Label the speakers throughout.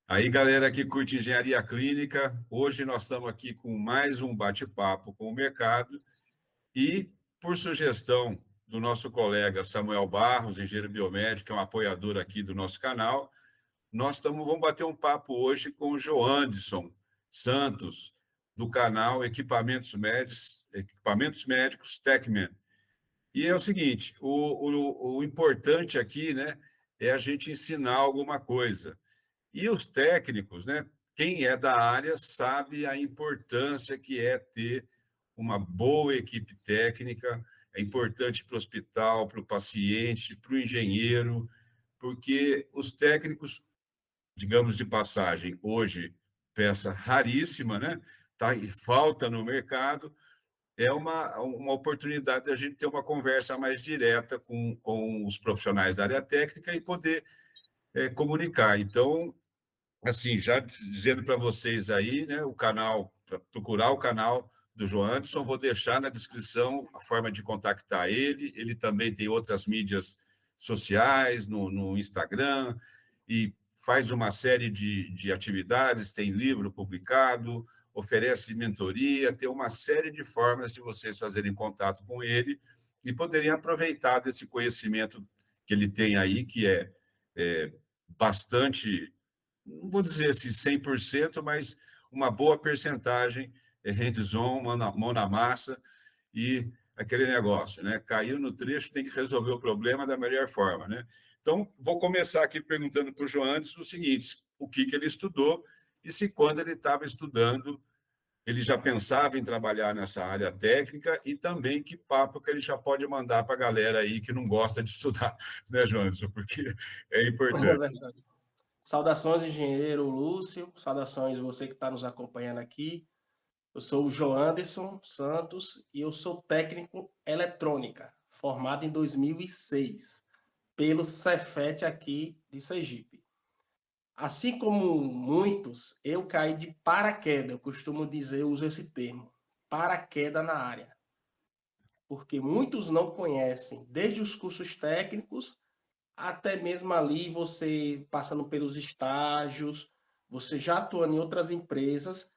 Speaker 1: Aí, galera que curte engenharia clínica, hoje nós estamos aqui com mais um bate-papo com o mercado e, por sugestão do nosso colega Samuel Barros, engenheiro biomédico, que é um apoiador aqui do nosso canal, vamos bater um papo hoje com o Joanderson Santos, do canal Equipamentos Médicos TechMan. E é o seguinte, o importante aqui, né, é a gente ensinar alguma coisa. E os técnicos, né? Quem é da área sabe a importância que é ter uma boa equipe técnica, é importante para o hospital, para o paciente, para o engenheiro, porque os técnicos, digamos de passagem, hoje, peça raríssima, né? Tá em falta no mercado, é uma oportunidade da gente ter uma conversa mais direta com os profissionais da área técnica e poder comunicar. Então, assim, já dizendo para vocês aí, né, o canal, para procurar o canal do Joanderson, vou deixar na descrição a forma de contactar ele. Ele também tem outras mídias sociais, no Instagram, e faz uma série de atividades, tem livro publicado, oferece mentoria, tem uma série de formas de vocês fazerem contato com ele e poderem aproveitar desse conhecimento que ele tem aí, que é bastante, não vou dizer assim 100%, mas uma boa percentagem hands-on, mão na massa, e aquele negócio, né? Caiu no trecho, tem que resolver o problema da melhor forma, né? Então, vou começar aqui perguntando para o Joanderson o seguinte: o que ele estudou e se, quando ele estava estudando, ele já pensava em trabalhar nessa área técnica, e também que papo que ele já pode mandar para a galera aí que não gosta de estudar, né, Joanderson? Porque é
Speaker 2: É
Speaker 1: importante.
Speaker 2: verdade. Saudações, engenheiro Lúcio. Saudações você que está nos acompanhando aqui. Eu sou o Joanderson Santos e eu sou técnico eletrônica, formado em 2006 pelo Cefet aqui de Sergipe. Assim como muitos, eu caí de paraquedas, eu costumo dizer, eu uso esse termo, paraquedas na área, porque muitos não conhecem, desde os cursos técnicos até mesmo ali você passando pelos estágios, você já atuando em outras empresas.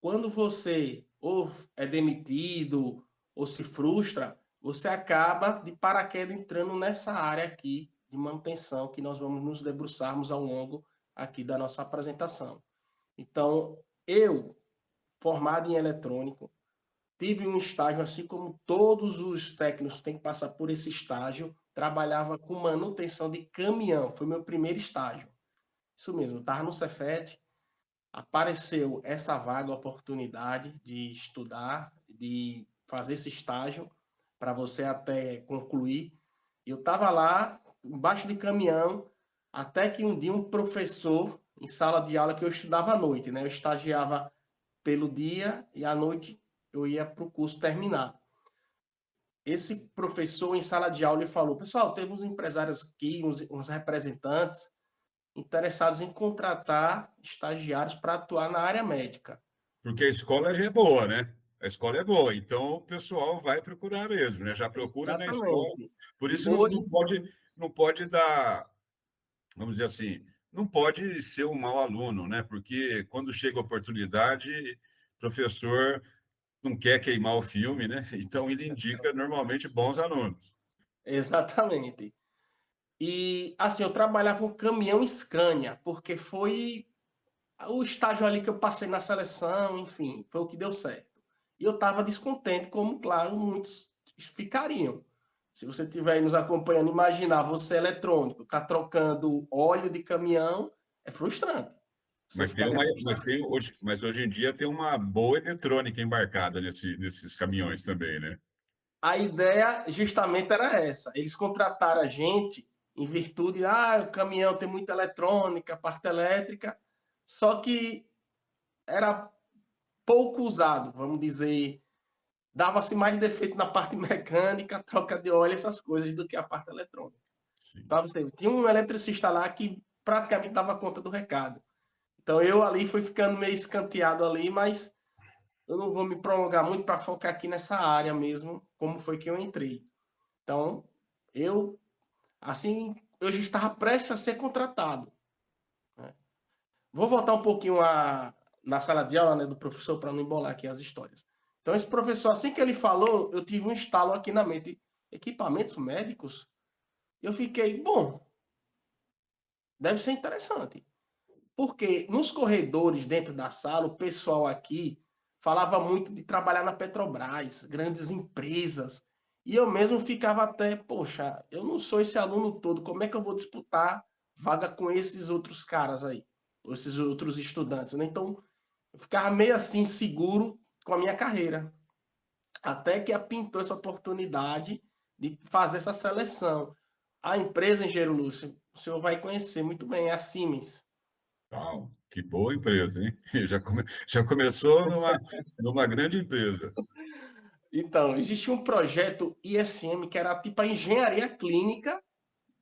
Speaker 2: Quando você ou é demitido ou se frustra, você acaba de paraquedas entrando nessa área aqui de manutenção que nós vamos nos debruçarmos ao longo aqui da nossa apresentação. Então, eu, formado em eletrônico, tive um estágio, assim como todos os técnicos têm que passar por esse estágio, trabalhava com manutenção de caminhão, foi meu primeiro estágio. Isso mesmo, estava no Cefet, apareceu essa vaga, oportunidade de estudar, de fazer esse estágio, para você até concluir. Eu estava lá, embaixo de caminhão, até que um dia um professor, em sala de aula, que eu estudava à noite, né? Eu estagiava pelo dia e à noite eu ia para o curso terminar. Esse professor, em sala de aula, ele falou: pessoal, temos empresários aqui, uns representantes interessados em contratar estagiários para atuar na área médica.
Speaker 1: Porque a escola já é boa, né? A escola é boa, então o pessoal vai procurar mesmo, né? Já procura na escola.
Speaker 2: Exatamente.
Speaker 1: Por isso
Speaker 2: Hoje,
Speaker 1: não pode dar, vamos dizer assim, não pode ser um mau aluno, né? Porque quando chega a oportunidade, o professor não quer queimar o filme, né? Então ele indica normalmente bons alunos.
Speaker 2: exatamente. E assim, eu trabalhava com caminhão Scania, porque foi o estágio ali que eu passei na seleção, enfim, foi o que deu certo. E eu estava descontente, como, claro, muitos ficariam. Se você estiver aí nos acompanhando, imaginar você eletrônico, tá trocando óleo de caminhão, é frustrante. Você
Speaker 1: Mas
Speaker 2: ficaria
Speaker 1: mas hoje em dia tem uma boa eletrônica embarcada nesses caminhões também, né?
Speaker 2: a ideia justamente era essa. Eles contrataram a gente em virtude, o caminhão tem muita eletrônica, parte elétrica, só que era pouco usado, vamos dizer, dava-se mais defeito na parte mecânica, troca de óleo, essas coisas, do que a parte eletrônica.
Speaker 1: Sim.
Speaker 2: Então, você, tinha um eletricista lá que praticamente dava conta do recado. Então, eu ali fui ficando meio escanteado ali, mas eu não vou me prolongar muito para focar aqui nessa área mesmo, como foi que eu entrei. Então, eu, assim, eu já estava prestes a ser contratado, né? Vou voltar um pouquinho na sala de aula, né, do professor, para não embolar aqui as histórias. Então, esse professor, assim que ele falou, eu tive um estalo aqui na mente. Equipamentos médicos? Eu fiquei, bom, deve ser interessante. Porque nos corredores, dentro da sala, o pessoal aqui falava muito de trabalhar na Petrobras, grandes empresas. E eu mesmo ficava até, poxa, eu não sou esse aluno todo, como é que eu vou disputar vaga com esses outros caras aí? Esses outros estudantes, né? Então, eu ficava meio assim, seguro com a minha carreira. Até que pintou essa oportunidade de fazer essa seleção. A empresa, Engenheiro Lúcio, o senhor vai conhecer muito bem, é a Siemens.
Speaker 1: Uau, que boa empresa, hein? Já começou numa grande empresa.
Speaker 2: Então, existia um projeto ISM que era tipo a engenharia clínica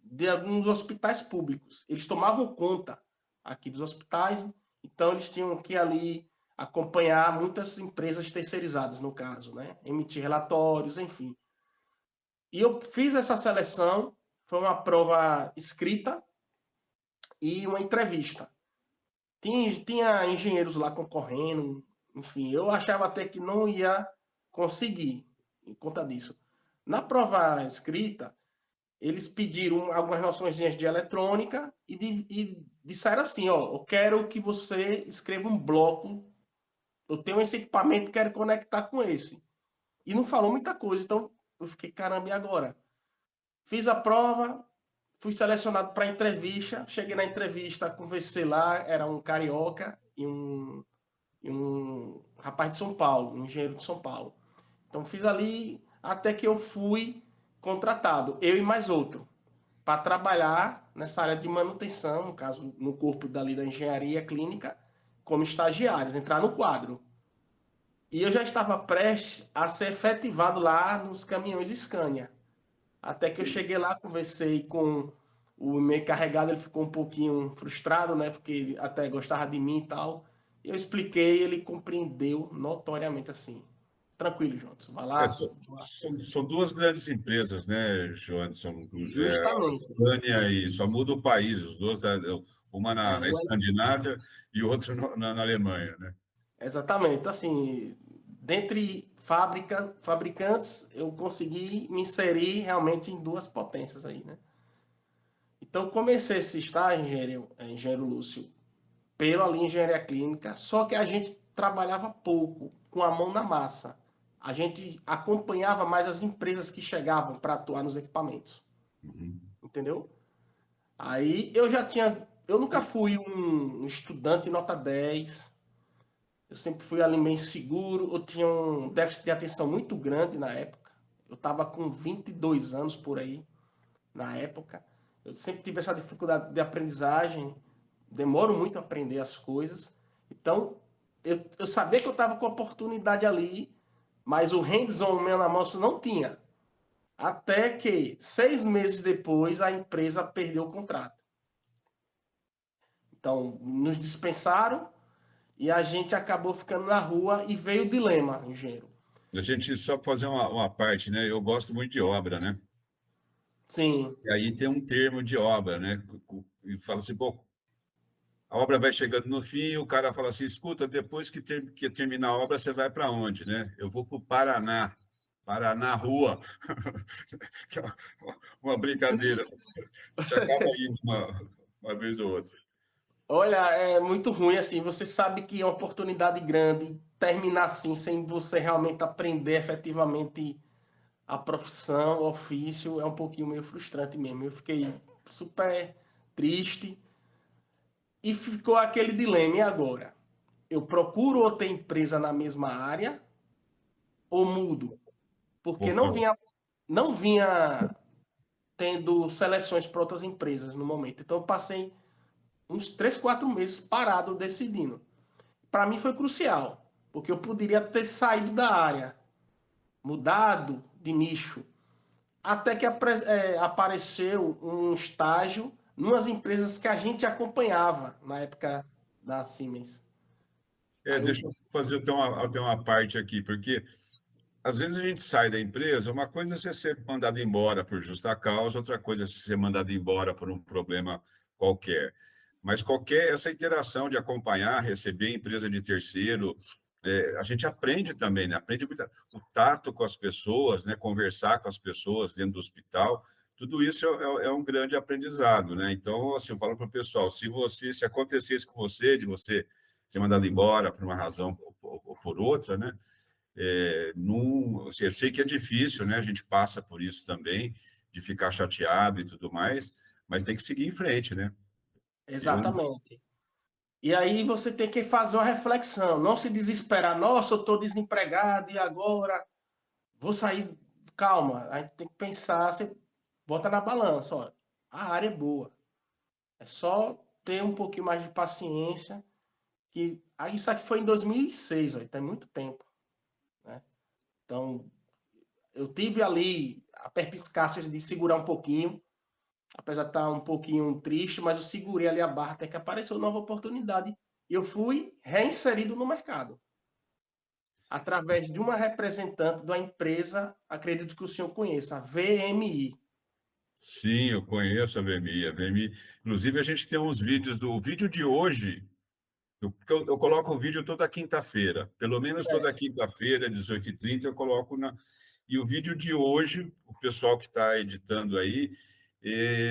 Speaker 2: de alguns hospitais públicos. Eles tomavam conta aqui dos hospitais, então eles tinham que ali acompanhar muitas empresas terceirizadas, no caso, né? Emitir relatórios, enfim. E eu fiz essa seleção, foi uma prova escrita e uma entrevista. Tinha engenheiros lá concorrendo, enfim, eu achava até que não ia conseguir em conta disso. Na prova escrita, eles pediram algumas noções de eletrônica e disseram assim, ó, eu quero que você escreva um bloco, eu tenho esse equipamento, quero conectar com esse. E não falou muita coisa, então eu fiquei, caramba, e agora? Fiz a prova, fui selecionado para entrevista, cheguei na entrevista, conversei lá, era um carioca e um rapaz de São Paulo, um engenheiro de São Paulo. Então fiz ali até que eu fui contratado, eu e mais outro, para trabalhar nessa área de manutenção, no caso, no corpo dali da engenharia clínica, como estagiários, entrar no quadro. E eu já estava prestes a ser efetivado lá nos caminhões Scania. Até que eu cheguei lá, conversei com o meu encarregado, ele ficou um pouquinho frustrado, né? Porque ele até gostava de mim e tal. Eu expliquei, ele compreendeu notoriamente assim. Tranquilo, João. Vai lá.
Speaker 1: É, são duas grandes empresas, né, Joanderson? A
Speaker 2: Justamente.
Speaker 1: Scania e só muda o país, os dois, uma na
Speaker 2: É,
Speaker 1: Escandinávia e outra na Alemanha, né?
Speaker 2: exatamente. Então, assim, dentre fabricantes, eu consegui me inserir realmente em duas potências aí, né? Então, comecei esse estágio, engenheiro Lúcio, pela linha engenharia clínica, só que a gente trabalhava pouco, com a mão na massa. A gente acompanhava mais as empresas que chegavam para atuar nos equipamentos,
Speaker 1: Uhum.
Speaker 2: entendeu? Aí eu nunca fui um estudante nota 10. Eu sempre fui ali meio inseguro, eu tinha um déficit de atenção muito grande na época. Eu estava com 22 anos por aí, na época. Eu sempre tive essa dificuldade de aprendizagem, demoro muito a aprender as coisas. Então, eu sabia que eu estava com a oportunidade ali, mas o hands-on meu na mão não tinha. Até que, 6 meses depois, a empresa perdeu o contrato. Então, nos dispensaram e a gente acabou ficando na rua e veio o dilema, engenheiro.
Speaker 1: A gente só fazer uma parte, né? Eu gosto muito de obra, né?
Speaker 2: Sim,
Speaker 1: E aí tem um termo de obra, né? E fala assim, pô, a obra vai chegando no fim, o cara fala assim, escuta, depois que terminar a obra, você vai para onde, né? Eu vou para o Paraná, Paraná Rua. Que é uma brincadeira. A gente acaba indo uma vez ou outra.
Speaker 2: olha, é muito ruim assim. Você sabe que é uma oportunidade grande terminar assim, sem você realmente aprender efetivamente a profissão, o ofício, é um pouquinho meio frustrante mesmo. Eu fiquei super triste e ficou aquele dilema. E agora? Eu procuro outra empresa na mesma área ou mudo? Porque
Speaker 1: Vou pra...
Speaker 2: não vinha tendo seleções para outras empresas no momento. Então eu passei uns 3, 4 meses parado decidindo. Para mim foi crucial, porque eu poderia ter saído da área, mudado de nicho, até que apareceu um estágio em umas empresas que a gente acompanhava na época da Siemens. Aí eu,
Speaker 1: Deixa eu fazer até uma parte aqui, porque às vezes a gente sai da empresa, uma coisa é você ser mandado embora por justa causa, outra coisa é ser mandado embora por um problema qualquer. Mas essa interação de acompanhar, receber empresa de terceiro, a gente aprende também, né? Aprende muito, o tato com as pessoas, né? Conversar com as pessoas dentro do hospital, tudo isso é um grande aprendizado, né? Então, assim, eu falo para o pessoal, se acontecesse com você, de você ser mandado embora por uma razão ou por outra, né? Assim, eu sei que é difícil, né? A gente passa por isso também, de ficar chateado e tudo mais, mas tem que seguir em frente, né? Eu,
Speaker 2: Exatamente. E aí você tem que fazer uma reflexão, não se desesperar. Nossa, eu estou desempregado e agora vou sair. Calma, a gente tem que pensar, você bota na balança, ó, a área é boa. É só ter um pouquinho mais de paciência, que isso aqui foi em 2006, ó, tem muito tempo, né? Então, eu tive ali a perspicácia de segurar um pouquinho, apesar de estar um pouquinho triste, mas eu segurei ali a barra até que apareceu nova oportunidade e eu fui reinserido no mercado através de uma representante da empresa, acredito que o senhor conheça, a VMI.
Speaker 1: sim, eu conheço a VMI. A VMI, inclusive, a gente tem uns vídeos o vídeo de hoje, porque eu coloco o vídeo toda quinta-feira, pelo menos toda quinta-feira, 18h30, eu coloco na. E o vídeo de hoje, o pessoal que está editando aí,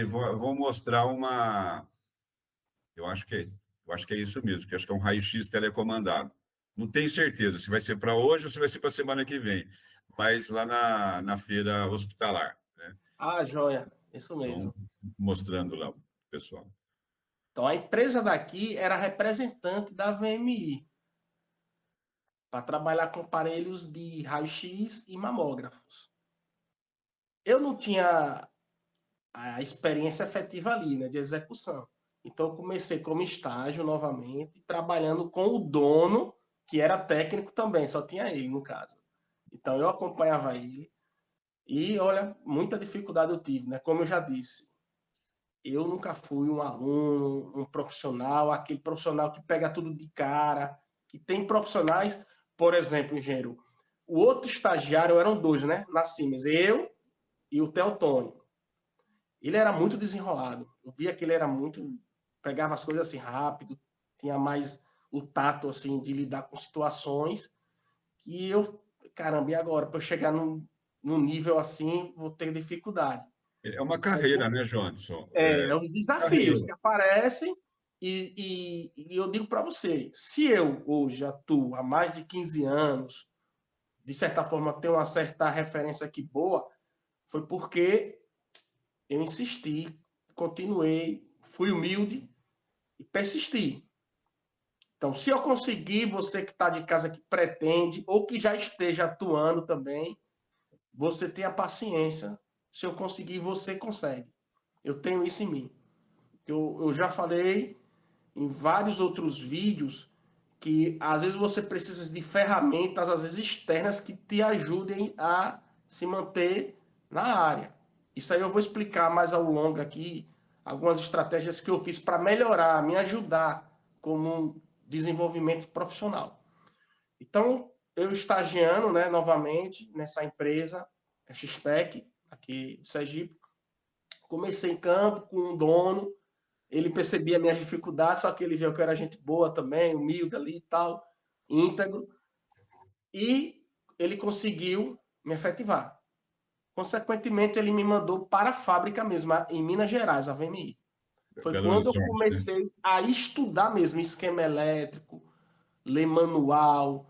Speaker 1: vão mostrar uma. Eu acho que é isso. Eu acho que é isso mesmo, que acho que é um raio-x telecomandado. Não tenho certeza se vai ser para hoje ou se vai ser para a semana que vem, mas lá na feira hospitalar, né?
Speaker 2: Ah, joia, isso
Speaker 1: Então,
Speaker 2: mesmo.
Speaker 1: mostrando lá o pessoal.
Speaker 2: Então, a empresa daqui era representante da VMI para trabalhar com aparelhos de raio-x e mamógrafos. Eu não tinha a experiência efetiva ali, né, de execução. Então, eu comecei como estágio novamente, trabalhando com o dono, que era técnico também, só tinha ele no caso. Então, eu acompanhava ele. E, olha, muita dificuldade eu tive, né? Como eu já disse, eu nunca fui um aluno, um profissional, aquele profissional que pega tudo de cara. E tem profissionais, por exemplo, engenheiro, o outro estagiário eram dois, né? Na Siemens, eu e o Teotônio. Ele era muito desenrolado. Eu via que ele era muito. Pegava as coisas assim rápido, tinha mais o tato assim de lidar com situações. Que eu, caramba, e agora? Para eu chegar num nível assim, vou ter dificuldade.
Speaker 1: É uma
Speaker 2: Então,
Speaker 1: carreira, né, Johnson?
Speaker 2: é um desafio
Speaker 1: Carreira.
Speaker 2: que aparece. E eu digo para você: se eu hoje atuo há mais de 15 anos, de certa forma tenho uma certa referência aqui boa, foi porque eu insisti, continuei, fui humilde e persisti. Então, se eu conseguir, você que está de casa que pretende, ou que já esteja atuando também, você tenha paciência. Se eu conseguir, você consegue. Eu tenho isso em mim. Eu já falei em vários outros vídeos que às vezes você precisa de ferramentas, às vezes externas, que te ajudem a se manter na área. Isso aí eu vou explicar mais ao longo aqui, algumas estratégias que eu fiz para melhorar, me ajudar como um desenvolvimento profissional. Então, eu estagiando, né, novamente nessa empresa, a X-Tech, aqui de Sergipe, comecei em campo com um dono, ele percebia minhas dificuldades, só que ele viu que eu era gente boa também, humilde ali e tal, íntegro, e ele conseguiu me efetivar. Consequentemente, ele me mandou para a fábrica mesmo, em Minas Gerais, a VMI. Foi
Speaker 1: Belo
Speaker 2: quando eu
Speaker 1: Horizonte, né?
Speaker 2: comecei a estudar mesmo esquema elétrico, ler manual,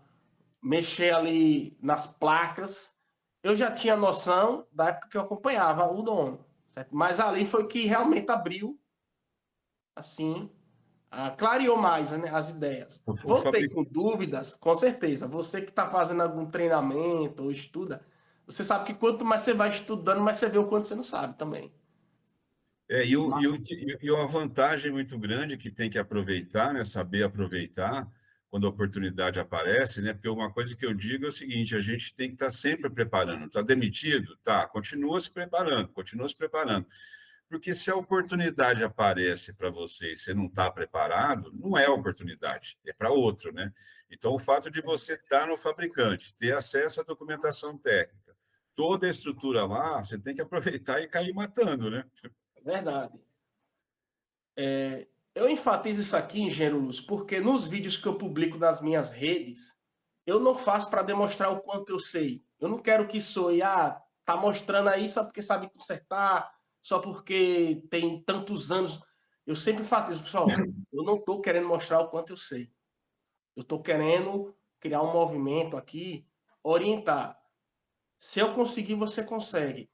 Speaker 2: mexer ali nas placas. Eu já tinha noção da época que eu acompanhava o dono, certo? Mas ali foi que realmente abriu, assim, clareou mais, né, as ideias.
Speaker 1: O
Speaker 2: Voltei
Speaker 1: fabricante.
Speaker 2: com dúvidas, com certeza. Você que está fazendo algum treinamento ou estuda, você sabe que quanto mais você vai estudando, mais você vê o quanto você não sabe também.
Speaker 1: E uma vantagem muito grande que tem que aproveitar, né? Saber aproveitar quando a oportunidade aparece, né? Porque uma coisa que eu digo é o seguinte: a gente tem que estar sempre preparando. Está demitido? Tá, continua se preparando, continua se preparando. Porque se a oportunidade aparece para você e você não está preparado, não é oportunidade, é para outro, né? Então, o fato de você estar no fabricante, ter acesso à documentação técnica, toda a estrutura lá, você tem que aproveitar e cair matando, né?
Speaker 2: É verdade. Eu enfatizo isso aqui, engenheiro Lúcio, porque nos vídeos que eu publico nas minhas redes, eu não faço para demonstrar o quanto eu sei. Eu não quero que soe, tá mostrando aí só porque sabe consertar, só porque tem tantos anos. Eu sempre enfatizo, pessoal, eu não estou querendo mostrar o quanto eu sei. Eu estou querendo criar um movimento aqui, orientar. Se eu conseguir, você consegue.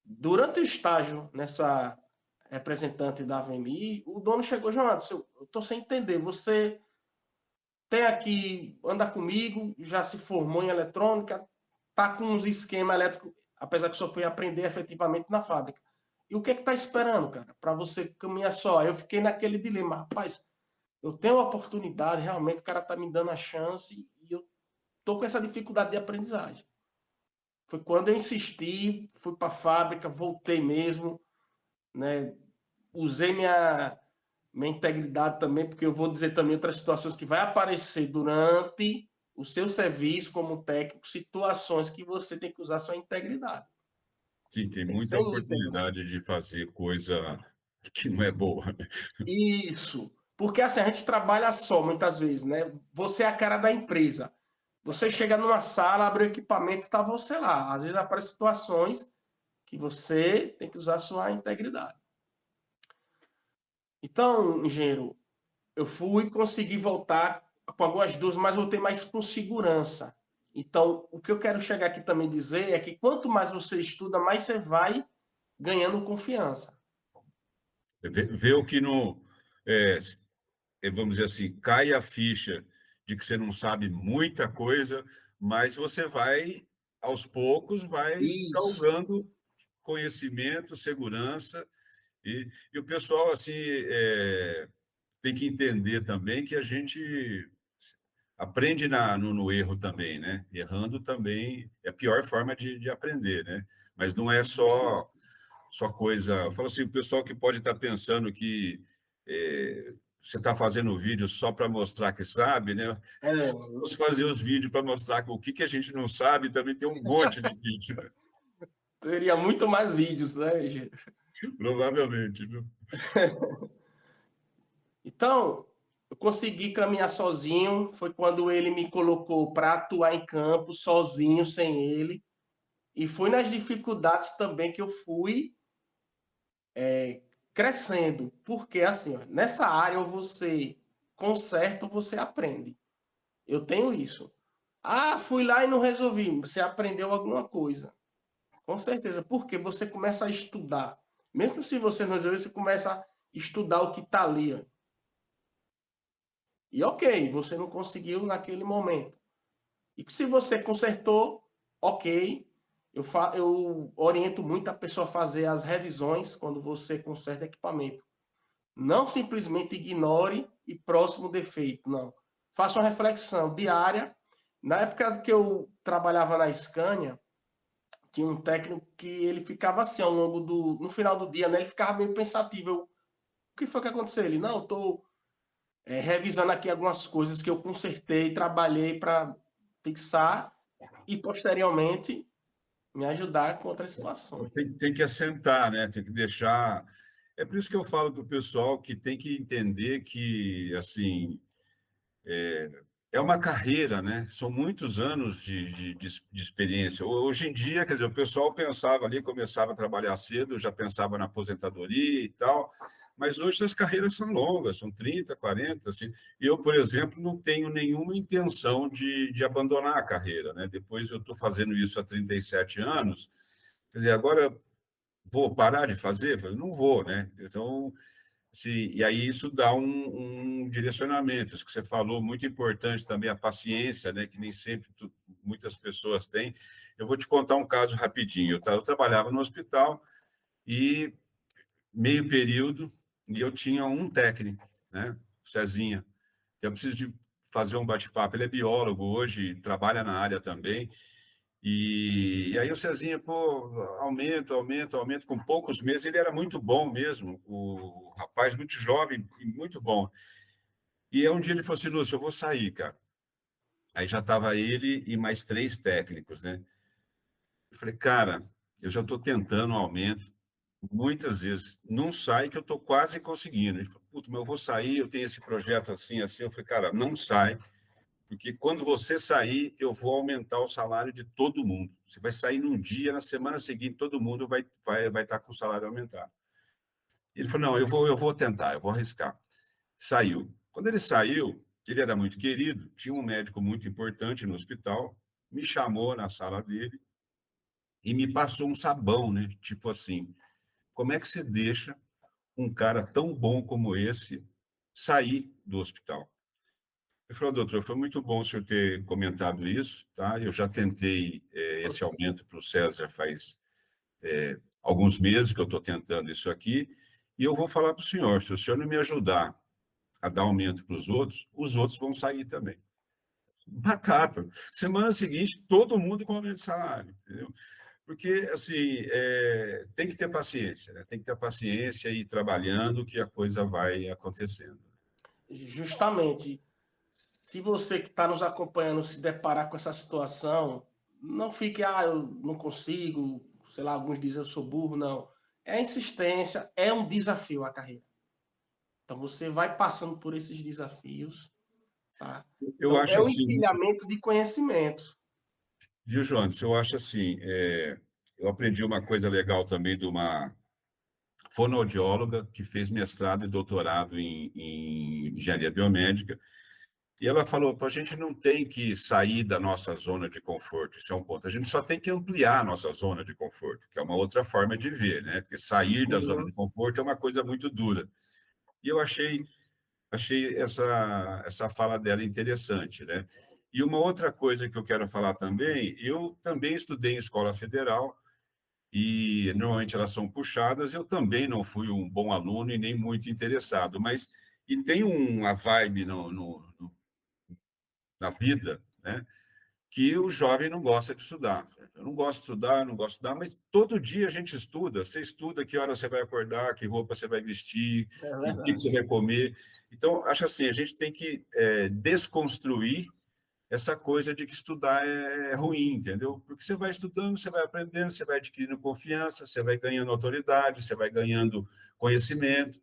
Speaker 2: Durante o estágio nessa representante da VMI, o dono chegou, Jonas, eu estou sem entender, você tem aqui, anda comigo, já se formou em eletrônica, tá com uns esquemas elétricos, apesar que só foi aprender efetivamente na fábrica. E o que é que tá esperando, cara, para você caminhar só? Eu fiquei naquele dilema, rapaz, eu tenho a oportunidade, realmente o cara tá me dando a chance e eu tô com essa dificuldade de aprendizagem. Foi quando eu insisti, fui para a fábrica, voltei mesmo, né? Usei minha integridade também, porque eu vou dizer também outras situações que vai aparecer durante o seu serviço como técnico, situações que você tem que usar sua integridade.
Speaker 1: Sim, tem
Speaker 2: Tem que
Speaker 1: muita
Speaker 2: ser íntegro.
Speaker 1: oportunidade de fazer coisa que não é boa.
Speaker 2: Isso. Porque assim, a gente trabalha só muitas vezes, né? Você é a cara da empresa. Você chega numa sala, abre o equipamento e está você lá. Às vezes aparecem situações que você tem que usar sua integridade. Então, engenheiro, eu fui conseguir voltar com algumas dúvidas, mas voltei mais com segurança. Então, o que eu quero chegar aqui também dizer é que quanto mais você estuda, mais você vai ganhando confiança.
Speaker 1: Ver o que não, é, vamos dizer assim, cai a ficha de que você não sabe muita coisa, mas você vai, aos poucos, vai
Speaker 2: Isso.
Speaker 1: galgando conhecimento, segurança, e o pessoal, assim, tem que entender também que a gente aprende no erro também, né? Errando também é a pior forma de aprender, né? Mas não é só coisa. Eu falo assim, o pessoal que pode estar pensando que você está fazendo o vídeo só para mostrar que sabe, né? Se
Speaker 2: É,
Speaker 1: fosse fazer os vídeos para mostrar o que a gente não sabe, também tem um monte de vídeo,
Speaker 2: teria muito mais vídeos, né, engenheiro?
Speaker 1: provavelmente, viu?
Speaker 2: Então, eu consegui caminhar sozinho. Foi quando ele me colocou para atuar em campo, sozinho, sem ele. E foi nas dificuldades também que eu fui crescendo. Porque, assim, ó, nessa área, ou você conserta ou você aprende. Eu tenho isso. Fui lá e não resolvi. Você aprendeu alguma coisa. Com certeza. Porque você começa a estudar. Mesmo se você não resolver, você começa a estudar o que está ali. Ó. E ok, você não conseguiu naquele momento. E se você consertou, ok. Eu oriento muito a pessoa a fazer as revisões quando você conserta equipamento. Não simplesmente ignore e próximo defeito, não. Faça uma reflexão diária. Na época que eu trabalhava na Scania, tinha um técnico que ele ficava assim ao longo do, no final do dia, né? Ele ficava meio pensativo. O que foi que aconteceu? Ele, não, eu estou revisando aqui algumas coisas que eu consertei, trabalhei para fixar e posteriormente me ajudar com outras situações.
Speaker 1: Tem que assentar, né? Tem que deixar. É por isso que eu falo para o pessoal que tem que entender que, assim, é uma carreira, né? São muitos anos de experiência. Hoje em dia, quer dizer, o pessoal pensava ali, começava a trabalhar cedo, já pensava na aposentadoria e tal, mas hoje as carreiras são longas, são 30, 40, assim. Eu, por exemplo, não tenho nenhuma intenção de abandonar a carreira, né? Depois eu estou fazendo isso há 37 anos, quer dizer, agora vou parar de fazer? Não vou, né? Então, e aí isso dá um direcionamento. Isso que você falou, muito importante também, a paciência, né? Que nem sempre muitas pessoas têm. Eu vou te contar um caso rapidinho. Eu trabalhava no hospital e meio período, e eu tinha um técnico, né? O Cezinha. Eu preciso de fazer um bate-papo. Ele é biólogo hoje, trabalha na área também. E aí o Cezinha, pô, aumento. Com poucos meses ele era muito bom mesmo, o rapaz muito jovem e muito bom. E aí um dia ele falou assim, Lúcio, eu vou sair, cara. Aí já estava ele e mais 3 técnicos, né? Eu falei, cara, eu já estou tentando um aumento, muitas vezes, não sai que eu estou quase conseguindo. Ele falou, puta, mas eu vou sair, eu tenho esse projeto assim, assim. Eu falei, cara, não sai, porque quando você sair, eu vou aumentar o salário de todo mundo. Você vai sair num dia, na semana seguinte, todo mundo vai estar com o salário aumentado. Ele falou, não, eu vou tentar, eu vou arriscar. Saiu. Quando ele saiu, ele era muito querido, tinha um médico muito importante no hospital, me chamou na sala dele e me passou um sabão, né? Tipo assim, como é que você deixa um cara tão bom como esse sair do hospital? Ele falou, doutor, foi muito bom o senhor ter comentado isso, tá? Eu já tentei esse aumento para o César já faz alguns meses que eu estou tentando isso aqui, e eu vou falar para o senhor, se o senhor não me ajudar a dar aumento para os outros vão sair também. Batata. Semana seguinte, todo mundo com aumento de salário, entendeu? Porque, assim, tem que ter paciência, né? Tem que ter paciência e ir trabalhando que a coisa vai acontecendo.
Speaker 2: Justamente, se você que está nos acompanhando se deparar com essa situação, não fique, eu não consigo, sei lá, alguns dizem eu sou burro, não. É insistência, é um desafio a carreira. Então você vai passando por esses desafios, tá?
Speaker 1: Eu
Speaker 2: Então
Speaker 1: acho
Speaker 2: é um
Speaker 1: assim,
Speaker 2: empilhamento de conhecimentos.
Speaker 1: viu, João? Eu acho assim, eu aprendi uma coisa legal também de uma fonoaudióloga que fez mestrado e doutorado em engenharia biomédica. E ela falou: a gente não tem que sair da nossa zona de conforto, isso é um ponto. A gente só tem que ampliar a nossa zona de conforto, que é uma outra forma de ver, né? Porque sair da zona de
Speaker 2: Uhum.
Speaker 1: conforto é uma coisa muito dura. E eu achei essa fala dela interessante, né? E uma outra coisa que eu quero falar também, eu também estudei em escola federal, e normalmente elas são puxadas, eu também não fui um bom aluno e nem muito interessado, mas e tem uma vibe na vida, né? Que o jovem não gosta de estudar. Eu não gosto de estudar, não gosto de estudar, mas todo dia a gente estuda. Você estuda que hora você vai acordar, que roupa você vai vestir,
Speaker 2: É
Speaker 1: o que você
Speaker 2: verdade.
Speaker 1: vai comer. Então, acho assim, a gente tem que desconstruir essa coisa de que estudar é ruim, entendeu? Porque você vai estudando, você vai aprendendo, você vai adquirindo confiança, você vai ganhando autoridade, você vai ganhando conhecimento.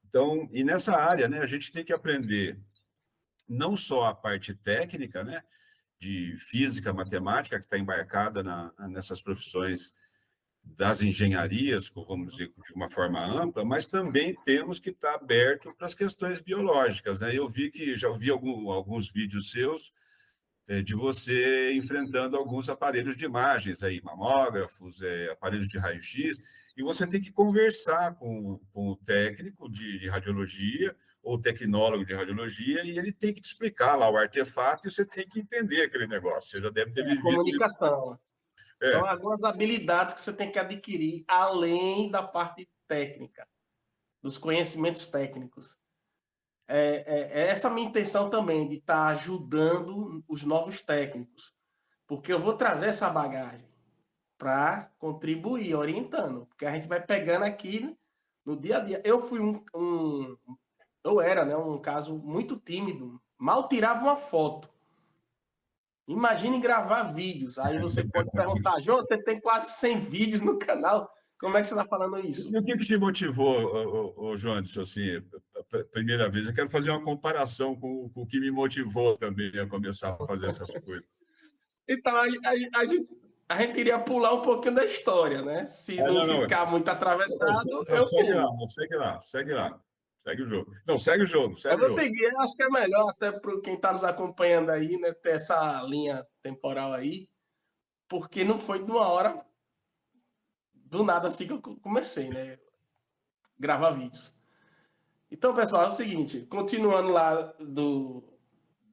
Speaker 1: Então, e nessa área, né, a gente tem que aprender não só a parte técnica, né, de física, matemática, que está embarcada nessas profissões das engenharias, vamos dizer, de uma forma ampla, mas também temos que estar aberto para as questões biológicas, né? Eu vi que já vi alguns vídeos seus de você enfrentando alguns aparelhos de imagens, aí, mamógrafos, aparelhos de raio-x, e você tem que conversar com o técnico de radiologia ou tecnólogo de radiologia, e ele tem que te explicar lá o artefato e você tem que entender aquele negócio. Você já deve ter
Speaker 2: É a
Speaker 1: vivido isso.
Speaker 2: comunicação. São
Speaker 1: É,
Speaker 2: algumas habilidades que você tem que adquirir além da parte técnica, dos conhecimentos técnicos. É essa a minha intenção também, de estar ajudando os novos técnicos, porque eu vou trazer essa bagagem para contribuir, orientando, porque a gente vai pegando aqui no dia a dia. Eu fui eu era, né, um caso muito tímido, mal tirava uma foto. Imagine gravar vídeos. Aí você pode perguntar, João, você tem quase 100 vídeos no canal. Como é que você está falando isso?
Speaker 1: e o que te motivou, João, assim, a primeira vez? Eu quero fazer uma comparação com o que me motivou também a começar a fazer essas coisas.
Speaker 2: Então, a gente iria pular um pouquinho da história, né? Se não
Speaker 1: Não, não,
Speaker 2: ficar muito atravessado,
Speaker 1: não,
Speaker 2: eu
Speaker 1: segue lá,
Speaker 2: pulo.
Speaker 1: não, segue lá, segue lá. Segue o jogo. Não, segue o jogo,
Speaker 2: Eu
Speaker 1: segue o
Speaker 2: vou
Speaker 1: jogo.
Speaker 2: seguir, eu acho que é melhor até para quem está nos acompanhando aí, né? Ter essa linha temporal aí, porque não foi de uma hora do nada assim que eu comecei, né? Gravar vídeos. Então, pessoal, é o seguinte, continuando lá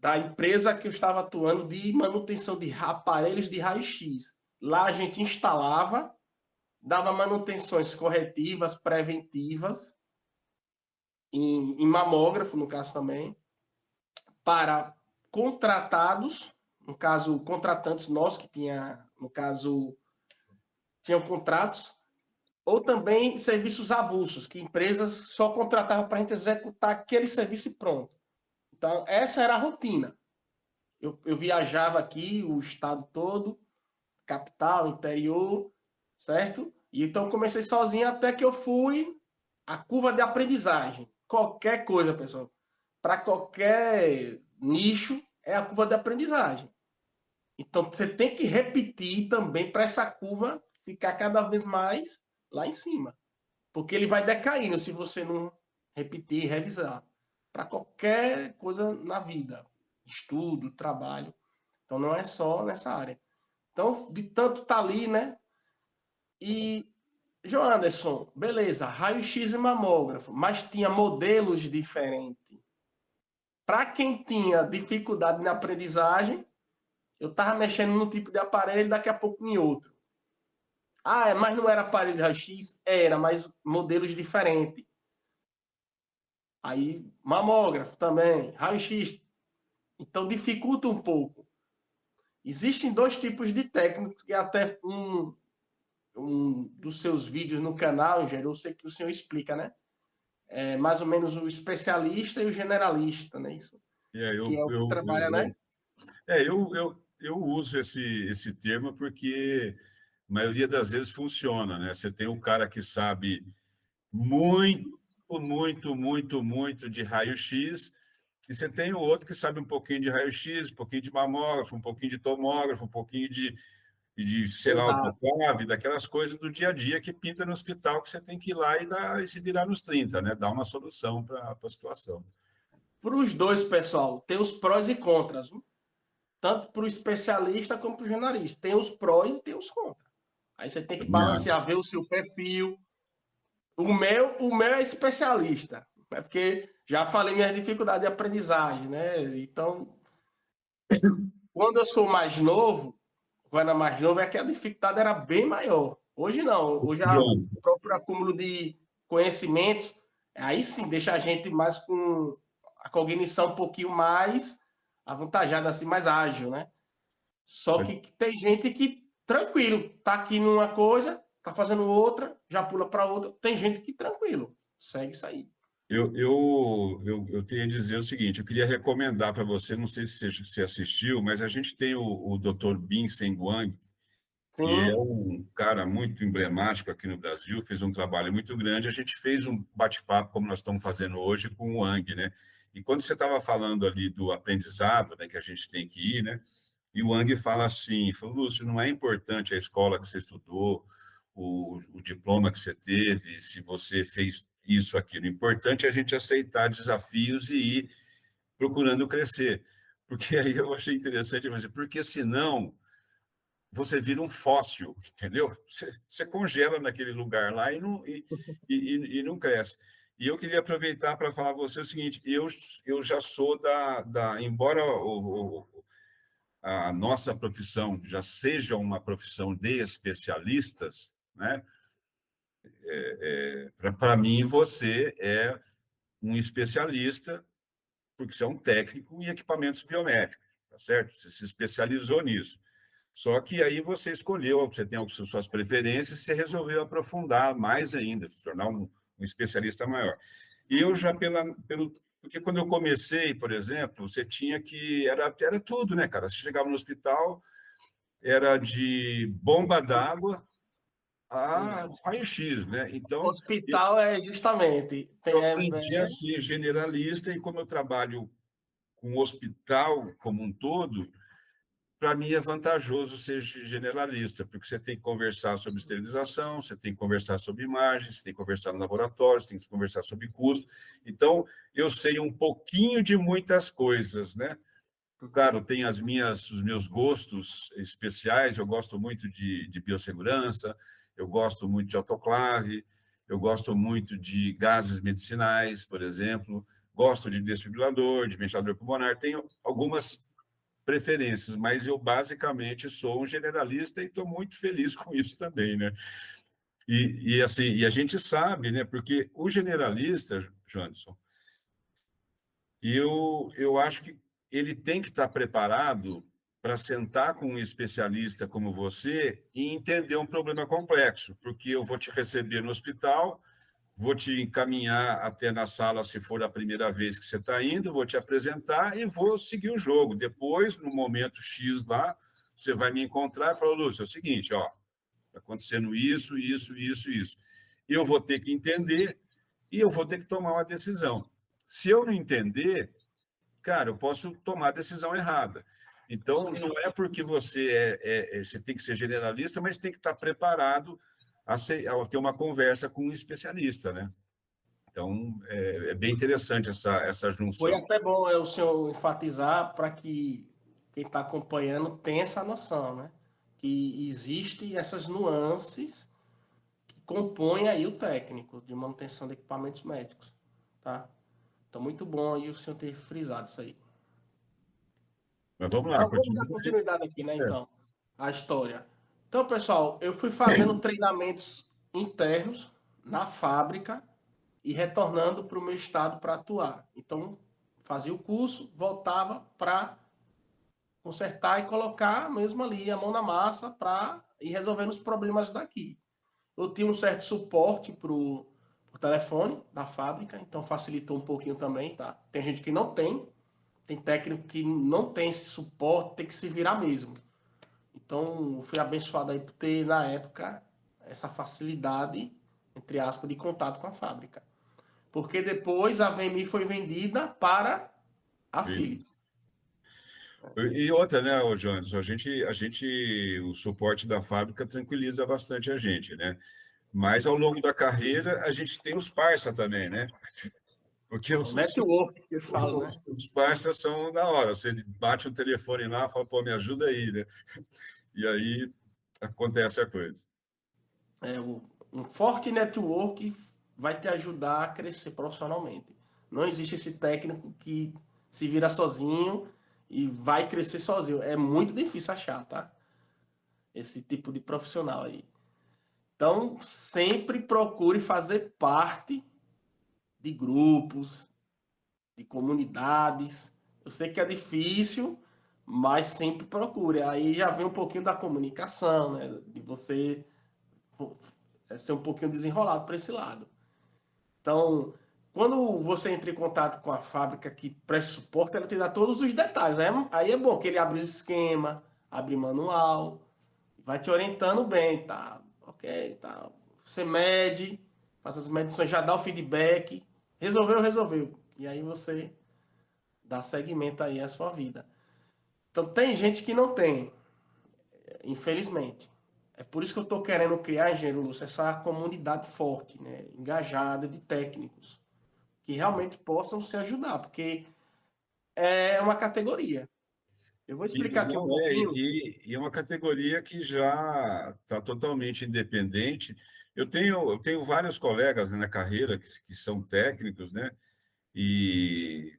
Speaker 2: da empresa que eu estava atuando de manutenção de aparelhos de raio-x. Lá a gente instalava, dava manutenções corretivas, preventivas, em mamógrafo, no caso também, para contratados, no caso, contratantes nossos que tinha, no caso, tinham contratos, ou também serviços avulsos, que empresas só contratavam para a gente executar aquele serviço e pronto. Então, essa era a rotina. Eu viajava aqui, o estado todo, capital, interior, certo? E então eu comecei sozinho até que eu fui a curva de aprendizagem. Qualquer coisa, pessoal, para qualquer nicho, é a curva de aprendizagem. Então você tem que repetir também para essa curva ficar cada vez mais lá em cima. Porque ele vai decaindo se você não repetir e revisar. Para qualquer coisa na vida, estudo, trabalho. Então não é só nessa área. Então, de tanto tá ali, né? E, João Anderson, beleza, raio-x e mamógrafo, mas tinha modelos diferentes. Para quem tinha dificuldade na aprendizagem, eu estava mexendo num tipo de aparelho, daqui a pouco em outro. Ah, mas não era aparelho de raio-x? Era, mas modelos diferentes. Aí, mamógrafo também, raio-x. Então, dificulta um pouco. Existem dois tipos de técnicos, que até um dos seus vídeos no canal, eu sei que o senhor explica, né? É mais ou menos o especialista e o generalista, né? Isso,
Speaker 1: É,
Speaker 2: que é o que trabalha, né?
Speaker 1: eu uso esse termo porque a maioria das vezes funciona, né? Você tem o cara que sabe muito, muito de raio-x, e você tem o outro que sabe um pouquinho de raio-x, um pouquinho de mamógrafo, um pouquinho de tomógrafo, um pouquinho de sei lá,
Speaker 2: Exato.
Speaker 1: autoclave, daquelas coisas do dia a dia que pinta no hospital, que você tem que ir lá e se virar nos 30, né? Dar uma solução para a situação.
Speaker 2: Para os dois, pessoal, tem os prós e contras, viu? Tanto para o especialista como para o generalista. Tem os prós e tem os contras. Aí você tem que
Speaker 1: Também acho.
Speaker 2: balancear, ver o seu perfil. O meu é especialista, é porque já falei minhas dificuldades de aprendizagem, né? Então, quando eu sou mais novo, quando era mais novo, é que a dificuldade era bem maior. Hoje não, hoje o
Speaker 1: João,
Speaker 2: próprio acúmulo de conhecimentos, aí sim deixa a gente mais com a cognição um pouquinho mais avantajada, assim, mais ágil, né? Só que tem gente que, tranquilo, tá aqui numa coisa, tá fazendo outra, já pula para outra. Tem gente que, tranquilo, segue isso aí.
Speaker 1: eu tenho a dizer o seguinte, eu queria recomendar para você, não sei se você assistiu, mas a gente tem o Dr. Bin Seng Wang, que é
Speaker 2: Sim,
Speaker 1: um cara muito emblemático aqui no Brasil, fez um trabalho muito grande. A gente fez um bate-papo, como nós estamos fazendo hoje, com o Wang, né? E quando você estava falando ali do aprendizado, né, que a gente tem que ir, né? E o Wang fala assim, falou, Lúcio, não é importante a escola que você estudou, o diploma que você teve, se você fez isso, aquilo. O importante é a gente aceitar desafios e ir procurando crescer. Porque aí eu achei interessante, mas porque senão você vira um fóssil, entendeu? Você congela naquele lugar lá e não cresce. E eu queria aproveitar para falar para você o seguinte: eu já sou embora a nossa profissão já seja uma profissão de especialistas, né? Para mim, você é um especialista, porque você é um técnico em equipamentos biomédicos, tá certo? Você se especializou nisso. Só que aí você escolheu, você tem as suas preferências, você resolveu aprofundar mais ainda, se tornar um especialista maior. E eu já, porque quando eu comecei, por exemplo, você tinha que, era tudo, né, cara? Você chegava no hospital, era de bomba d'água a raio-x, né? Então,
Speaker 2: hospital é justamente.
Speaker 1: eu aprendi a ser generalista e como eu trabalho com o hospital como um todo, para mim é vantajoso ser generalista, porque você tem que conversar sobre esterilização, você tem que conversar sobre imagens, você tem que conversar no laboratório, você tem que conversar sobre custo. Então, eu sei um pouquinho de muitas coisas, né? Claro, tem os meus gostos especiais, eu gosto muito de biossegurança, eu gosto muito de autoclave, eu gosto muito de gases medicinais, por exemplo, gosto de desfibrilador, de ventilador pulmonar, tenho algumas preferências, mas eu basicamente sou um generalista e estou muito feliz com isso também, né? Assim, e a gente sabe, né? Porque o generalista, Johnson, eu acho que ele tem que estar preparado para sentar com um especialista como você e entender um problema complexo, porque eu vou te receber no hospital, vou te encaminhar até na sala se for a primeira vez que você está indo, vou te apresentar e vou seguir o jogo. Depois, no momento X lá, você vai me encontrar e falar, Lúcio, é o seguinte, ó, está acontecendo isso, isso, isso, isso. Eu vou ter que entender e eu vou ter que tomar uma decisão. Se eu não entender, cara, eu posso tomar a decisão errada. Então, não é porque você tem que ser generalista, mas tem que estar preparado a ter uma conversa com um especialista, né? Então, é bem interessante essa
Speaker 2: Foi
Speaker 1: junção.
Speaker 2: até bom o senhor enfatizar para que quem está acompanhando tenha essa noção, né? Que existem essas nuances que compõem aí o técnico de manutenção de equipamentos médicos, tá? Então, muito bom aí o senhor ter frisado isso aí.
Speaker 1: Mas vamos lá,
Speaker 2: Então, vamos dar
Speaker 1: continua aí.
Speaker 2: continuidade aqui, né,
Speaker 1: É,
Speaker 2: então, a história. Então, pessoal, eu fui fazendo treinamentos internos na fábrica e retornando para o meu estado para atuar. Então, fazia o curso, voltava para consertar e colocar mesmo ali a mão na massa para ir resolvendo os problemas daqui. Eu tinha um certo suporte pro telefone da fábrica, então facilitou um pouquinho também, tá? Tem gente que não tem, tem técnico que não tem esse suporte, tem que se virar mesmo. Então, fui abençoado aí por ter, na época, essa facilidade, entre aspas, de contato com a fábrica. Porque depois a VMI foi vendida para a
Speaker 1: sim.
Speaker 2: Philips.
Speaker 1: E outra, né, ô Jones, o suporte da fábrica tranquiliza bastante a gente, né? Mas ao longo da carreira, a gente tem os parça também, né? Porque
Speaker 2: O network que eu falo, né?
Speaker 1: os parceiros são da hora. Você bate o telefone lá, fala, pô, me ajuda aí, né? E aí acontece a coisa.
Speaker 2: Um forte network vai te ajudar a crescer profissionalmente. Não existe esse técnico que se vira sozinho e vai crescer sozinho. É muito difícil achar, tá? Esse tipo de profissional aí. Então, sempre procure fazer parte de grupos, de comunidades. Eu sei que é difícil, mas sempre procure. Aí já vem um pouquinho da comunicação, né? De você ser um pouquinho desenrolado para esse lado. Então, quando você entra em contato com a fábrica que presta suporte, ela te dá todos os detalhes. Aí é bom que ele abre o esquema, abre manual, vai te orientando bem, tá? Ok, tá. Você mede, faz as medições, já dá o feedback. Resolveu, resolveu. E aí você dá seguimento aí à sua vida. Então tem gente que não tem, infelizmente. É por isso que eu estou querendo criar, engenheiro Lúcio, essa comunidade forte, né? Engajada de técnicos, que realmente possam se ajudar, porque é uma categoria. Eu vou explicar aqui um pouquinho.
Speaker 1: E é uma categoria que já está totalmente independente. Eu tenho vários colegas, né, na carreira que são técnicos, né? E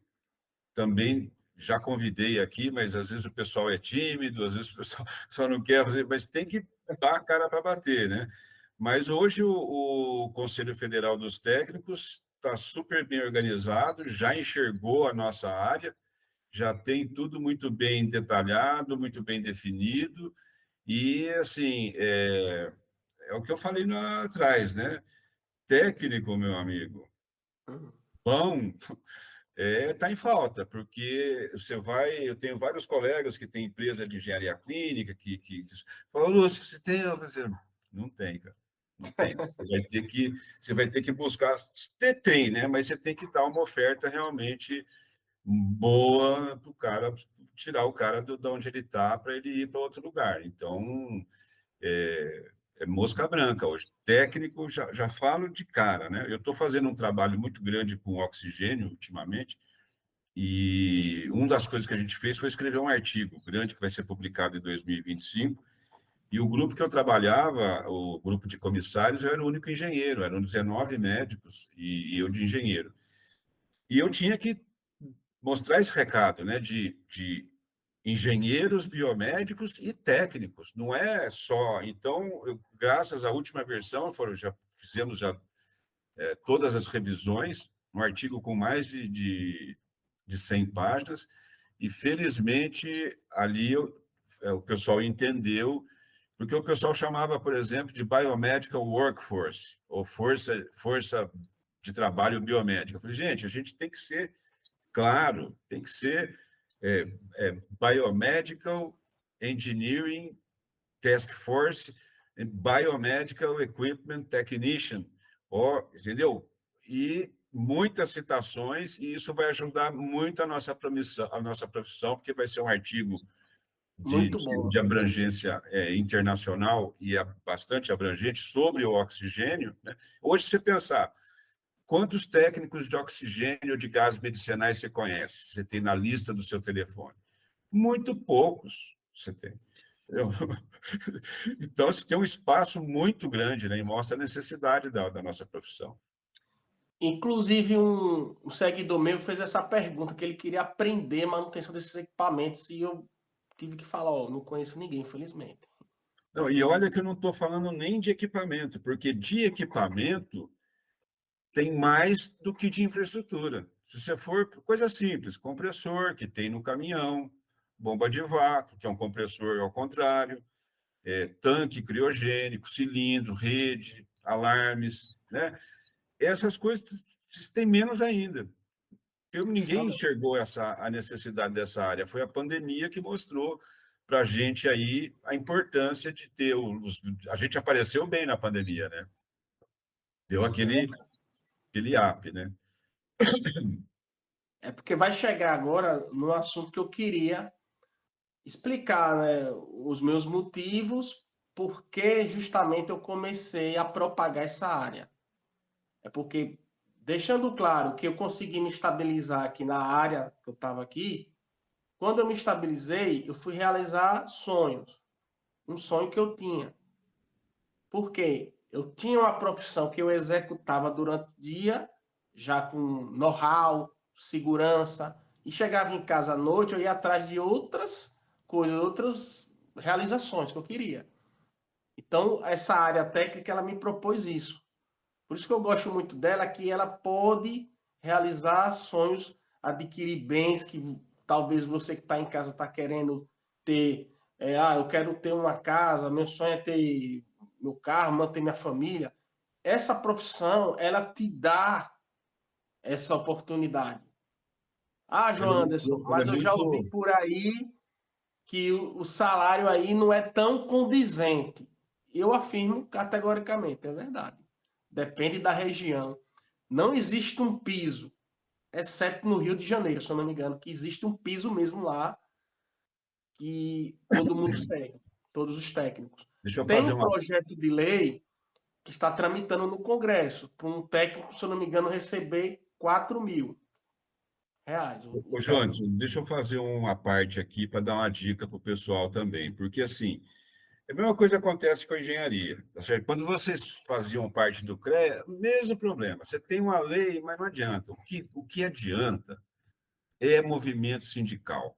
Speaker 1: também já convidei aqui, mas às vezes o pessoal é tímido, às vezes o pessoal só não quer fazer, mas tem que dar a cara para bater, né? Mas hoje o Conselho Federal dos Técnicos está super bem organizado, já enxergou a nossa área, já tem tudo muito bem detalhado, muito bem definido, e assim, é o que eu falei lá atrás, né? Técnico, meu amigo, bom, está em falta, porque você vai. Eu tenho vários colegas que têm empresa de engenharia clínica que falam, Lúcio, você tem? Eu falei assim, não tem, cara. Não tem. Você vai ter que buscar. Tem, né? Mas você tem que dar uma oferta realmente boa para o cara, tirar o cara de onde ele está para ele ir para outro lugar. Então, é mosca branca hoje. Técnico, já falo de cara, né? Eu estou fazendo um trabalho muito grande com oxigênio ultimamente, e uma das coisas que a gente fez foi escrever um artigo grande que vai ser publicado em 2025. E o grupo que eu trabalhava, o grupo de comissários, eu era o único engenheiro, eram 19 médicos e eu de engenheiro. E eu tinha que mostrar esse recado, né, de engenheiros biomédicos e técnicos, não é só. Então, graças à última versão, já fizemos todas as revisões, um artigo com mais de 100 páginas, e felizmente ali o pessoal entendeu, porque o pessoal chamava, por exemplo, de biomedical workforce, ou força de trabalho biomédica. Eu falei, gente, a gente tem que ser claro, tem que ser Biomedical Engineering Task Force, Biomedical Equipment Technician, entendeu? E muitas citações, e isso vai ajudar muito a nossa profissão, porque vai ser um artigo
Speaker 2: Muito bom.
Speaker 1: de abrangência internacional e bastante abrangente sobre o oxigênio. Né? Hoje, se você pensar, quantos técnicos de oxigênio ou de gases medicinais você conhece? Você tem na lista do seu telefone? Muito poucos você tem. Então, você tem um espaço muito grande, né? E mostra a necessidade da nossa profissão.
Speaker 2: Inclusive, um seguidor meu fez essa pergunta, que ele queria aprender a manutenção desses equipamentos, e eu tive que falar, ó, não conheço ninguém, infelizmente.
Speaker 1: Não, e olha que eu não estou falando nem de equipamento, porque de equipamento tem mais do que de infraestrutura. Se você for coisa simples, compressor que tem no caminhão, bomba de vácuo, que é um compressor ao contrário, tanque criogênico, cilindro, rede, alarmes, né? Essas coisas têm menos ainda. Ninguém
Speaker 2: Justamente.
Speaker 1: enxergou a necessidade dessa área. Foi a pandemia que mostrou para a gente aí a importância de ter a gente apareceu bem na pandemia, né? Deu aquele up, né?
Speaker 2: É porque vai chegar agora no assunto que eu queria explicar, né, os meus motivos, porque justamente eu comecei a propagar essa área. É porque, deixando claro que eu consegui me estabilizar aqui na área que eu estava aqui, quando eu me estabilizei, eu fui realizar sonhos. Um sonho que eu tinha. Por quê? Eu tinha uma profissão que eu executava durante o dia, já com know-how, segurança, e chegava em casa à noite, eu ia atrás de outras coisas, outras realizações que eu queria. Então, essa área técnica, ela me propôs isso. Por isso que eu gosto muito dela, que ela pode realizar sonhos, adquirir bens que talvez você que está em casa está querendo ter. Eu quero ter uma casa, meu sonho é ter meu carro, manter minha família. Essa profissão, ela te dá essa oportunidade. Ah, João Anderson,
Speaker 1: Ela é
Speaker 2: mas eu já ouvi
Speaker 1: muito.
Speaker 2: por aí que o salário aí não é tão condizente. Eu afirmo categoricamente, é verdade. Depende da região. Não existe um piso, exceto no Rio de Janeiro, se eu não me engano, que existe um piso mesmo lá que todo mundo segue, todos os técnicos.
Speaker 1: Deixa eu
Speaker 2: Tem
Speaker 1: fazer
Speaker 2: um
Speaker 1: uma.
Speaker 2: projeto de lei que está tramitando no Congresso, para um técnico, se eu não me engano, receber 4.000 reais, um
Speaker 1: Ô, João,
Speaker 2: técnico.
Speaker 1: deixa eu fazer uma parte aqui para dar uma dica para o pessoal também, porque assim, a mesma coisa acontece com a engenharia, tá certo? Quando vocês faziam parte do CREA, mesmo problema. Você tem uma lei, mas não adianta. O que adianta é movimento sindical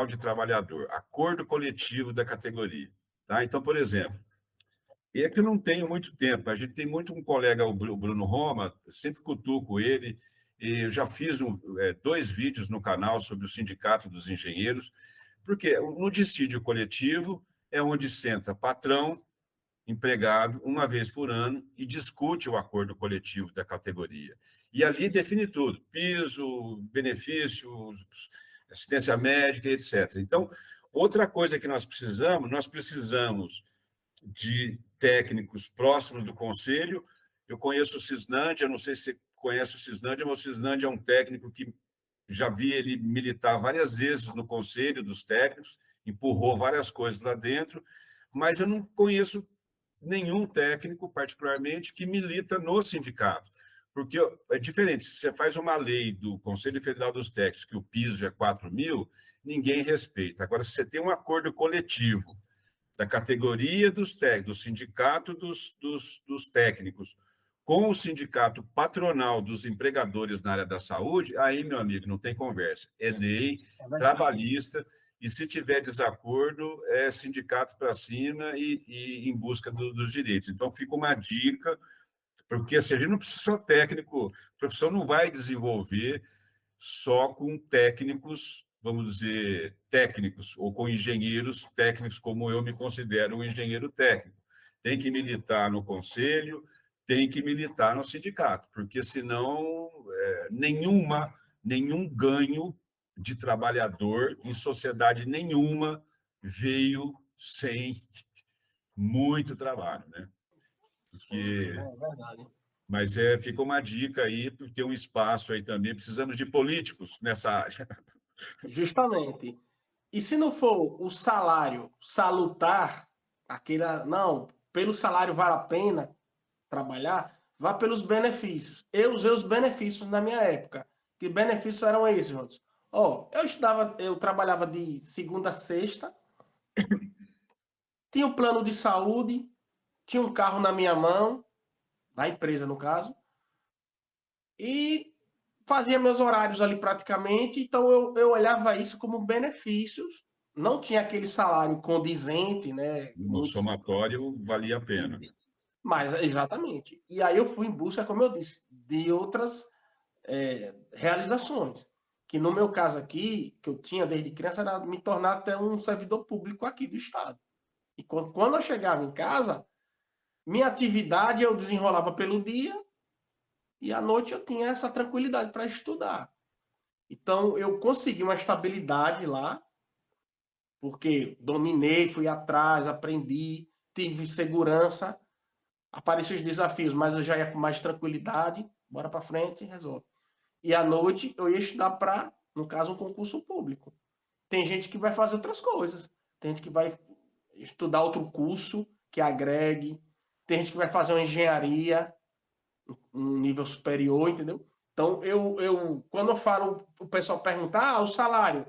Speaker 1: de trabalhador, acordo coletivo da categoria. Tá? Então, por exemplo, e é que eu não tenho muito tempo, a gente tem muito um colega, o Bruno Roma, eu sempre cutuco ele, e eu já fiz 2 vídeos no canal sobre o Sindicato dos Engenheiros, porque no dissídio coletivo é onde senta patrão, empregado, uma vez por ano, e discute o acordo coletivo da categoria. E ali define tudo: piso, benefícios, assistência médica, etc. Então, outra coisa que nós precisamos de técnicos próximos do conselho. Eu conheço o Cisnândia, não sei se você conhece o Cisnândia, mas o Cisnândia é um técnico que já vi ele militar várias vezes no conselho dos técnicos, empurrou várias coisas lá dentro, mas eu não conheço nenhum técnico, particularmente, que milita no sindicato. Porque é diferente, se você faz uma lei do Conselho Federal dos Técnicos, que o piso é 4.000, ninguém respeita. Agora, se você tem um acordo coletivo da categoria dos técnicos, do sindicato dos técnicos, com o sindicato patronal dos empregadores na área da saúde, aí, meu amigo, não tem conversa. É lei
Speaker 2: É verdade.
Speaker 1: trabalhista, e se tiver desacordo, é sindicato para cima e em busca dos direitos. Então, fica uma dica, porque assim, a gente não precisa só técnico, a profissão não vai desenvolver só com técnicos, vamos dizer, técnicos, ou com engenheiros técnicos, como eu me considero um engenheiro técnico. Tem que militar no conselho, tem que militar no sindicato, porque senão nenhum ganho de trabalhador em sociedade nenhuma veio sem muito trabalho, né? Porque,
Speaker 2: É verdade.
Speaker 1: mas fica uma dica aí, porque tem um espaço aí também. Precisamos de políticos nessa área.
Speaker 2: Justamente. E se não for o salário salutar, aquele, não, pelo salário vale a pena trabalhar, vá pelos benefícios. Eu usei os benefícios na minha época. Que benefícios eram esses, Jones? Ó, eu trabalhava de segunda a sexta, tinha um plano de saúde, tinha um carro na minha mão, da empresa no caso, e fazia meus horários ali praticamente, então eu olhava isso como benefícios, não tinha aquele salário condizente, né?
Speaker 1: No
Speaker 2: Muito,
Speaker 1: somatório, valia a pena.
Speaker 2: mas exatamente. E aí eu fui em busca, como eu disse, de outras realizações. Que no meu caso aqui, que eu tinha desde criança, era me tornar até um servidor público aqui do Estado. E quando eu chegava em casa, minha atividade eu desenrolava pelo dia e à noite eu tinha essa tranquilidade para estudar. Então eu consegui uma estabilidade lá, porque dominei, fui atrás, aprendi, tive segurança, apareciam os desafios, mas eu já ia com mais tranquilidade, bora para frente e resolve. E à noite eu ia estudar para, no caso, um concurso público. Tem gente que vai fazer outras coisas, tem gente que vai estudar outro curso que agregue, tem gente que vai fazer uma engenharia, um nível superior, entendeu? Então, quando eu falo, o pessoal pergunta, o salário,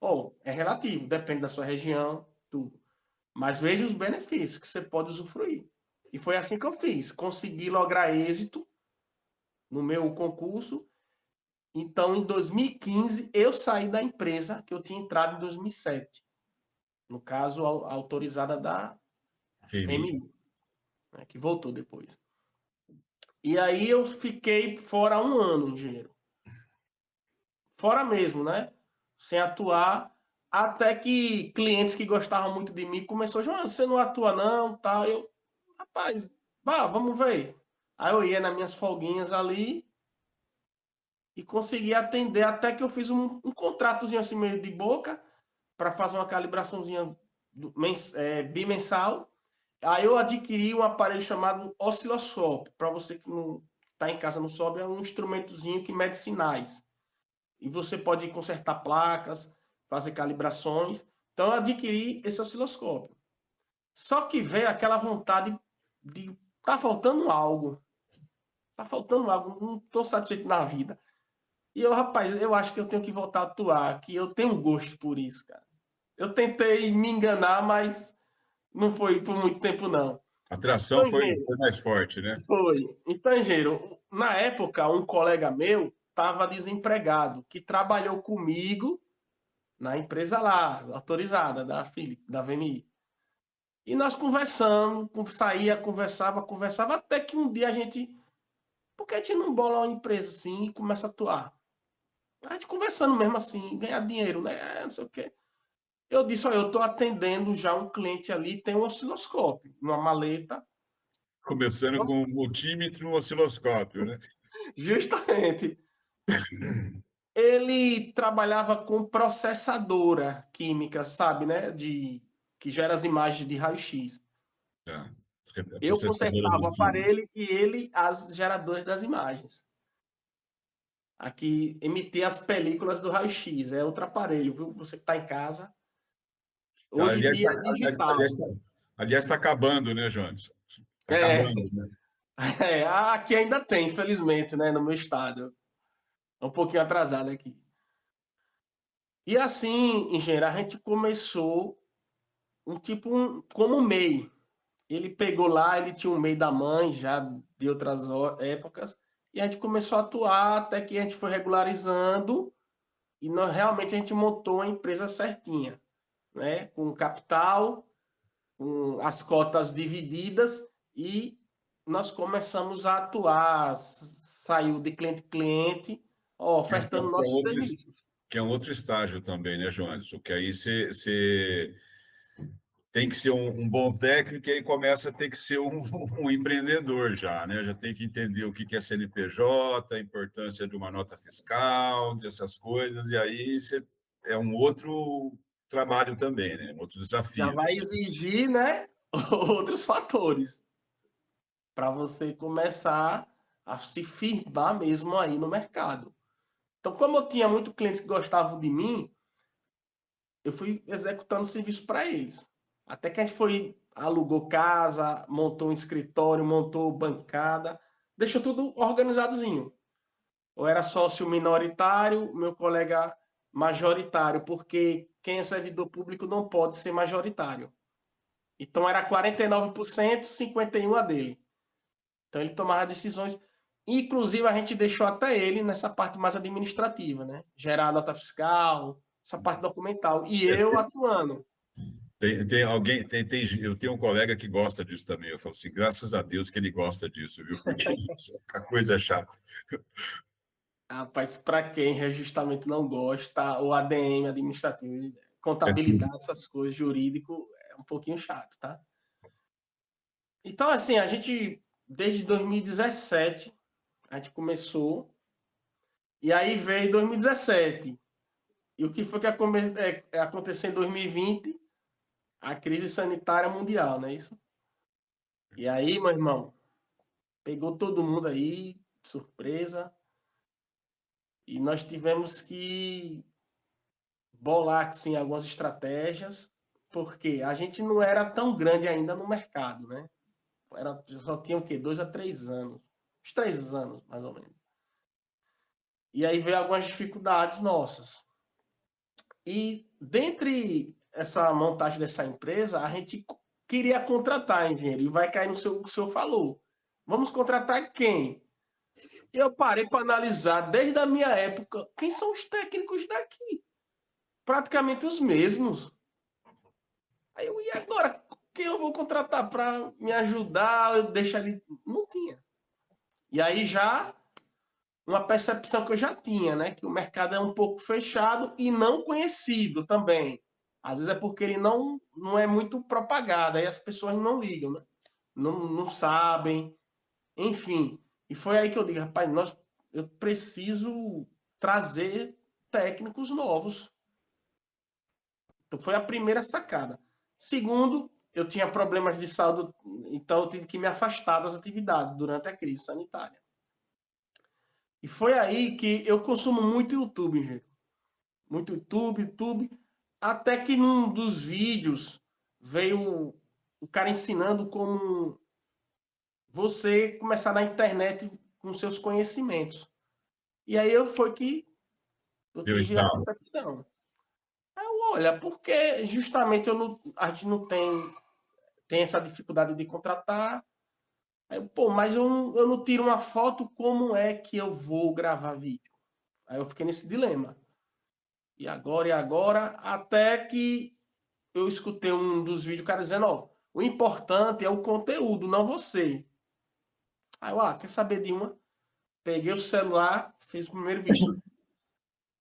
Speaker 2: bom, é relativo, depende da sua região, tudo. Mas veja os benefícios que você pode usufruir. E foi assim que eu fiz. Consegui lograr êxito no meu concurso. Então, em 2015, eu saí da empresa que eu tinha entrado em 2007. No caso, autorizada da
Speaker 1: VMI.
Speaker 2: VMI, né, que voltou depois. E aí eu fiquei fora 1 ano, engenheiro. Fora mesmo, né? Sem atuar, até que clientes que gostavam muito de mim começou, João, você não atua não, tal. Eu, rapaz, vamos ver. Aí eu ia nas minhas folguinhas ali e consegui atender até que eu fiz um contratozinho assim meio de boca para fazer uma calibraçãozinha bimensal. Aí eu adquiri um aparelho chamado osciloscópio. Para você que não está em casa não soube, é um instrumentozinho que mede sinais. E você pode consertar placas, fazer calibrações. Então eu adquiri esse osciloscópio. Só que veio aquela vontade de tá faltando algo. Tá faltando algo, não estou satisfeito na vida. E eu, rapaz, eu acho que eu tenho que voltar a atuar, que eu tenho gosto por isso, cara. Eu tentei me enganar, mas não foi por muito tempo, não.
Speaker 1: A atração
Speaker 2: Então,
Speaker 1: foi mais forte, né?
Speaker 2: foi. Então, engenheiro, na época, um colega meu estava desempregado, que trabalhou comigo na empresa lá, autorizada, da Philips, da VMI. E nós conversamos, saía, conversava, até que um dia a gente. Por que a gente não bola uma empresa assim e começa a atuar? A gente conversando mesmo assim, ganhar dinheiro, né? Não sei o quê. Eu disse, olha, eu estou atendendo já um cliente ali, tem um osciloscópio, uma maleta.
Speaker 1: Começando com um multímetro e um osciloscópio, né?
Speaker 2: Justamente. Ele trabalhava com processadora química, sabe, né? Que gera as imagens de raio-x.
Speaker 1: Tá.
Speaker 2: Eu
Speaker 1: Processadora
Speaker 2: consertava
Speaker 1: de
Speaker 2: o
Speaker 1: vídeo.
Speaker 2: aparelho e ele as geradoras das imagens. Aqui emitia as películas do raio-x. É outro aparelho, viu? Você que está em casa.
Speaker 1: Tá,
Speaker 2: Hoje em dia é digital.
Speaker 1: aliás, tá acabando, né, Jones? Está
Speaker 2: É,
Speaker 1: acabando, né?
Speaker 2: aqui ainda tem, infelizmente, né? No meu estado. É um pouquinho atrasado aqui. E assim, engenheiro, a gente começou como MEI. Ele pegou lá, ele tinha um MEI da mãe já de outras épocas, e a gente começou a atuar até que a gente foi regularizando e realmente a gente montou a empresa certinha, né? Com capital, com as cotas divididas e nós começamos a atuar, saiu de cliente a cliente, ofertando nossos serviços.
Speaker 1: Que é um outro estágio também, né, Jones? Que aí você tem que ser um bom técnico e aí começa a ter que ser um empreendedor já, né? Já tem que entender o que é CNPJ, a importância de uma nota fiscal, dessas coisas, e aí você, é um outro trabalho também, né? Um outro
Speaker 2: Já
Speaker 1: desafio
Speaker 2: vai
Speaker 1: também.
Speaker 2: exigir, né? outros fatores para você começar a se firmar mesmo aí no mercado. Então, como eu tinha muitos clientes que gostavam de mim, eu fui executando serviço para eles. Até que a gente foi, alugou casa, montou um escritório, montou bancada, deixou tudo organizadozinho. Eu era sócio minoritário, meu colega majoritário, porque quem é servidor público não pode ser majoritário. Então era 49%, 51% a dele. Então ele tomava decisões. Inclusive a gente deixou até ele nessa parte mais administrativa, né? Gerar nota fiscal, essa parte documental. E eu atuando.
Speaker 1: Tem alguém, eu tenho um colega que gosta disso também. Eu falo assim, graças a Deus que ele gosta disso, viu? Porque a coisa é chata.
Speaker 2: Rapaz, para quem justamente não gosta, o ADM, administrativo,
Speaker 1: É tudo.
Speaker 2: contabilidade, essas coisas, jurídico, é um pouquinho chato, tá? Então, assim, a gente, desde 2017, a gente começou, e aí veio 2017. E o que foi que aconteceu em 2020? A crise sanitária mundial, não é isso? E aí, meu irmão, pegou todo mundo aí, de surpresa, e nós tivemos que bolar, assim, algumas estratégias, porque a gente não era tão grande ainda no mercado, né? Só tinha o quê? 2 a 3 anos. Uns 3 anos, mais ou menos. E aí veio algumas dificuldades nossas. E dentre essa montagem dessa empresa, a gente queria contratar engenheiro. E vai cair no seu, o que o senhor falou. Vamos contratar quem? E eu parei para analisar, desde a minha época, quem são os técnicos daqui? Praticamente os mesmos. Aí eu, e agora? Quem eu vou contratar para me ajudar? Eu deixo ali. Não tinha. E aí já uma percepção que eu já tinha, né? Que o mercado é um pouco fechado e não conhecido também. Às vezes é porque ele não é muito propagado, aí as pessoas não ligam, né? Não sabem, enfim. E foi aí que eu digo, rapaz, eu preciso trazer técnicos novos. Então foi a primeira sacada. Segundo, eu tinha problemas de saúde, então eu tive que me afastar das atividades durante a crise sanitária. E foi aí que eu consumo muito YouTube, gente. Muito YouTube, até que num dos vídeos veio o cara ensinando como você começar na internet com seus conhecimentos. E aí foi que eu
Speaker 1: Deu
Speaker 2: tive a
Speaker 1: estalo.
Speaker 2: percepção. Aí eu, olha, porque justamente a gente não tem essa dificuldade de contratar. Aí, pô, mas eu não tiro uma foto, como é que eu vou gravar vídeo? Aí eu fiquei nesse dilema. E agora, até que eu escutei um dos vídeos, o cara dizendo, ó, o importante é o conteúdo, não você. Aí eu, quer saber de uma? Peguei o celular, fiz o primeiro vídeo.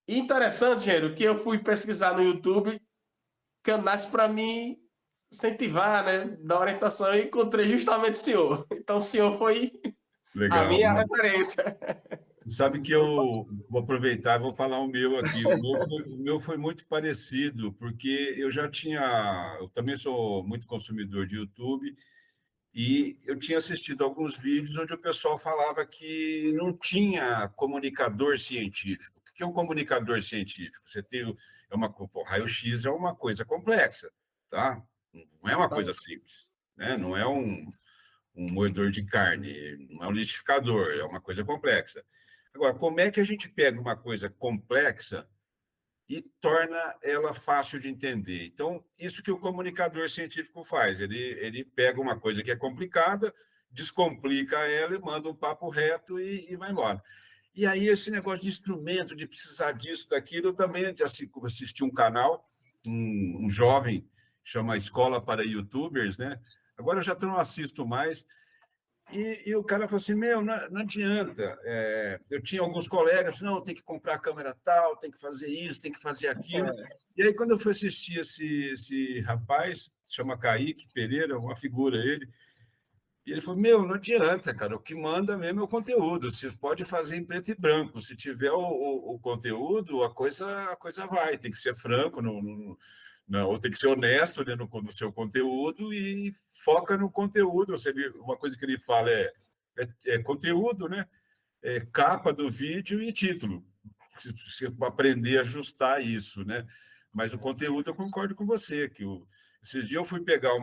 Speaker 2: E interessante, Gênero, que eu fui pesquisar no YouTube canais para me incentivar, né, dar orientação e encontrei justamente o senhor. Então o senhor foi a
Speaker 1: Legal.
Speaker 2: minha referência.
Speaker 1: Sabe que eu vou aproveitar e vou falar o meu aqui. O meu foi muito parecido, porque eu também sou muito consumidor de YouTube, e eu tinha assistido alguns vídeos onde o pessoal falava que não tinha comunicador científico. O que é um comunicador científico? Você tem o raio-x é uma coisa complexa, tá? Não é uma coisa simples, né? Não é um moedor de carne, não é um liquidificador, é uma coisa complexa. Agora, como é que a gente pega uma coisa complexa e torna ela fácil de entender? Então, isso que o comunicador científico faz, ele pega uma coisa que é complicada, descomplica ela e manda um papo reto e vai embora. E aí, esse negócio de instrumento, de precisar disso, daquilo, eu também assisti um canal, um jovem, chama Escola para YouTubers, né? Agora eu já não assisto mais, e o cara falou assim, não adianta. Eu tinha alguns colegas, não, tem que comprar a câmera tal, tem que fazer isso, tem que fazer aquilo. E aí, quando eu fui assistir esse rapaz, chama Kaique Pereira, uma figura ele, e ele falou, não adianta, cara, o que manda mesmo é o conteúdo, você pode fazer em preto e branco, se tiver o conteúdo, a coisa vai, tem que ser franco, Não, tem que ser honesto, né, no seu conteúdo e foca no conteúdo. Uma coisa que ele fala é conteúdo, né? É capa do vídeo e título. Se aprender a ajustar isso, né? Mas o conteúdo, eu concordo com você, que esses dias eu fui pegar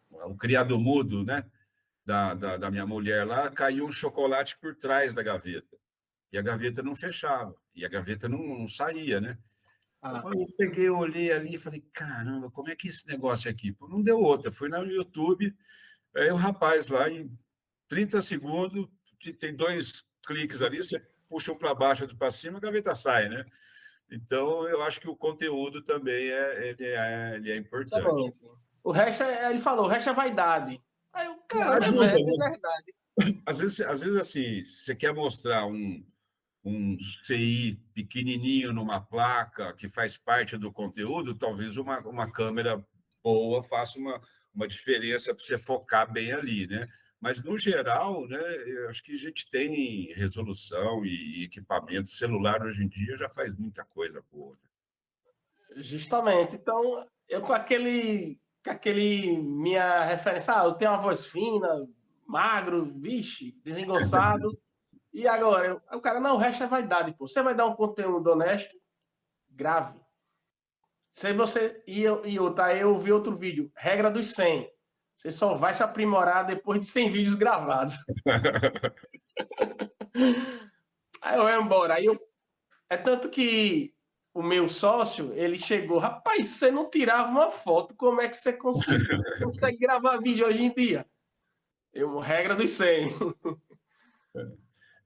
Speaker 1: um criado mudo, né? Da minha mulher lá, caiu um chocolate por trás da gaveta. E a gaveta não fechava, e a gaveta não saía, né?
Speaker 2: Ah,
Speaker 1: Eu peguei, eu olhei ali e falei, caramba, como é que é esse negócio aqui? Pô, não deu outra. Fui no YouTube, aí o rapaz lá, em 30 segundos, tem 2 cliques ali, você puxa um para baixo, outro para cima, a gaveta sai, né? Então, eu acho que o conteúdo também ele é importante.
Speaker 2: exatamente. O resto, ele falou, o resto é vaidade. Aí o cara,
Speaker 1: Ajuda,
Speaker 2: é
Speaker 1: né?
Speaker 2: verdade.
Speaker 1: Às vezes assim, você quer mostrar um CI pequenininho numa placa que faz parte do conteúdo, talvez uma câmera boa faça uma diferença para você focar bem ali, né? Mas, no geral, né, eu acho que a gente tem resolução e equipamento. O celular, hoje em dia, já faz muita coisa boa.
Speaker 2: Justamente. Então, eu com aquele minha referência, eu tenho uma voz fina, magro, vixe, desengonçado. E agora? O cara, não, o resto é vaidade, pô. Você vai dar um conteúdo honesto, grave. Se você. E outra, aí eu vi outro vídeo, regra dos 100. Você só vai se aprimorar depois de 100 vídeos gravados. Aí eu vou embora. É tanto que o meu sócio, ele chegou, rapaz, você não tirava uma foto, como é que você consegue gravar vídeo hoje em dia? Regra dos 100.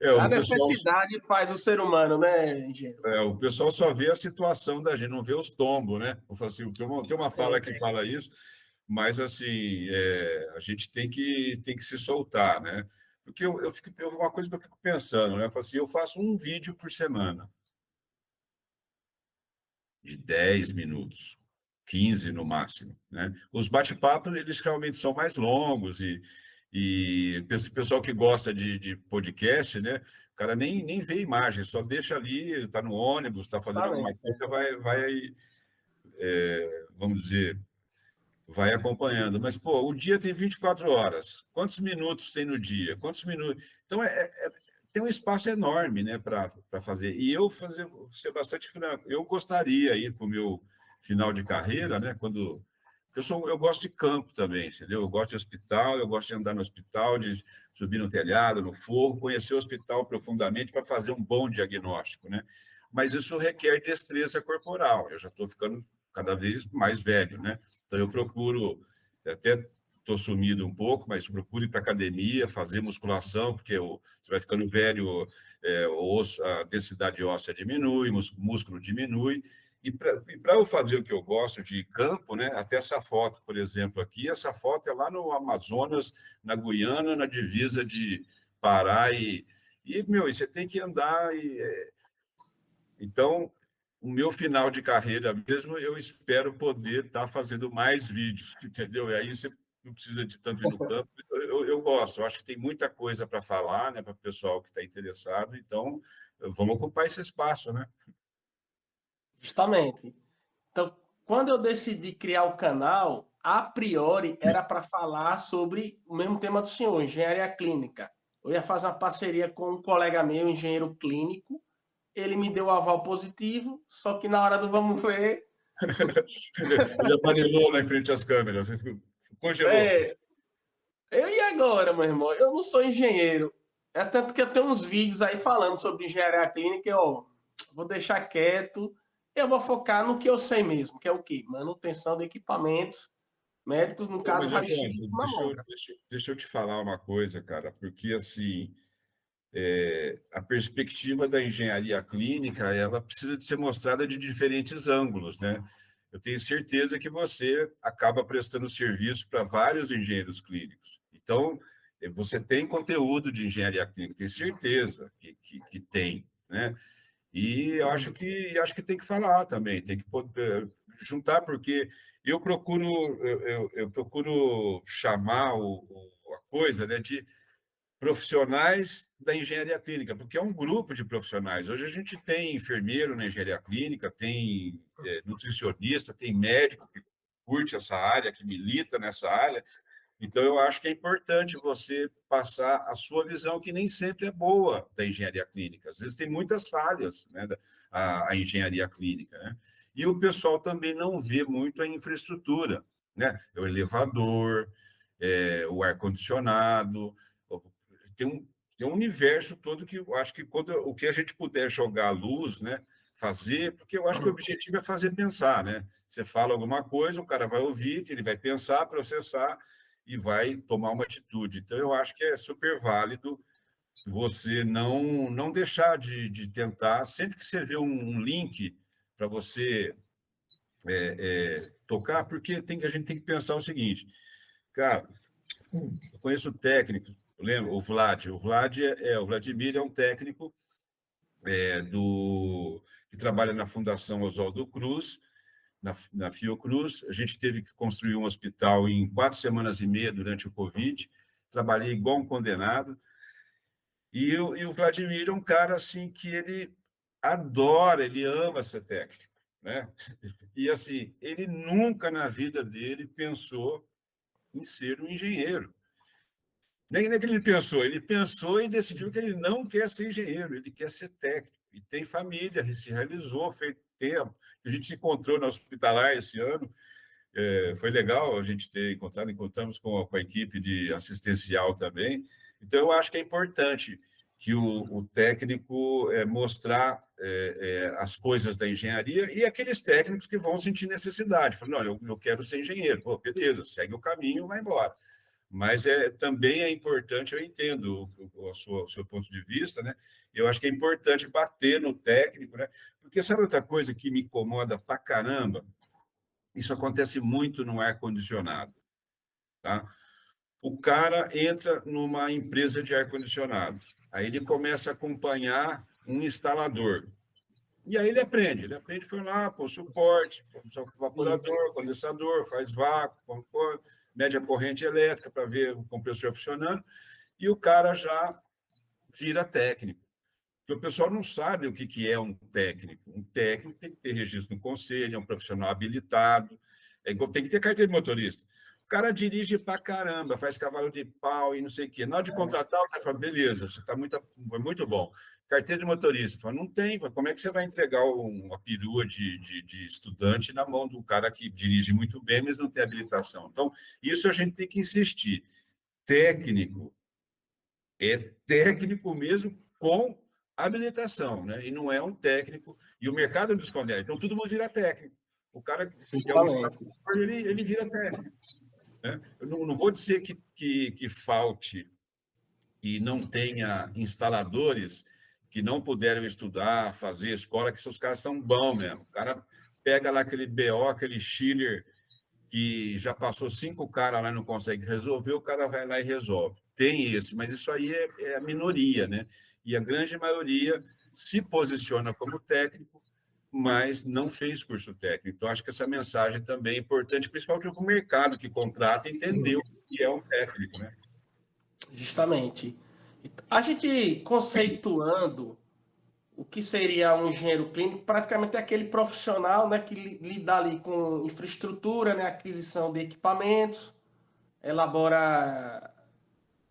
Speaker 2: A
Speaker 1: O pessoal,
Speaker 2: necessidade faz o ser humano, né, engenheiro?
Speaker 1: o pessoal só vê a situação da gente, não vê os tombos, né? Eu falo assim, tem uma fala que fala isso, mas assim, a gente tem que se soltar, né? Porque uma coisa que eu fico pensando, né? Eu falo assim, eu faço um vídeo por semana, de 10 minutos, 15 no máximo, né? Os bate-papos, eles realmente são mais longos e o pessoal que gosta de podcast, né? O cara nem vê imagem, só deixa ali, está no ônibus, está fazendo alguma
Speaker 2: Exatamente.
Speaker 1: coisa, vamos dizer, vai acompanhando. Mas, pô, o dia tem 24 horas. Quantos minutos tem no dia? Quantos minutos? Então, tem um espaço enorme, né, para fazer. E vou ser bastante franco, eu gostaria aí, para o meu final de carreira, né, quando. Eu gosto de campo também, entendeu? Eu gosto de hospital, eu gosto de andar no hospital, de subir no telhado, no forro, conhecer o hospital profundamente para fazer um bom diagnóstico, né? Mas isso requer destreza corporal. Eu já estou ficando cada vez mais velho, né? Então, eu procuro, até estou sumido um pouco, mas procuro ir para academia, fazer musculação, porque você vai ficando velho, a densidade óssea diminui, músculo diminui. E para eu fazer o que eu gosto de campo, né? Até essa foto, por exemplo, aqui, essa foto é lá no Amazonas, na Guiana, na divisa de Pará e você tem que andar. Então, o meu final de carreira mesmo, eu espero poder estar fazendo mais vídeos, entendeu? E aí você não precisa de tanto ir no campo. Eu gosto, eu acho que tem muita coisa para falar, né, para o pessoal que está interessado, então vamos ocupar esse espaço, né?
Speaker 2: Justamente. Então, quando eu decidi criar o canal, a priori era para falar sobre o mesmo tema do senhor, engenharia clínica. Eu ia fazer uma parceria com um colega meu, engenheiro clínico. Ele me deu o aval positivo, só que na hora do vamos ver,
Speaker 1: Ele aparelhou lá em frente às câmeras, congelou.
Speaker 2: é, eu e agora, meu irmão? Eu não sou engenheiro. É tanto que eu tenho uns vídeos aí falando sobre engenharia clínica, vou deixar quieto. Eu vou focar no que eu sei mesmo, que é o quê? Manutenção de equipamentos médicos, no
Speaker 1: Pô,
Speaker 2: caso,
Speaker 1: mas,
Speaker 2: raio-x
Speaker 1: Alexandre,
Speaker 2: e
Speaker 1: deixa eu,
Speaker 2: mamógrafo.
Speaker 1: deixa, deixa eu te falar uma coisa, cara, porque assim, a perspectiva da engenharia clínica, ela precisa de ser mostrada de diferentes ângulos, né? Eu tenho certeza que você acaba prestando serviço para vários engenheiros clínicos. Então, você tem conteúdo de engenharia clínica, tenho certeza que tem, né? E eu acho que tem que falar também, tem que poder juntar, porque eu procuro chamar a coisa, né, de profissionais da engenharia clínica, porque é um grupo de profissionais. Hoje a gente tem enfermeiro na engenharia clínica, tem nutricionista, tem médico que curte essa área, que milita nessa área. Então, eu acho que é importante você passar a sua visão, que nem sempre é boa da engenharia clínica. Às vezes tem muitas falhas, né, a engenharia clínica. Né? E o pessoal também não vê muito a infraestrutura, né? O elevador, o ar-condicionado, tem um universo todo que eu acho que quando o que a gente puder jogar à luz, né, fazer, porque eu acho que o objetivo é fazer pensar, né? Você fala alguma coisa, o cara vai ouvir, ele vai pensar, processar e vai tomar uma atitude. Então, eu acho que é super válido você não deixar de tentar, sempre que você vê um link para você tocar, porque a gente tem que pensar o seguinte, cara, eu conheço técnicos, eu lembro, o Vladimir é um técnico que trabalha na Fundação Oswaldo Cruz, na Fiocruz. A gente teve que construir um hospital em 4 semanas e meia durante o Covid. Trabalhei igual um condenado. E o Vladimir é um cara assim que ele adora, ele ama ser técnico, né? E assim, ele nunca na vida dele pensou em ser um engenheiro. Nem é que ele pensou e decidiu que ele não quer ser engenheiro, ele quer ser técnico. E tem família, ele se realizou, fez tempo. A gente se encontrou na Hospitalar esse ano, foi legal a gente ter encontramos com a equipe de assistencial também. Então, eu acho que é importante que o técnico mostrar as coisas da engenharia e aqueles técnicos que vão sentir necessidade. Falando, não, eu quero ser engenheiro. Pô, beleza, segue o caminho, vai embora. Mas também é importante, eu entendo o seu ponto de vista, né? Eu acho que é importante bater no técnico, né? Porque sabe outra coisa que me incomoda pra caramba? Isso acontece muito no ar-condicionado, tá? O cara entra numa empresa de ar-condicionado, aí ele começa a acompanhar um instalador. E aí ele aprende, foi lá, pô, suporte, evaporador, condensador, faz vácuo, mede a corrente elétrica para ver o compressor funcionando, e o cara já vira técnico. Porque o pessoal não sabe o que é um técnico. Um técnico tem que ter registro no conselho, é um profissional habilitado, tem que ter carteira de motorista. O cara dirige pra caramba, faz cavalo de pau e não sei o quê. Na hora de contratar, o cara fala, beleza, você está muito bom. Carteira de motorista. Fala, não tem, como é que você vai entregar uma perua de estudante na mão do cara que dirige muito bem, mas não tem habilitação? Então, isso a gente tem que insistir. Técnico é técnico mesmo com habilitação, né? E não é um técnico. E o mercado nos esconde. Então, todo mundo vira técnico. O cara que é um instalador, ele vira técnico. Né? Eu não vou dizer que falte e não tenha instaladores que não puderam estudar, fazer escola, que esses caras são bons mesmo. O cara pega lá aquele BO, aquele chiller que já passou 5 caras lá e não consegue resolver, o cara vai lá e resolve. Tem esse, mas isso aí é a minoria, né? E a grande maioria se posiciona como técnico, mas não fez curso técnico. Então, acho que essa mensagem também é importante, principalmente para o mercado que contrata entender o que é um técnico, né?
Speaker 2: Justamente. A gente conceituando o que seria um engenheiro clínico, praticamente é aquele profissional, né, que lida ali com infraestrutura, né, aquisição de equipamentos, elabora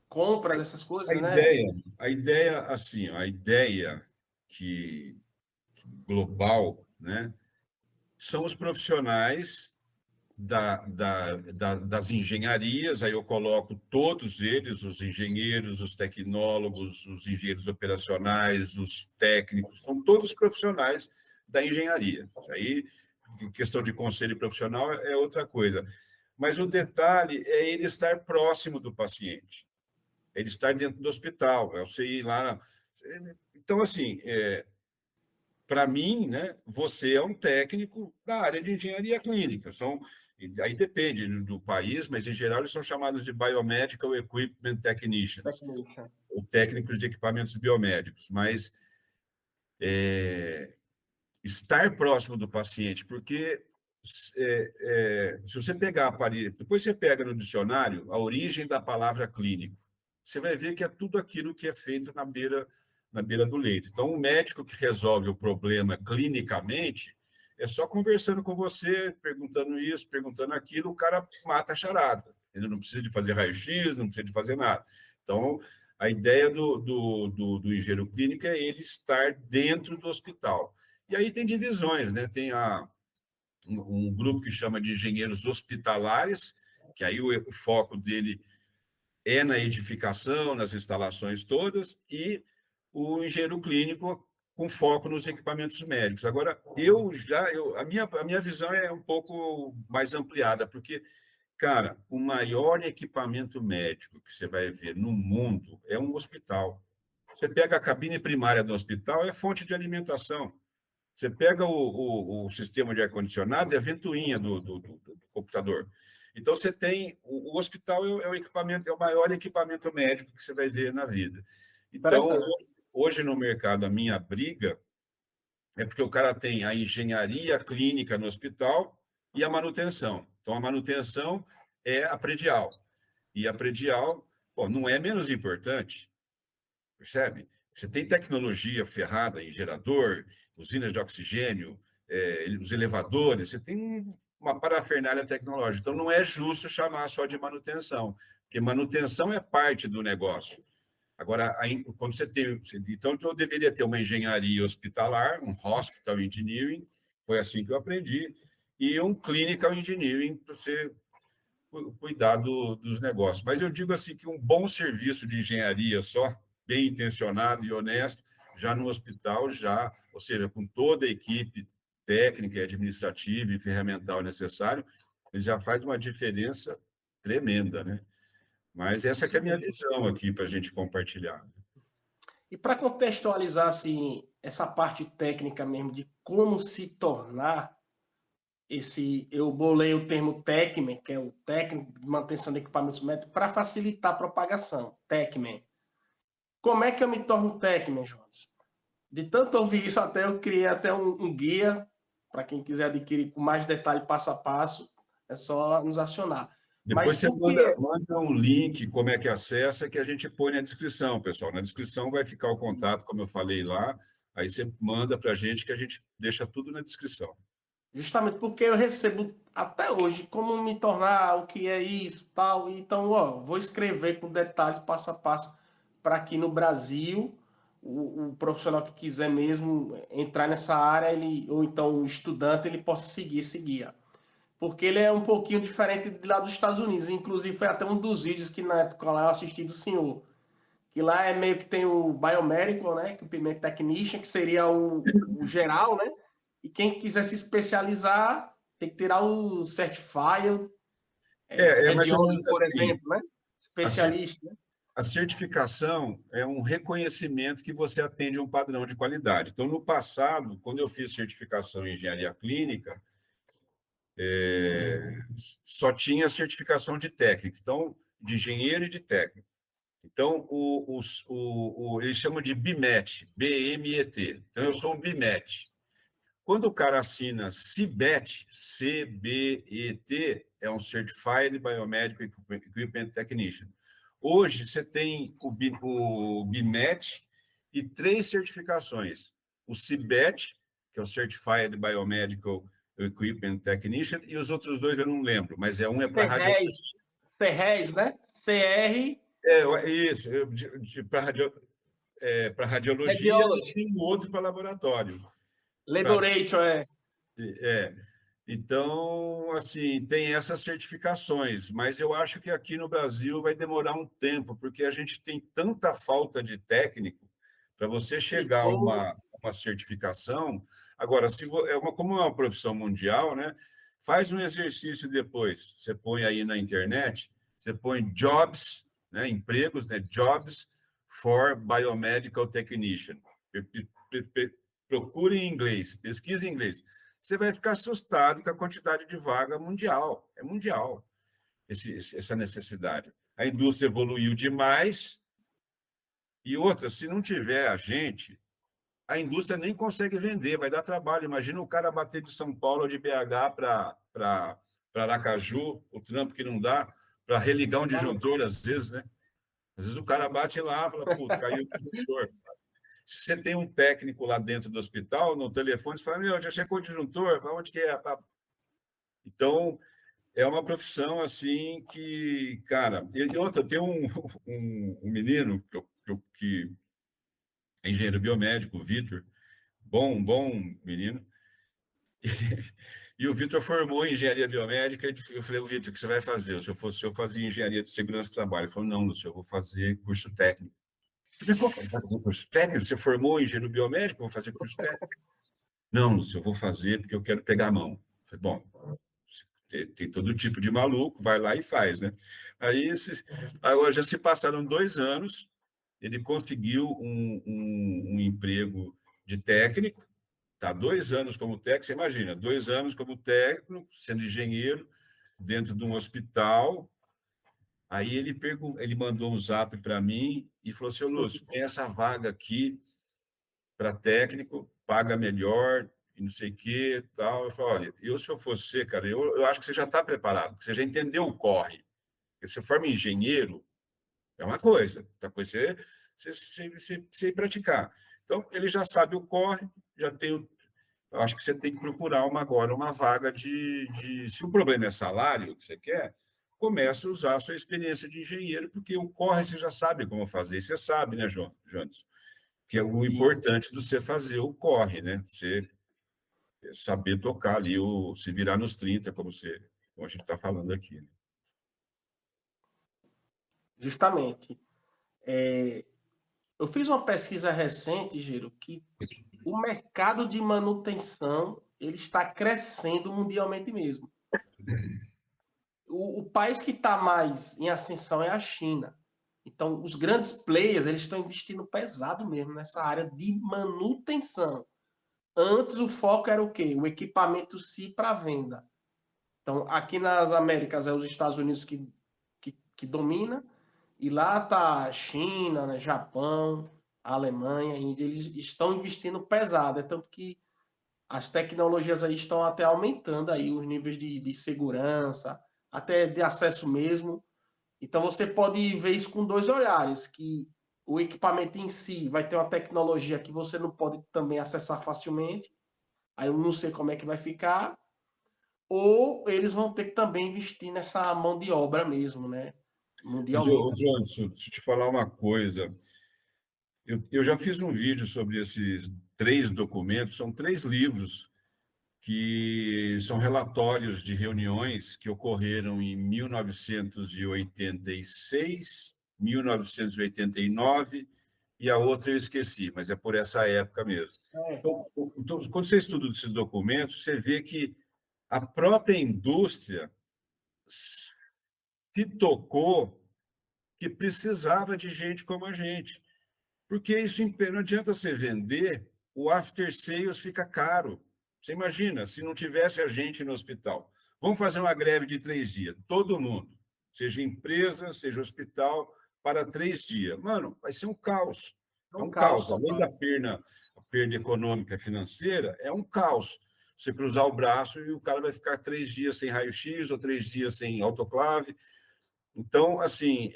Speaker 2: compras, essas
Speaker 1: A
Speaker 2: coisas, né?
Speaker 1: ideia, a ideia assim, a ideia que global, né, são os profissionais das engenharias, aí eu coloco todos eles, os engenheiros, os tecnólogos, os engenheiros operacionais, os técnicos, são todos profissionais da engenharia. Isso aí, questão de conselho profissional é outra coisa. Mas o detalhe é ele estar próximo do paciente, ele estar dentro do hospital, é você ir lá. Então, assim, para mim, né, você é um técnico da área de engenharia clínica. Aí depende do país, mas em geral eles são chamados de Biomedical Equipment Technicians, ou técnicos de equipamentos biomédicos. Mas estar próximo do paciente, porque se você pegar depois você pega no dicionário a origem da palavra clínico. você vai ver que é tudo aquilo que é feito na beira do leito. Então, o médico que resolve o problema clinicamente é só conversando com você, perguntando isso, perguntando aquilo, o cara mata a charada. Ele não precisa de fazer raio-x, não precisa de fazer nada. Então, a ideia do engenheiro clínico é ele estar dentro do hospital. E aí tem divisões, né? Tem um grupo que chama de engenheiros hospitalares, que aí o foco dele é na edificação, nas instalações todas, e o engenheiro clínico com foco nos equipamentos médicos. Agora, a minha visão é um pouco mais ampliada, porque, cara, o maior equipamento médico que você vai ver no mundo é um hospital. Você pega a cabine primária do hospital, é fonte de alimentação. Você pega o sistema de ar-condicionado, é a ventoinha do computador. Então, você tem. O hospital é o equipamento, é o maior equipamento médico que você vai ver na vida. Então, hoje no mercado, a minha briga é porque o cara tem a engenharia clínica no hospital e a manutenção. Então, a manutenção é a predial. E a predial, pô, não é menos importante, percebe? Você tem tecnologia ferrada em gerador, usinas de oxigênio, os elevadores, você tem uma parafernália tecnológica. Então, não é justo chamar só de manutenção, porque manutenção é parte do negócio. Agora, quando você tem. Então, eu deveria ter uma engenharia hospitalar, um hospital engineering, foi assim que eu aprendi, e um clinical engineering para você cuidar dos negócios. Mas eu digo assim que um bom serviço de engenharia só, bem intencionado e honesto, já no hospital, ou seja, com toda a equipe técnica, administrativa e ferramental necessário, ele já faz uma diferença tremenda, né? Mas essa que é a minha visão aqui para a gente compartilhar.
Speaker 2: E para contextualizar assim, essa parte técnica mesmo de como se tornar eu bolei o termo TECMEN, que é o técnico de manutenção de equipamentos médicos, para facilitar a propagação. TECMEN. Como é que eu me torno TECMEN, Jones? De tanto ouvir isso, até eu criei até um guia para quem quiser adquirir com mais detalhe passo a passo, é só nos acionar.
Speaker 1: Depois você manda um link, como é que acessa, que a gente põe na descrição, pessoal. Na descrição vai ficar o contato, como eu falei lá, aí você manda para a gente, que a gente deixa tudo na descrição.
Speaker 2: Justamente porque eu recebo até hoje como me tornar, o que é isso, tal. Então, vou escrever com detalhes, passo a passo, para aqui no Brasil, o profissional que quiser mesmo entrar nessa área, ou então o estudante, ele possa seguir esse guia. Porque ele é um pouquinho diferente de lá dos Estados Unidos. Inclusive, foi até um dos vídeos que na época lá eu assisti do senhor. Que lá é meio que tem o Biomedical, né? Que o Payment Technician, que seria o geral, né? E quem quiser se especializar tem que tirar o Certified
Speaker 1: Mais ou
Speaker 2: Radiology,
Speaker 1: menos
Speaker 2: por
Speaker 1: assim.
Speaker 2: exemplo, né? Especialista, né?
Speaker 1: A certificação é um reconhecimento que você atende um padrão de qualidade. Então, no passado, quando eu fiz certificação em engenharia clínica, só tinha certificação de técnico, então, de engenheiro e de técnico. Então, eles chamam de BIMET, B-M-E-T. Então, eu sou um BIMET. Quando o cara assina CBET, C-B-E-T, é um Certified Biomedical Equipment Technician. Hoje, você tem o BIMET e 3 certificações. O CBET, que é o Certified Biomedical Equipment Technician, e os outros 2 eu não lembro, mas um é para radiologia.
Speaker 2: CRES, né? CR.
Speaker 1: Isso, para radiologia e tem outro para laboratório.
Speaker 2: Laborator,
Speaker 1: Então, assim, tem essas certificações, mas eu acho que aqui no Brasil vai demorar um tempo, porque a gente tem tanta falta de técnico para você chegar a uma certificação. Agora, como é uma profissão mundial, né? Faz um exercício depois. Você põe aí na internet, você põe jobs, né? Empregos, né? Jobs for Biomedical Technician. Procure em inglês, pesquise em inglês. Você vai ficar assustado com a quantidade de vaga mundial. É mundial essa necessidade. A indústria evoluiu demais. E outra, se não tiver a gente, a indústria nem consegue vender, vai dar trabalho. Imagina o cara bater de São Paulo ou de BH para Aracaju, o trampo que não dá, para religar um disjuntor, às vezes, né? Às vezes o cara bate lá e fala, puta, caiu o disjuntor. Se você tem um técnico lá dentro do hospital, no telefone, você fala, meu, já checou o disjuntor? Fala, onde que é? Então, é uma profissão assim que, cara... E outra, tem um menino que é engenheiro biomédico, o Vitor, bom menino, e o Vitor formou em engenharia biomédica, e eu falei, Vitor, o que você vai fazer? Se eu fazia engenharia de segurança do trabalho. Ele falou, não, Lúcio, eu vou fazer curso técnico. Eu falei, como vai fazer curso técnico? Você formou em engenharia biomédica, eu vou fazer curso técnico. Não, Lúcio, eu vou fazer porque eu quero pegar a mão. Eu falei, bom, tem todo tipo de maluco, vai lá e faz, né? Agora já se passaram 2 anos, ele conseguiu um emprego de técnico, tá 2 anos como técnico, você imagina, 2 anos como técnico, sendo engenheiro, dentro de um hospital. Aí ele mandou um zap para mim e falou assim, Lúcio, tem essa vaga aqui para técnico, paga melhor, e não sei o que, tal. Eu falei, olha, se eu fosse você, cara, eu acho que você já está preparado, você já entendeu o corre. Porque você forma engenheiro, é uma coisa, outra coisa é você praticar. Então, ele já sabe o corre, já tem o... Eu acho que você tem que procurar agora uma vaga Se o problema é salário, que você quer, comece a usar a sua experiência de engenheiro, porque o corre você já sabe como fazer. Você sabe, né, Jones? Que é o importante de você fazer o corre, né? Você saber tocar ali, se virar nos 30, como a gente está falando aqui. Né?
Speaker 2: Justamente. Eu fiz uma pesquisa recente, Giro, que o mercado de manutenção ele está crescendo mundialmente mesmo. O país que está mais em ascensão é a China. Então, os grandes players eles estão investindo pesado mesmo nessa área de manutenção. Antes o foco era o quê? O equipamento si para venda. Então, aqui nas Américas é os Estados Unidos que domina, e lá está a China, né, Japão, a Alemanha, a Índia, eles estão investindo pesado. É tanto que as tecnologias aí estão até aumentando aí os níveis de segurança, até de acesso mesmo. Então você pode ver isso com dois olhares, que o equipamento em si vai ter uma tecnologia que você não pode também acessar facilmente, aí eu não sei como é que vai ficar, ou eles vão ter que também investir nessa mão de obra mesmo, né?
Speaker 1: Mas,
Speaker 2: Mundialmente.
Speaker 1: Johnson, deixa eu te falar uma coisa. Eu já fiz um vídeo sobre esses 3 documentos, são 3 livros que são relatórios de reuniões que ocorreram em 1986, 1989, e a outra eu esqueci, mas é por essa época mesmo. Então, quando você estuda esses documentos, você vê que a própria indústria se tocou que precisava de gente como a gente. Porque isso não adianta você vender, o after sales fica caro. Você imagina, se não tivesse a gente no hospital. Vamos fazer uma greve de 3 dias, todo mundo, seja empresa, seja hospital, para 3 dias. Mano, vai ser um caos. É um caos. Além da perda econômica financeira, é um caos. Você cruzar o braço e o cara vai ficar 3 dias sem raio-x ou 3 dias sem autoclave. Então, assim,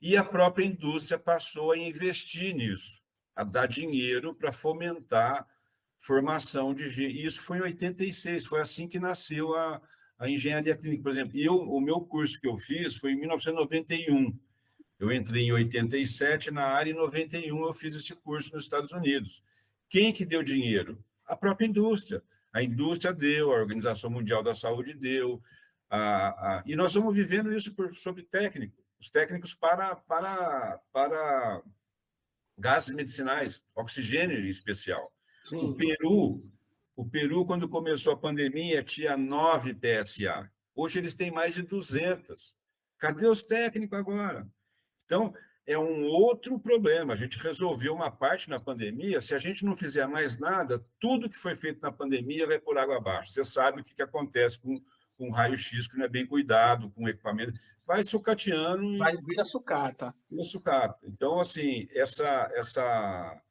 Speaker 1: e a própria indústria passou a investir nisso, a dar dinheiro para fomentar formação de gente. E isso foi em 86, foi assim que nasceu a engenharia clínica. Por exemplo, o meu curso que eu fiz foi em 1991. Eu entrei em 87 na área, e em 91 eu fiz esse curso nos Estados Unidos. Quem que deu dinheiro? A própria indústria. A indústria deu, a Organização Mundial da Saúde deu, e nós estamos vivendo isso sobre técnico, os técnicos para gases medicinais, oxigênio em especial.
Speaker 2: Sim.
Speaker 1: O Peru, quando começou a pandemia, tinha 9 PSA. Hoje eles têm mais de 200. Cadê os técnicos agora? Então, é um outro problema. A gente resolveu uma parte na pandemia. Se a gente não fizer mais nada, tudo que foi feito na pandemia vai por água abaixo. Você sabe o que acontece com raio-x que não é bem cuidado, com equipamento. Vai sucateando e
Speaker 2: Vai vir a sucata.
Speaker 1: vira sucata. Então, assim, essa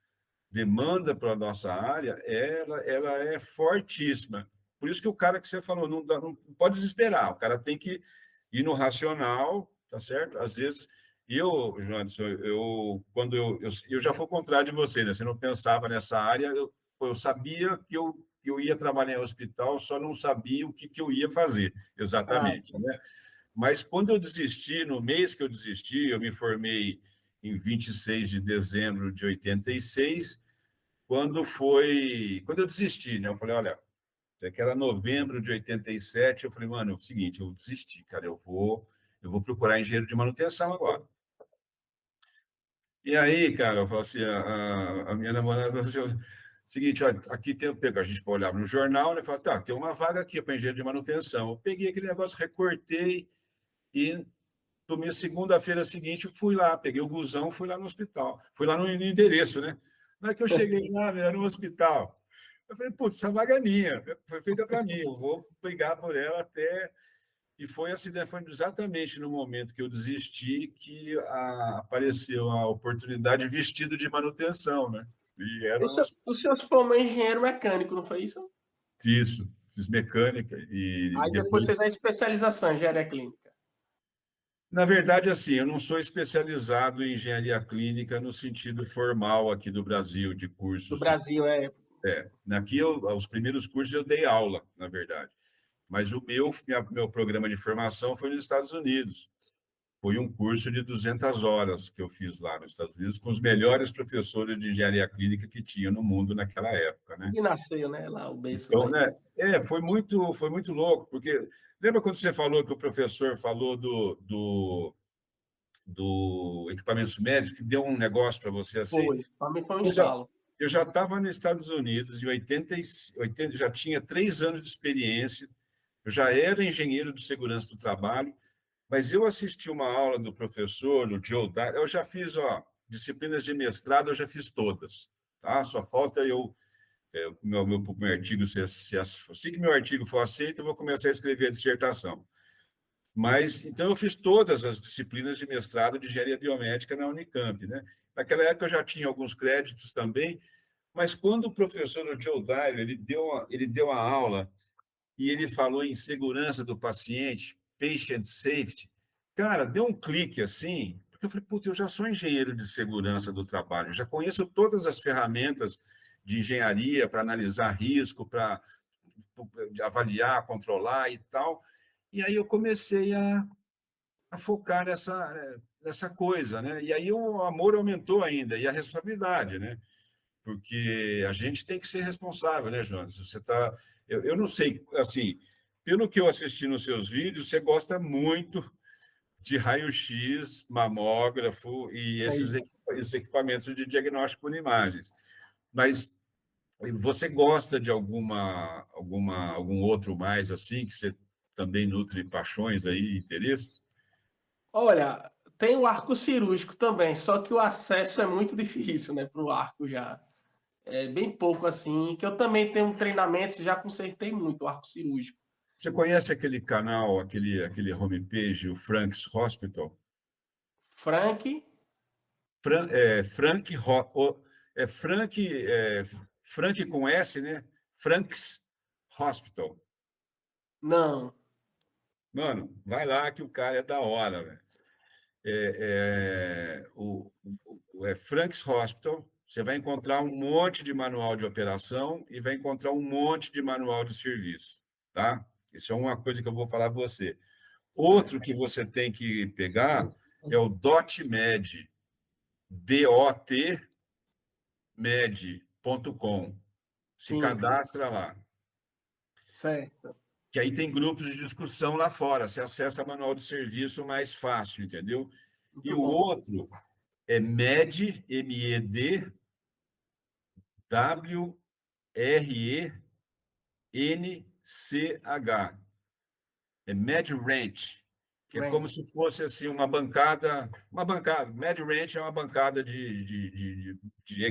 Speaker 1: demanda para a nossa área, ela é fortíssima. Por isso que o cara que você falou, não pode desesperar. O cara tem que ir no racional, tá certo? Às vezes E eu, Joanderson, quando eu já fui ao contrário de você, né? Você não pensava nessa área, eu sabia que eu ia trabalhar em hospital, só não sabia o que eu ia fazer
Speaker 2: Ah,
Speaker 1: exatamente, né? Mas quando eu desisti, no mês que eu desisti, eu me formei em 26 de dezembro de 86, quando eu desisti, né? Eu falei, olha, que era novembro de 87, eu falei, mano, é o seguinte, eu desisti, cara, eu vou procurar engenheiro de manutenção agora. E aí, cara, eu falo assim, a minha namorada falou assim, seguinte, olha, aqui tem, a gente olhava no jornal, né, e falava, tá, tem uma vaga aqui para engenheiro de manutenção. Eu peguei aquele negócio, recortei e tomei segunda-feira seguinte, fui lá, peguei o busão, fui lá no hospital, fui lá no endereço, né? Na hora que eu cheguei lá, era no hospital. Eu falei, putz, essa vaga é minha, foi feita para mim, eu vou brigar por ela até. E foi assim, foi exatamente no momento que eu desisti que apareceu a oportunidade vestido de manutenção, né? E era
Speaker 2: o senhor se formou em engenheiro mecânico, não foi isso?
Speaker 1: isso, fiz mecânica e
Speaker 2: Aí depois
Speaker 1: depois.
Speaker 2: fez a especialização em engenharia clínica.
Speaker 1: Na verdade, assim, eu não sou especializado em engenharia clínica no sentido formal aqui do Brasil, de
Speaker 2: Do
Speaker 1: cursos de.
Speaker 2: Brasil, é.
Speaker 1: Aqui, os primeiros cursos eu dei aula, na verdade. Mas meu programa de formação foi nos Estados Unidos. Foi um curso de 200 horas que eu fiz lá nos Estados Unidos com os melhores professores de engenharia clínica que tinha no mundo naquela época, né?
Speaker 2: E nasceu, né? Lá o berço
Speaker 1: Então,
Speaker 2: da.
Speaker 1: né? Foi muito louco, porque lembra quando você falou que o professor falou do equipamentos médicos, que deu um negócio para você assim?
Speaker 2: Foi. Para mim foi um
Speaker 1: Eu já,
Speaker 2: estalo.
Speaker 1: eu já estava nos Estados Unidos em 80, já tinha 3 anos de experiência, eu já era engenheiro de segurança do trabalho. Mas eu assisti uma aula do professor, do Joe Dyer, eu já fiz, disciplinas de mestrado, eu já fiz todas, tá? Só falta meu artigo, se que meu artigo for aceito, eu vou começar a escrever a dissertação. Mas, então, eu fiz todas as disciplinas de mestrado de engenharia biomédica na Unicamp, né? Naquela época eu já tinha alguns créditos também, mas quando o professor o Joe Dyer, ele deu a aula e ele falou em segurança do paciente, patient safety. Cara, deu um clique assim, porque eu falei, putz, eu já sou engenheiro de segurança do trabalho, já conheço todas as ferramentas de engenharia para analisar risco, para avaliar, controlar e tal. E aí eu comecei a focar nessa coisa, né? E aí o amor aumentou ainda, e a responsabilidade, né? Porque a gente tem que ser responsável, né, Jonas? Você tá, eu não sei, assim, pelo que eu assisti nos seus vídeos, você gosta muito de raio-x, mamógrafo e
Speaker 2: É isso.
Speaker 1: esses equipamentos de diagnóstico por imagens. Mas você gosta de algum outro mais assim que você também nutre paixões aí, interesses?
Speaker 2: Olha, tem o arco cirúrgico também, só que o acesso é muito difícil, né, para o arco já. É bem pouco assim, que eu também tenho um treinamento, já consertei muito o arco cirúrgico.
Speaker 1: Você conhece aquele canal, aquele homepage, o Frank's Hospital?
Speaker 2: Frank,
Speaker 1: Frank, Frank com S, né? Frank's Hospital.
Speaker 2: não,
Speaker 1: Mano, vai lá que o cara é da hora, velho. Frank's Hospital. Você vai encontrar um monte de manual de operação e vai encontrar um monte de manual de serviço, tá? Isso é uma coisa que eu vou falar para você. Outro que você tem que pegar é o DotMed, dotmed.com. Se
Speaker 2: sim,
Speaker 1: cadastra lá.
Speaker 2: certo,
Speaker 1: Que aí tem grupos de discussão lá fora. Você acessa manual de serviço mais fácil, entendeu? E
Speaker 2: muito
Speaker 1: o
Speaker 2: bom.
Speaker 1: outro é MED, MED, WRENCH. É Med Ranch, que é como
Speaker 2: Rank,
Speaker 1: se fosse assim uma bancada. Med Ranch é uma bancada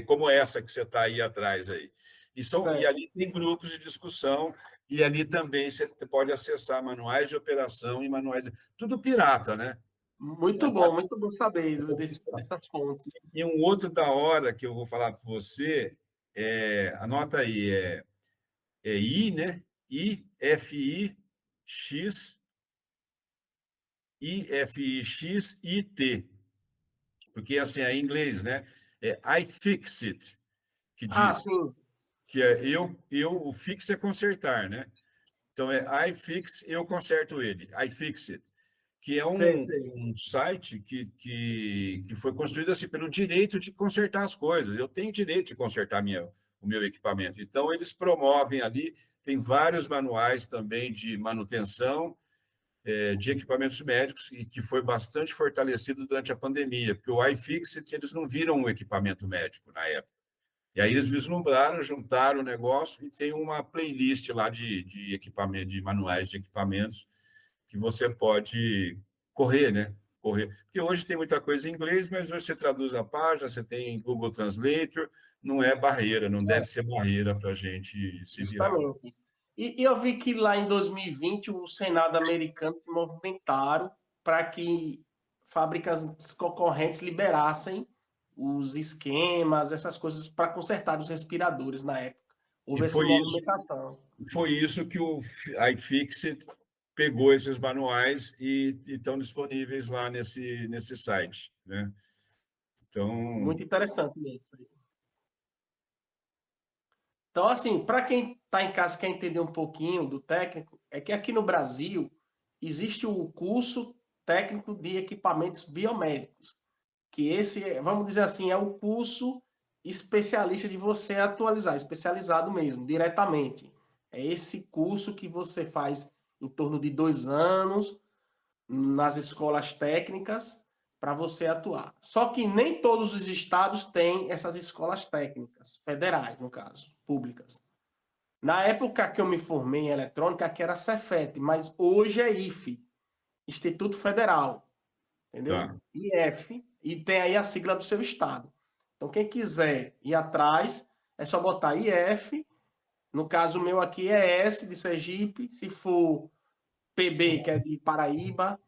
Speaker 1: como essa que você está aí atrás aí. E
Speaker 2: certo.
Speaker 1: ali tem grupos de discussão, e ali também você pode acessar manuais de operação e manuais. Tudo pirata, né?
Speaker 2: Muito bom saber dessas fontes.
Speaker 1: E um outro da hora que eu vou falar para você, anota aí, I, né? IFIX, IFIXIT. porque assim é em inglês, né? É iFixit, que
Speaker 2: Ah,
Speaker 1: diz,
Speaker 2: sim.
Speaker 1: que é o fix é consertar, né? Então é iFix, eu conserto ele, iFixit, que é
Speaker 2: Sei,
Speaker 1: um,
Speaker 2: sei.
Speaker 1: um site que foi construído assim pelo direito de consertar as coisas. Eu tenho direito de consertar o meu equipamento. Então eles promovem ali, tem vários manuais também de manutenção de equipamentos médicos e que foi bastante fortalecido durante a pandemia, porque o iFixit eles não viram um equipamento médico na época. E aí eles vislumbraram, juntaram o negócio e tem uma playlist lá de equipamento, de manuais de equipamentos que você pode correr, né? Correr. Porque hoje tem muita coisa em inglês, mas hoje você traduz a página, você tem Google Translator, não é barreira, não deve ser barreira para a gente se virar.
Speaker 2: Justamente. E eu vi que lá em 2020 o Senado americano se movimentaram para que fábricas concorrentes liberassem os esquemas, essas coisas para consertar os respiradores na época.
Speaker 1: E
Speaker 2: Houve essa movimentação.
Speaker 1: foi isso que o iFixit pegou esses manuais e estão disponíveis lá nesse site, né? Então,
Speaker 2: Muito interessante mesmo. Então, assim, para quem está em casa e quer entender um pouquinho do técnico, é que aqui no Brasil existe o curso técnico de equipamentos biomédicos, que esse, vamos dizer assim, é o curso especialista de você atualizar, especializado mesmo, diretamente. É esse curso que você faz em torno de 2 anos nas escolas técnicas para você atuar. Só que nem todos os estados têm essas escolas técnicas, federais, no caso, públicas. Na época que eu me formei em eletrônica, aqui era Cefet, mas hoje é IFE, Instituto Federal, entendeu?
Speaker 1: tá.
Speaker 2: IF, e tem aí a sigla do seu estado. Então, quem quiser ir atrás, é só botar IF. No caso meu aqui é S de Sergipe, se for PB, que é de Paraíba,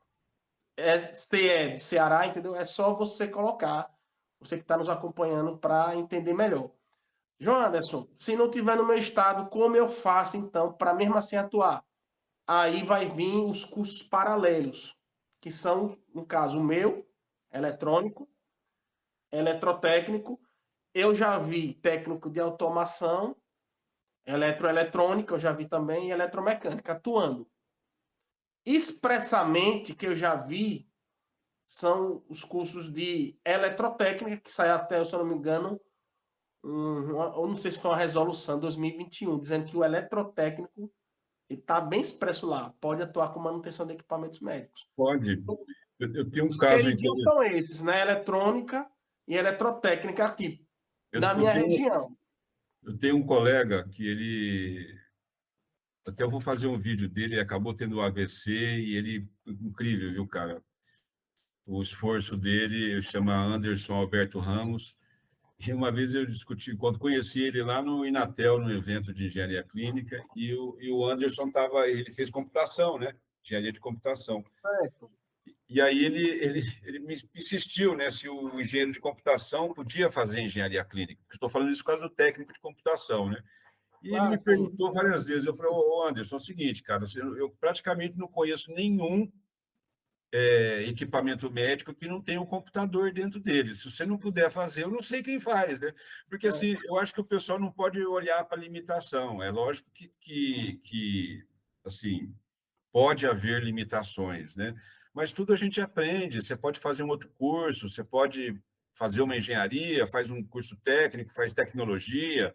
Speaker 2: CE de Ceará, entendeu? É só você colocar, você que está nos acompanhando, para entender melhor. João Anderson, se não tiver no meu estado, como eu faço então para mesmo assim atuar? Aí vai vir os cursos paralelos, que são, no caso, o meu, eletrônico, eletrotécnico. Eu já vi técnico de automação, eletroeletrônica, eu já vi também, e eletromecânica, atuando. Expressamente, que eu já vi, são os cursos de eletrotécnica, que sai até, se eu não me engano, eu não sei se foi uma resolução 2021, dizendo que o eletrotécnico está bem expresso lá, pode atuar com manutenção de equipamentos médicos.
Speaker 1: Pode. Eu tenho um
Speaker 2: Os
Speaker 1: caso
Speaker 2: queridinhos
Speaker 1: interessante.
Speaker 2: são esses, né? Eletrônica e eletrotécnica aqui,
Speaker 1: Eu,
Speaker 2: na
Speaker 1: eu
Speaker 2: minha
Speaker 1: tenho,
Speaker 2: região.
Speaker 1: eu tenho um colega que ele. Até eu vou fazer um vídeo dele, ele acabou tendo um AVC e ele. Incrível, viu, cara? O esforço dele chama Anderson Alberto Ramos. E uma vez eu discuti, quando conheci ele lá no Inatel, no evento de engenharia clínica, e o Anderson estava, ele fez computação, né? Engenharia de computação.
Speaker 2: Certo.
Speaker 1: E aí ele me insistiu, né, se o engenheiro de computação podia fazer engenharia clínica. Estou falando isso por causa do técnico de computação, né? E ele me
Speaker 2: Ah, sim.
Speaker 1: perguntou várias vezes. Eu falei, ô Anderson, é o seguinte, cara, eu praticamente não conheço nenhum equipamento médico que não tenha um computador dentro dele. Se você não puder fazer, eu não sei quem faz, né? Porque
Speaker 2: É,
Speaker 1: assim, eu acho que o pessoal não pode olhar para a limitação. É lógico assim, pode haver limitações, né? Mas tudo a gente aprende. Você pode fazer um outro curso, você pode fazer uma engenharia, faz um curso técnico, faz tecnologia.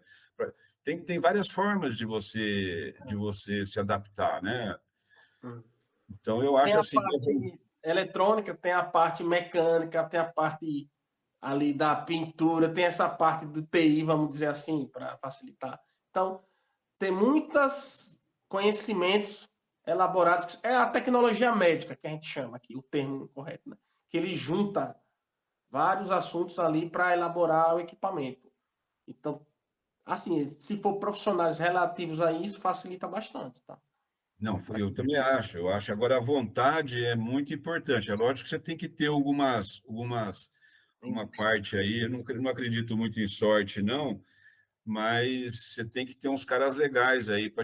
Speaker 1: Tem várias formas de você se adaptar, né?
Speaker 2: hum.
Speaker 1: Então, eu
Speaker 2: Tem
Speaker 1: acho
Speaker 2: a
Speaker 1: assim que
Speaker 2: parte eletrônica, tem a parte mecânica, tem a parte ali da pintura, tem essa parte do TI, vamos dizer assim, para facilitar. Então, tem muitos conhecimentos elaborados, é a tecnologia médica que a gente chama aqui, o termo correto, né? Que ele junta vários assuntos ali para elaborar o equipamento. Então, assim, se for profissionais relativos a isso, facilita bastante, tá?
Speaker 1: não, eu também acho. Eu acho agora a vontade é muito importante. É lógico que você tem que ter uma parte aí. Eu não acredito muito em sorte, não, mas você tem que ter uns caras legais aí para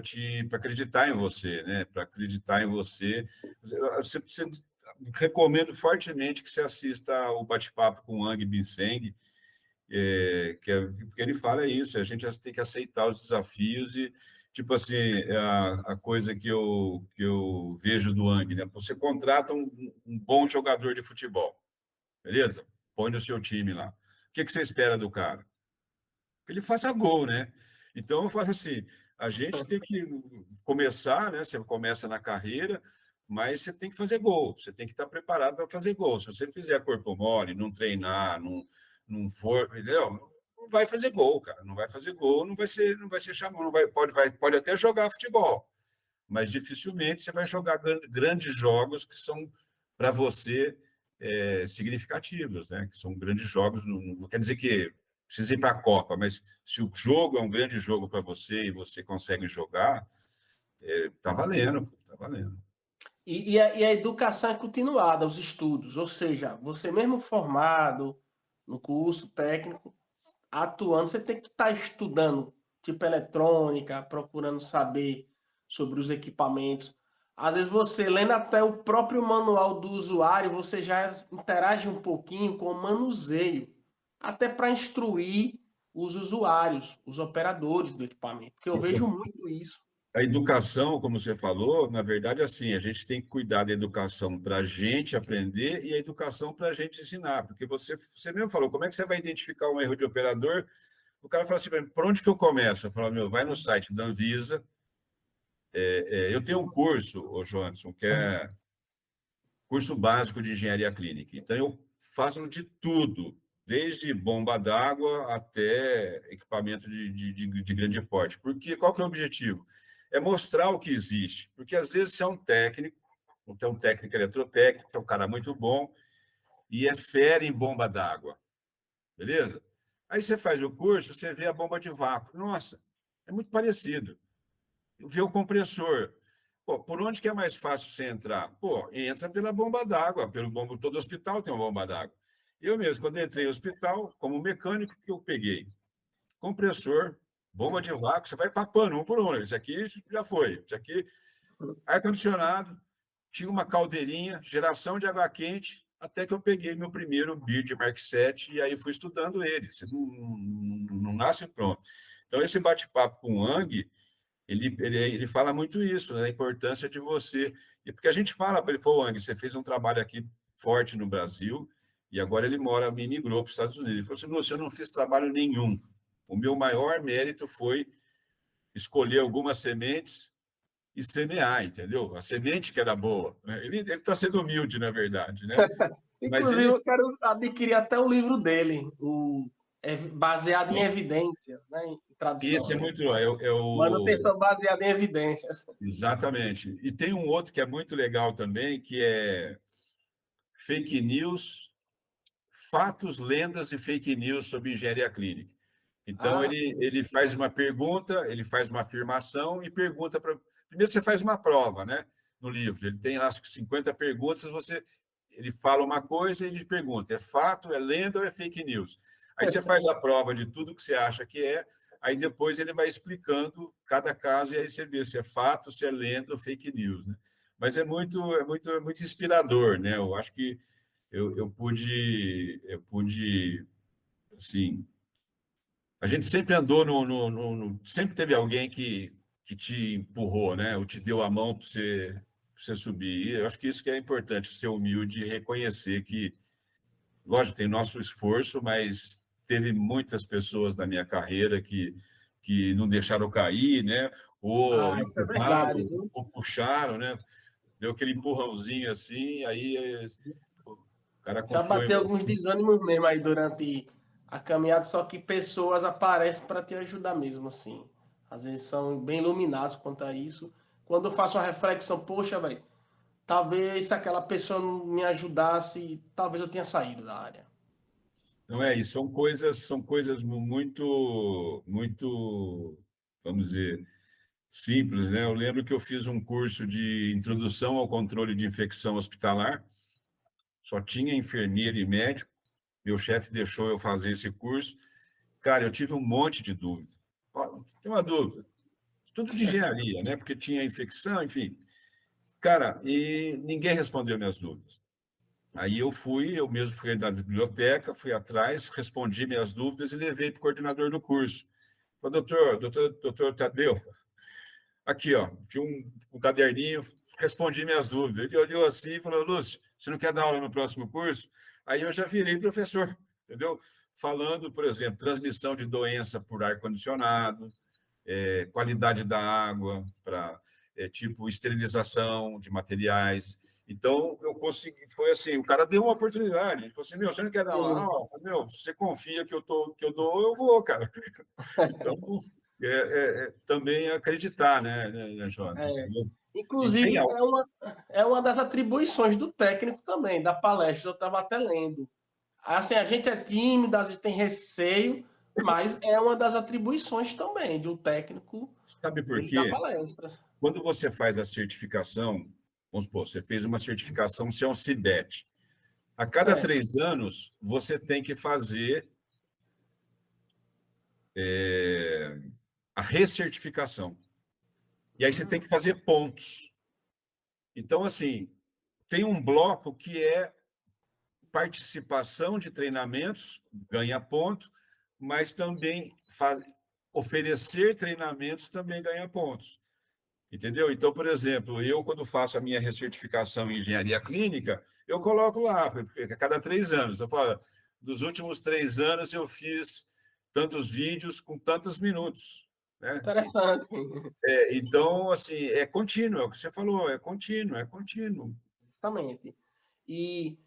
Speaker 1: acreditar em você, né? Para acreditar em você. Você precisa, recomendo fortemente que você assista o bate-papo com o Ang Binseng, porque ele fala isso, a gente tem que aceitar os desafios e, tipo assim, a coisa que eu vejo do Ang, né? Você contrata um bom jogador de futebol, beleza? Põe no seu time lá. O que você espera do cara? Que ele faça gol, né? Então, eu faço assim, a gente tem que começar, né? Você começa na carreira, mas você tem que fazer gol, você tem que estar preparado para fazer gol. Se você fizer corpo mole, não treinar, não for, entendeu? Não vai fazer gol, cara. Não vai fazer gol, não vai ser chamado, pode até jogar futebol, mas dificilmente você vai jogar grandes jogos que são para você significativos, né? Que são grandes jogos, não quer dizer que precisa ir para a Copa, mas se o jogo é um grande jogo para você e você consegue jogar, tá valendo, tá valendo.
Speaker 2: E a educação é continuada, os estudos, ou seja, você mesmo formado no curso técnico, atuando, você tem que estar estudando, tipo eletrônica, procurando saber sobre os equipamentos. Às vezes você lendo até o próprio manual do usuário, você já interage um pouquinho com o manuseio, até para instruir os usuários, os operadores do equipamento, que eu vejo muito isso.
Speaker 1: A educação, como você falou, na verdade, assim, a gente tem que cuidar da educação para a gente aprender e a educação para a gente ensinar, porque você mesmo falou, como é que você vai identificar um erro de operador? O cara fala assim, por onde que eu começo? Eu falo, meu, vai no site da Anvisa. Eu tenho um curso, ô Johnson, que é curso básico de engenharia clínica. Então, eu faço de tudo, desde bomba d'água até equipamento de grande porte. Porque qual que é o objetivo? É mostrar o que existe. Porque, às vezes, você é um técnico, tem um técnico eletrotécnico, é um cara muito bom, e é fera em bomba d'água. Beleza? Aí você faz o curso, você vê a bomba de vácuo. Nossa, é muito parecido. Vê o compressor. Pô, por onde que é mais fácil você entrar? Pô, entra pela bomba d'água, pelo bombo, todo hospital tem uma bomba d'água. Eu mesmo, quando entrei no hospital, como mecânico, que eu peguei? Compressor, bomba de vácuo, você vai papando um por um. Esse aqui já foi. Esse aqui, ar-condicionado, tinha uma caldeirinha, geração de água quente, até que eu peguei meu primeiro Bird Mark 7 e aí fui estudando ele. Você não nasce pronto. Então, esse bate-papo com o Ang, ele fala muito isso, né? A importância de você. E porque a gente fala para ele, falou, Ang, você fez um trabalho aqui forte no Brasil, e agora ele migrou para os Estados Unidos. Ele falou assim, Lúcio, eu não fiz trabalho nenhum. O meu maior mérito foi escolher algumas sementes e semear, entendeu? A semente que era boa. Né? Ele está sendo humilde, na verdade, né? Mas
Speaker 2: Inclusive, eu quero adquirir até o livro dele, baseado em evidência, né, em
Speaker 1: esse
Speaker 2: tradução.
Speaker 1: é muito. É o...
Speaker 2: Manutenção baseada em evidências.
Speaker 1: Exatamente. E tem um outro que é muito legal também, que é fake news, fatos, lendas e fake news sobre engenharia clínica. Então,
Speaker 2: Ah,
Speaker 1: ele faz uma pergunta, ele faz uma afirmação e pergunta para. Primeiro, você faz uma prova, né? No livro. Ele tem lá 50 perguntas, ele fala uma coisa e ele pergunta: é fato, é lenda ou é fake news? Aí você faz a prova de tudo que você acha que é, aí depois ele vai explicando cada caso e aí você vê se é fato, se é lenda ou fake news, né? Mas é muito inspirador, né? Eu acho que eu pude, assim, a gente sempre andou sempre teve alguém que te empurrou, né? Ou te deu a mão para você subir. E eu acho que isso que é importante, ser humilde e reconhecer que, lógico, tem nosso esforço, mas teve muitas pessoas na minha carreira que não deixaram cair, né? Ou
Speaker 2: isso é verdade,
Speaker 1: empurraram,
Speaker 2: viu?
Speaker 1: ou puxaram, né? Deu aquele empurrãozinho assim, aí o cara
Speaker 2: Já
Speaker 1: confiou em
Speaker 2: bateu alguns
Speaker 1: você.
Speaker 2: desânimos mesmo aí durante a caminhada, só que pessoas aparecem para te ajudar mesmo, assim. Às vezes são bem iluminados quanto a isso. Quando eu faço uma reflexão, poxa, velho, talvez se aquela pessoa não me ajudasse, talvez eu tenha saído da área.
Speaker 1: Não é isso, são coisas muito, muito, vamos dizer, simples, né? Eu lembro que eu fiz um curso de introdução ao controle de infecção hospitalar, só tinha enfermeiro e médico, meu chefe deixou eu fazer esse curso. Cara, eu tive um monte de dúvidas. Ó, tem uma dúvida, tudo de engenharia, né? Porque tinha infecção, enfim. Cara, e ninguém respondeu minhas dúvidas. Aí eu mesmo fui na biblioteca, fui atrás, respondi minhas dúvidas e levei para o coordenador do curso. Falei, doutor Tadeu, aqui, ó, tinha um caderninho, respondi minhas dúvidas. Ele olhou assim e falou, Lúcio, você não quer dar aula no próximo curso? Aí eu já virei professor, entendeu? Falando, por exemplo, transmissão de doença por ar-condicionado, qualidade da água, para tipo esterilização de materiais. Então, eu consegui, foi assim, o cara deu uma oportunidade. Ele falou assim, meu, você não quer dar uma
Speaker 2: Sim.
Speaker 1: aula? Meu, você confia que eu dou, eu vou, cara. Então, também acreditar, né, Jonas?
Speaker 2: É.
Speaker 1: E tem
Speaker 2: Inclusive,
Speaker 1: algo.
Speaker 2: é uma das atribuições do técnico também, da palestra, eu estava até lendo. Assim, a gente é tímido, às vezes tem receio, mas é uma das atribuições também de um técnico,
Speaker 1: Sabe por
Speaker 2: ele dá
Speaker 1: quê?
Speaker 2: palestras.
Speaker 1: Quando você faz a certificação, vamos supor, você fez uma certificação, você é um CIBET. A cada
Speaker 2: Certo.
Speaker 1: 3 anos, você tem que fazer a recertificação. E aí você tem que fazer pontos. Então, assim, tem um bloco que é participação de treinamentos, ganha ponto, mas também oferecer treinamentos também ganha pontos. Entendeu? Então, por exemplo, eu, quando faço a minha recertificação em engenharia clínica, eu coloco lá, a cada 3 anos. Eu falo, dos últimos 3 anos eu fiz tantos vídeos com tantos minutos. Né?
Speaker 2: Interessante.
Speaker 1: Então, assim, é contínuo, é o que você falou, é contínuo, é contínuo.
Speaker 2: Exatamente. E,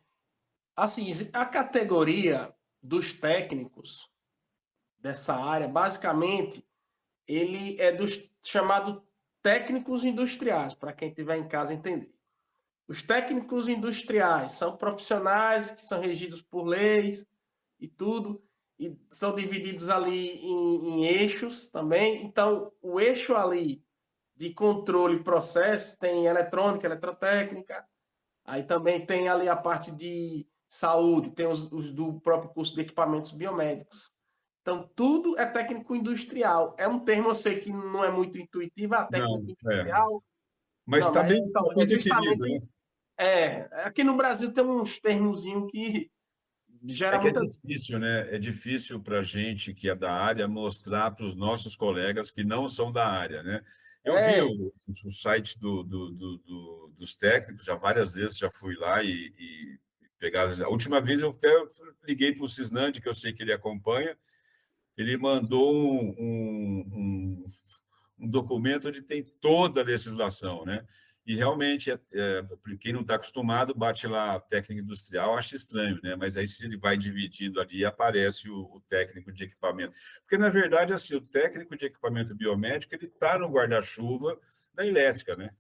Speaker 2: assim, a categoria dos técnicos dessa área, basicamente, ele é dos chamados técnicos industriais, para quem estiver em casa entender. Os técnicos industriais são profissionais que são regidos por leis e tudo, e são divididos ali em eixos também. Então, o eixo ali de controle e processo tem eletrônica, eletrotécnica, aí também tem ali a parte de saúde, tem os do próprio curso de equipamentos biomédicos. Então, tudo é técnico industrial. É um termo, eu sei que não é muito intuitivo, técnico
Speaker 1: Não,
Speaker 2: industrial.
Speaker 1: mas
Speaker 2: Não,
Speaker 1: está
Speaker 2: mas
Speaker 1: bem,
Speaker 2: então,
Speaker 1: tá bem
Speaker 2: é
Speaker 1: definido,
Speaker 2: justamente.
Speaker 1: né?
Speaker 2: Aqui no Brasil tem uns termozinhos que
Speaker 1: É
Speaker 2: gera
Speaker 1: que é
Speaker 2: muita.
Speaker 1: difícil, né? É difícil para a gente que é da área mostrar para os nossos colegas que não são da área, né? Eu vi
Speaker 2: É,
Speaker 1: o site dos técnicos, já várias vezes já fui lá e pegar. A última vez eu até liguei para o Cisnandi, que eu sei que ele acompanha, ele mandou um documento onde tem toda a legislação, né? E realmente, quem não está acostumado, bate lá técnico industrial, acha estranho, né? Mas aí, se ele vai dividindo ali, aparece o técnico de equipamento. Porque, na verdade, assim, o técnico de equipamento biomédico, ele está no guarda-chuva da elétrica, né?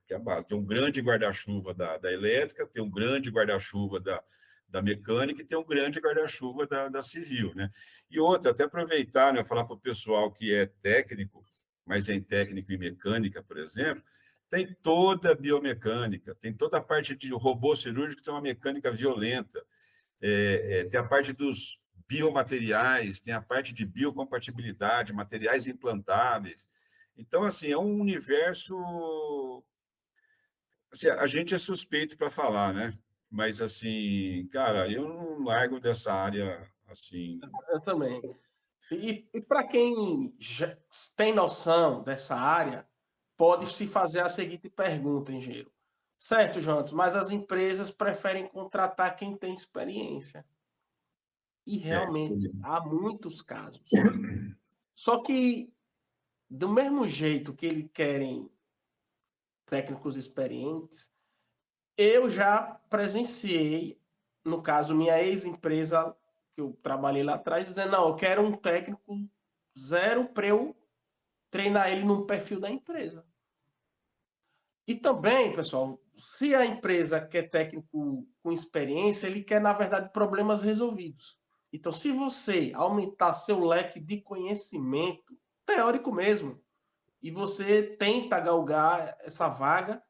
Speaker 1: Que é a base. Tem um grande guarda-chuva da elétrica, tem um grande guarda-chuva da mecânica e tem um grande guarda-chuva da civil, né? E outra, até aproveitar, né, falar para o pessoal que é técnico, mas é em técnico e mecânica, por exemplo, tem toda a biomecânica, tem toda a parte de robô cirúrgico, tem uma mecânica violenta, tem a parte dos biomateriais, tem a parte de biocompatibilidade, materiais implantáveis. Então, assim, é um universo. Assim, a gente é suspeito para falar, né? Mas, assim, cara, eu não largo dessa área, assim.
Speaker 2: eu também. E para quem já tem noção dessa área, pode se fazer a seguinte pergunta, engenheiro. Certo, Jonas, mas as empresas preferem contratar quem tem experiência. E realmente há muitos casos. Só que, do mesmo jeito que eles querem técnicos experientes, eu já presenciei, no caso, minha ex-empresa, que eu trabalhei lá atrás, dizendo, não, eu quero um técnico zero para eu treinar ele no perfil da empresa. E também, pessoal, se a empresa quer técnico com experiência, ele quer, na verdade, problemas resolvidos. Então, se você aumentar seu leque de conhecimento, teórico mesmo, e você tenta galgar essa vaga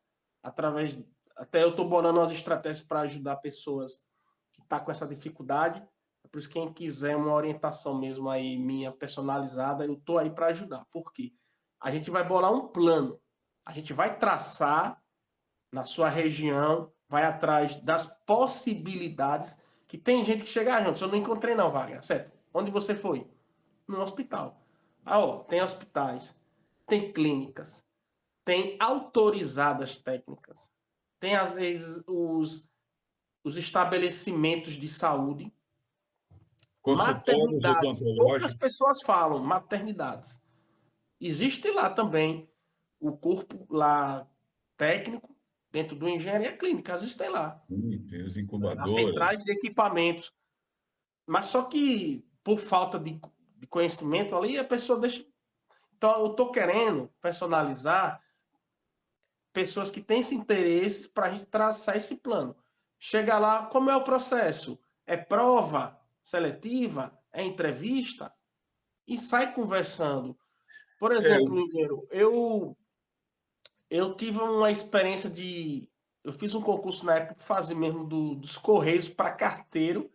Speaker 2: através. Até eu estou bolando umas estratégias para ajudar pessoas que estão com essa dificuldade. Por isso, quem quiser uma orientação mesmo aí, minha personalizada, eu estou aí para ajudar. Por quê? A gente vai bolar um plano. A gente vai traçar na sua região vai atrás das possibilidades, que tem gente que chega, João, eu não encontrei não, vaga, certo? Onde você foi? No hospital. Ah, ó, tem hospitais, tem clínicas, tem autorizadas técnicas, tem às vezes os estabelecimentos de saúde,
Speaker 1: Consultórios
Speaker 2: maternidades. Poucas
Speaker 1: odontológicos.
Speaker 2: pessoas falam maternidades. Existe lá também o corpo lá técnico dentro do engenharia clínica, existem lá.
Speaker 1: Tem as
Speaker 2: As
Speaker 1: incubadoras.
Speaker 2: centrais de equipamentos. Mas só que por falta de conhecimento ali, a pessoa deixa. Então, eu estou querendo personalizar pessoas que têm esse interesse para a gente traçar esse plano. Chega lá, como é o processo? É prova seletiva? É entrevista? E sai conversando. Por
Speaker 1: É,
Speaker 2: exemplo, Mineiro, eu tive uma experiência de. Eu fiz um concurso na época, fazer mesmo dos Correios para carteiro.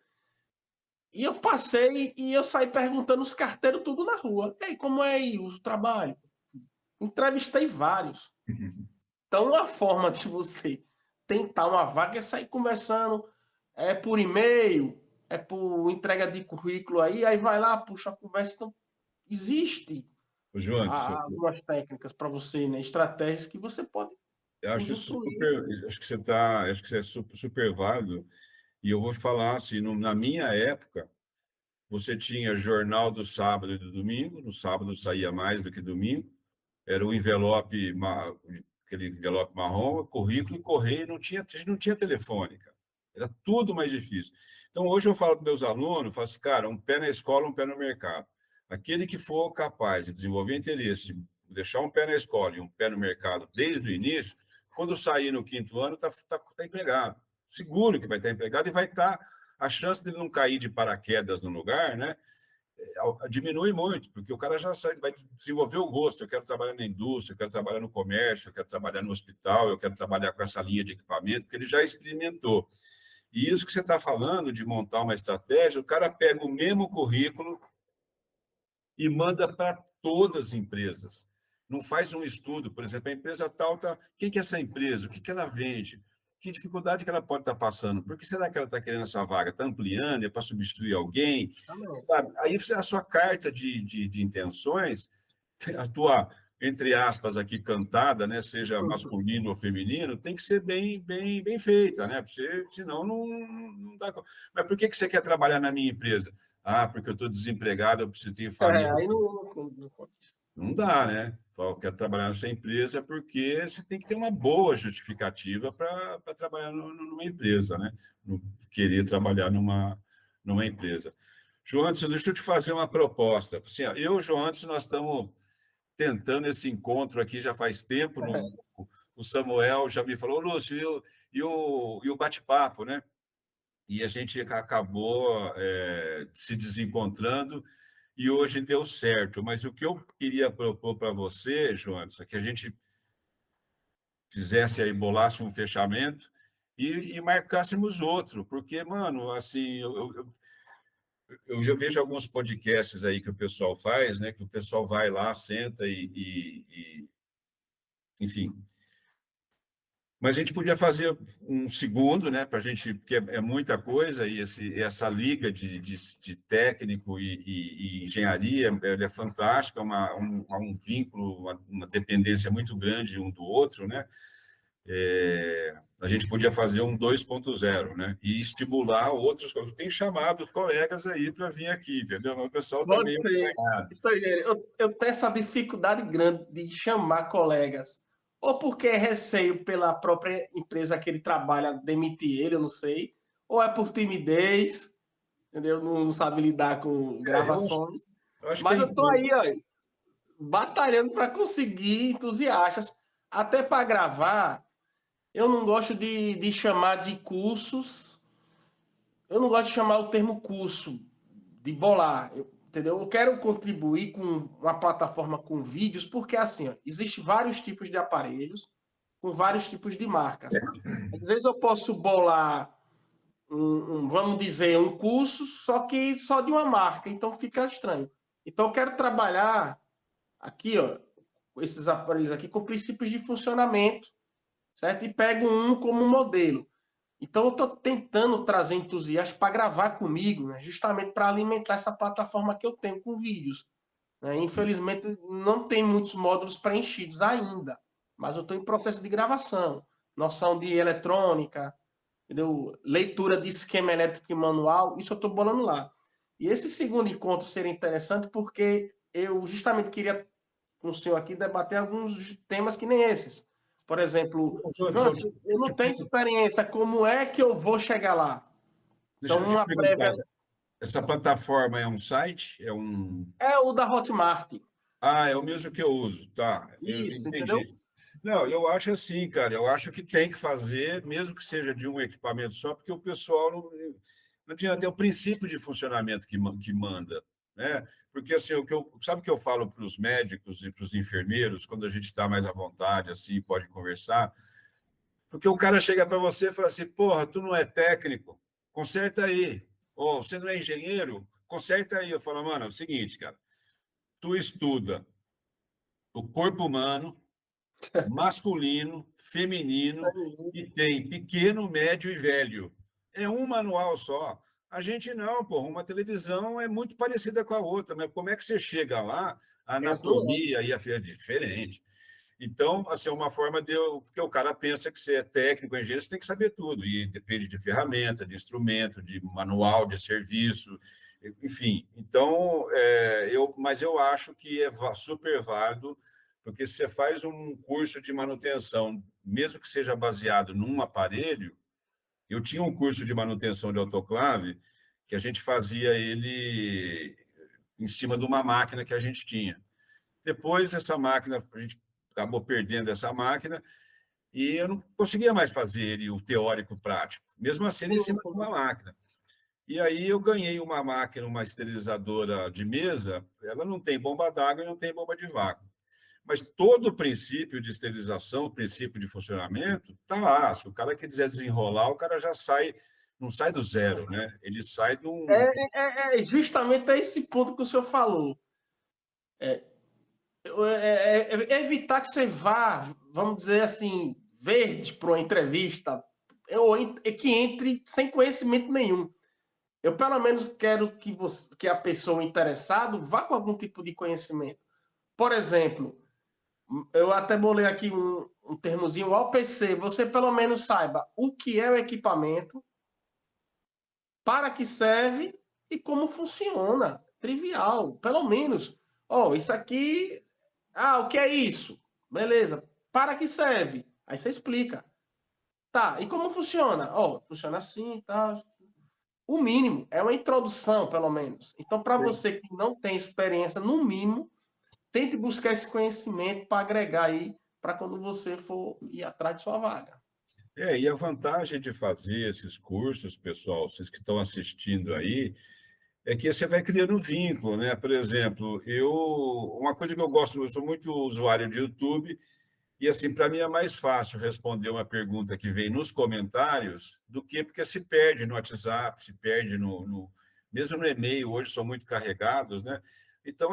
Speaker 2: E eu passei e eu saí perguntando os carteiros tudo na rua. Ei, como é aí o trabalho? Entrevistei vários. Então, uma forma de você tentar uma vaga é sair conversando, é por e-mail, é por entrega de currículo aí vai lá, puxa a conversa. Então, existe
Speaker 1: o João,
Speaker 2: algumas técnicas para você, né? Estratégias que você pode
Speaker 1: eu acho isso
Speaker 2: usufruir.
Speaker 1: super, acho que você é super válido. E eu vou falar assim, na minha época, você tinha jornal do sábado e do domingo, no sábado saía mais do que domingo, era o envelope, aquele envelope marrom, currículo e correio, a gente não tinha telefone, cara. Era tudo mais difícil. Então, hoje eu falo para meus alunos, falo assim, cara, um pé na escola, um pé no mercado. Aquele que for capaz de desenvolver interesse, de deixar um pé na escola e um pé no mercado desde o início, quando sair no quinto ano, tá empregado. Seguro que vai estar empregado e vai estar. A chance dele não cair de paraquedas no lugar, né? Diminui muito, porque o cara já sai, vai desenvolver o gosto. Eu quero trabalhar na indústria, eu quero trabalhar no comércio, eu quero trabalhar no hospital, eu quero trabalhar com essa linha de equipamento, porque ele já experimentou. E isso que você está falando de montar uma estratégia, o cara pega o mesmo currículo e manda para todas as empresas. Não faz um estudo, por exemplo, a empresa tal, tá, quem que é essa empresa? O que, que ela vende? Que dificuldade que ela pode estar passando? Por que será que ela está querendo essa vaga? Está ampliando? É para substituir alguém? Sabe? Aí a sua carta de intenções, a tua, entre aspas, aqui cantada, né, seja masculino ou feminino, tem que ser bem feita, né? Porque senão não dá. Mas por que você quer trabalhar na minha empresa? Ah, porque eu estou desempregado, eu preciso ter família.
Speaker 2: Aí não pode.
Speaker 1: Não dá, né? Eu quero trabalhar nessa empresa porque você tem que ter uma boa justificativa para trabalhar numa empresa, né? Querer trabalhar numa empresa. João Anderson, deixa eu te fazer uma proposta. Assim, ó, eu e o João Anderson, nós estamos tentando esse encontro aqui já faz tempo. O Samuel já me falou, Lúcio, e o bate-papo, né? E a gente acabou se desencontrando e hoje deu certo. Mas o que eu queria propor para você, João, é que a gente fizesse aí, bolasse um fechamento e marcássemos outro, porque, mano, assim, eu já vejo alguns podcasts aí que o pessoal faz, né? Que o pessoal vai lá, senta enfim. Mas a gente podia fazer um segundo, né? Para a gente, porque é muita coisa, e essa liga de técnico e engenharia ela é fantástica, há um vínculo, uma dependência muito grande um do outro, né? A gente podia fazer um 2.0, né? E estimular outros. Tem chamado os colegas aí para vir aqui, entendeu? Mas o pessoal está
Speaker 2: Pode
Speaker 1: meio
Speaker 2: ser.
Speaker 1: acompanhado.
Speaker 2: Isso aí, eu tenho essa dificuldade grande de chamar colegas. Ou porque é receio pela própria empresa que ele trabalha demitir ele, eu não sei. Ou é por timidez, entendeu? Não sabe lidar com gravações.
Speaker 1: Eu acho que
Speaker 2: Mas
Speaker 1: é
Speaker 2: eu tô aí, ó, batalhando para conseguir entusiastas. Até para gravar, eu não gosto de chamar de cursos. Eu não gosto de chamar o termo curso, de bolar, entendeu? Eu quero contribuir com uma plataforma com vídeos, porque assim, ó, existe vários tipos de aparelhos com vários tipos de marcas. Às vezes eu posso bolar vamos dizer, um curso, só que só de uma marca, então fica estranho. Então eu quero trabalhar aqui, ó, esses aparelhos aqui com princípios de funcionamento, certo? E pego um como modelo. Então, eu estou tentando trazer entusiastas para gravar comigo, né? Justamente para alimentar essa plataforma que eu tenho com vídeos. Né? Infelizmente, não tem muitos módulos preenchidos ainda, mas eu estou em processo de gravação. Noção de eletrônica, entendeu? Leitura de esquema elétrico e manual, isso eu estou bolando lá. E esse segundo encontro seria interessante porque eu justamente queria com o senhor aqui debater alguns temas que nem esses. Por exemplo,
Speaker 1: Ô, João,
Speaker 2: João, eu não tenho experiência, como é que eu vou chegar lá? Então,
Speaker 1: deixa eu te
Speaker 2: uma
Speaker 1: perguntar,
Speaker 2: prévia
Speaker 1: essa plataforma é um site? É um...
Speaker 2: é o da Hotmart.
Speaker 1: Ah, é o mesmo que eu uso, tá, eu
Speaker 2: Isso, entendeu?
Speaker 1: entendi. Não, eu acho assim, cara, eu acho que tem que fazer, mesmo que seja de um equipamento só, porque o pessoal não adianta, é o princípio de funcionamento que manda, né? Porque assim, sabe o que eu falo para os médicos e para os enfermeiros, quando a gente está mais à vontade, assim, pode conversar, porque o cara chega para você e fala assim, porra, tu não é técnico, conserta aí. Ou você não é engenheiro, conserta aí. Eu falo, mano, é o seguinte, cara, tu estuda o corpo humano, masculino, feminino, e tem pequeno, médio e velho. É um manual só. A gente não, pô, uma televisão é muito parecida com a outra, mas como é que você chega lá? A
Speaker 2: É as nuances.
Speaker 1: anatomia aí é diferente. Então, assim, é uma forma de porque o cara pensa que você é técnico, engenheiro, você tem que saber tudo, e depende de ferramenta, de instrumento, de manual de serviço, enfim. Então, mas eu acho que é super válido, porque se você faz um curso de manutenção, mesmo que seja baseado num aparelho, eu tinha um curso de manutenção de autoclave que a gente fazia ele em cima de uma máquina que a gente tinha. Depois, essa máquina, a gente acabou perdendo essa máquina e eu não conseguia mais fazer ele, o teórico prático, mesmo assim, ele em cima de uma máquina. E aí eu ganhei uma máquina, uma esterilizadora de mesa, ela não tem bomba d'água e não tem bomba de vácuo. Mas todo o princípio de esterilização, o princípio de funcionamento, está lá. Se o cara quiser desenrolar, o cara já sai, não sai do zero, né? Ele sai de um.
Speaker 2: É justamente esse ponto que o senhor falou. É evitar que você vá, vamos dizer assim, verde para uma entrevista, ou que entre sem conhecimento nenhum. Eu, pelo menos, quero que a pessoa interessada vá com algum tipo de conhecimento. Por exemplo, eu até bolei aqui um termozinho, o OPC, você pelo menos saiba o que é o equipamento, para que serve e como funciona. Trivial, pelo menos. Oh, isso aqui. Ah, o que é isso? Beleza. Para que serve? Aí você explica. Tá, e como funciona? Ó, funciona assim e tal. O mínimo é uma introdução, pelo menos. Então, para você que não tem experiência, no mínimo, tente buscar esse conhecimento para agregar aí, para quando você for ir atrás de sua vaga.
Speaker 1: E a vantagem de fazer esses cursos, pessoal, vocês que estão assistindo aí, é que você vai criando vínculo, né? Por exemplo, uma coisa que eu gosto, eu sou muito usuário de YouTube, e assim, para mim é mais fácil responder uma pergunta que vem nos comentários do que porque se perde no WhatsApp, se perde mesmo no e-mail, hoje são muito carregados, né? Então,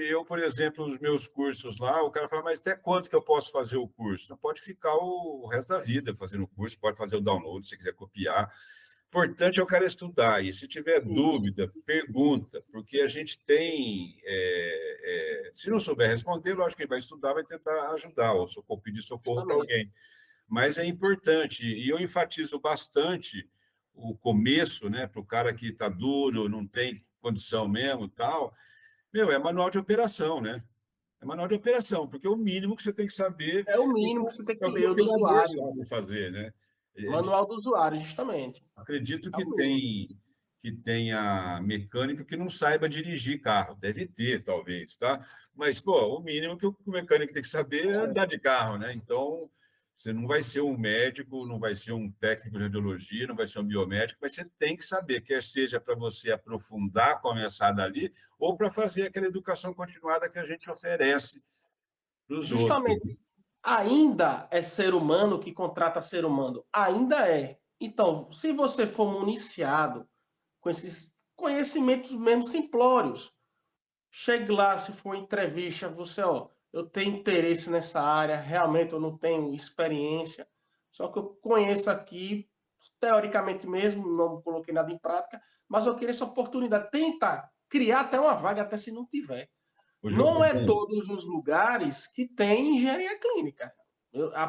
Speaker 1: eu, por exemplo, os meus cursos lá, o cara fala, mas até quanto que eu posso fazer o curso? Não pode ficar o resto da vida fazendo o curso, pode fazer o download se quiser copiar. Importante é o cara estudar, e se tiver dúvida, pergunta, porque a gente tem. Se não souber responder, lógico que ele vai estudar, vai tentar ajudar, ou pedir socorro para
Speaker 2: Justamente.
Speaker 1: alguém. Mas é importante, e eu enfatizo bastante o começo, né, para o cara que está duro, não tem condição mesmo tal. Meu, é manual de operação, né? É manual de operação, porque é o mínimo que você tem que saber
Speaker 2: É o mínimo que você tem
Speaker 1: é
Speaker 2: que
Speaker 1: o que
Speaker 2: ler,
Speaker 1: o
Speaker 2: o do
Speaker 1: operador
Speaker 2: usuário.
Speaker 1: sabe fazer, né?
Speaker 2: Manual do usuário, justamente.
Speaker 1: Acredito
Speaker 2: É o mínimo.
Speaker 1: que tenha mecânico que não saiba dirigir carro. Deve ter, talvez, tá? Mas, pô, o mínimo que o mecânico tem que saber é andar de carro, né? Então, você não vai ser um médico, não vai ser um técnico de radiologia, não vai ser um biomédico, mas você tem que saber, quer seja para você aprofundar, começar dali, ou para fazer aquela educação continuada que a gente oferece para os outros.
Speaker 2: Justamente. Ainda é ser humano que contrata ser humano. Ainda é. Então, se você for municiado com esses conhecimentos mesmo simplórios, chegue lá, se for entrevista, você, ó, eu tenho interesse nessa área, realmente eu não tenho experiência, só que eu conheço aqui teoricamente mesmo, não coloquei nada em prática, mas eu queria essa oportunidade, tentar criar até uma vaga, até se não tiver. Não é todos os lugares que tem engenharia clínica.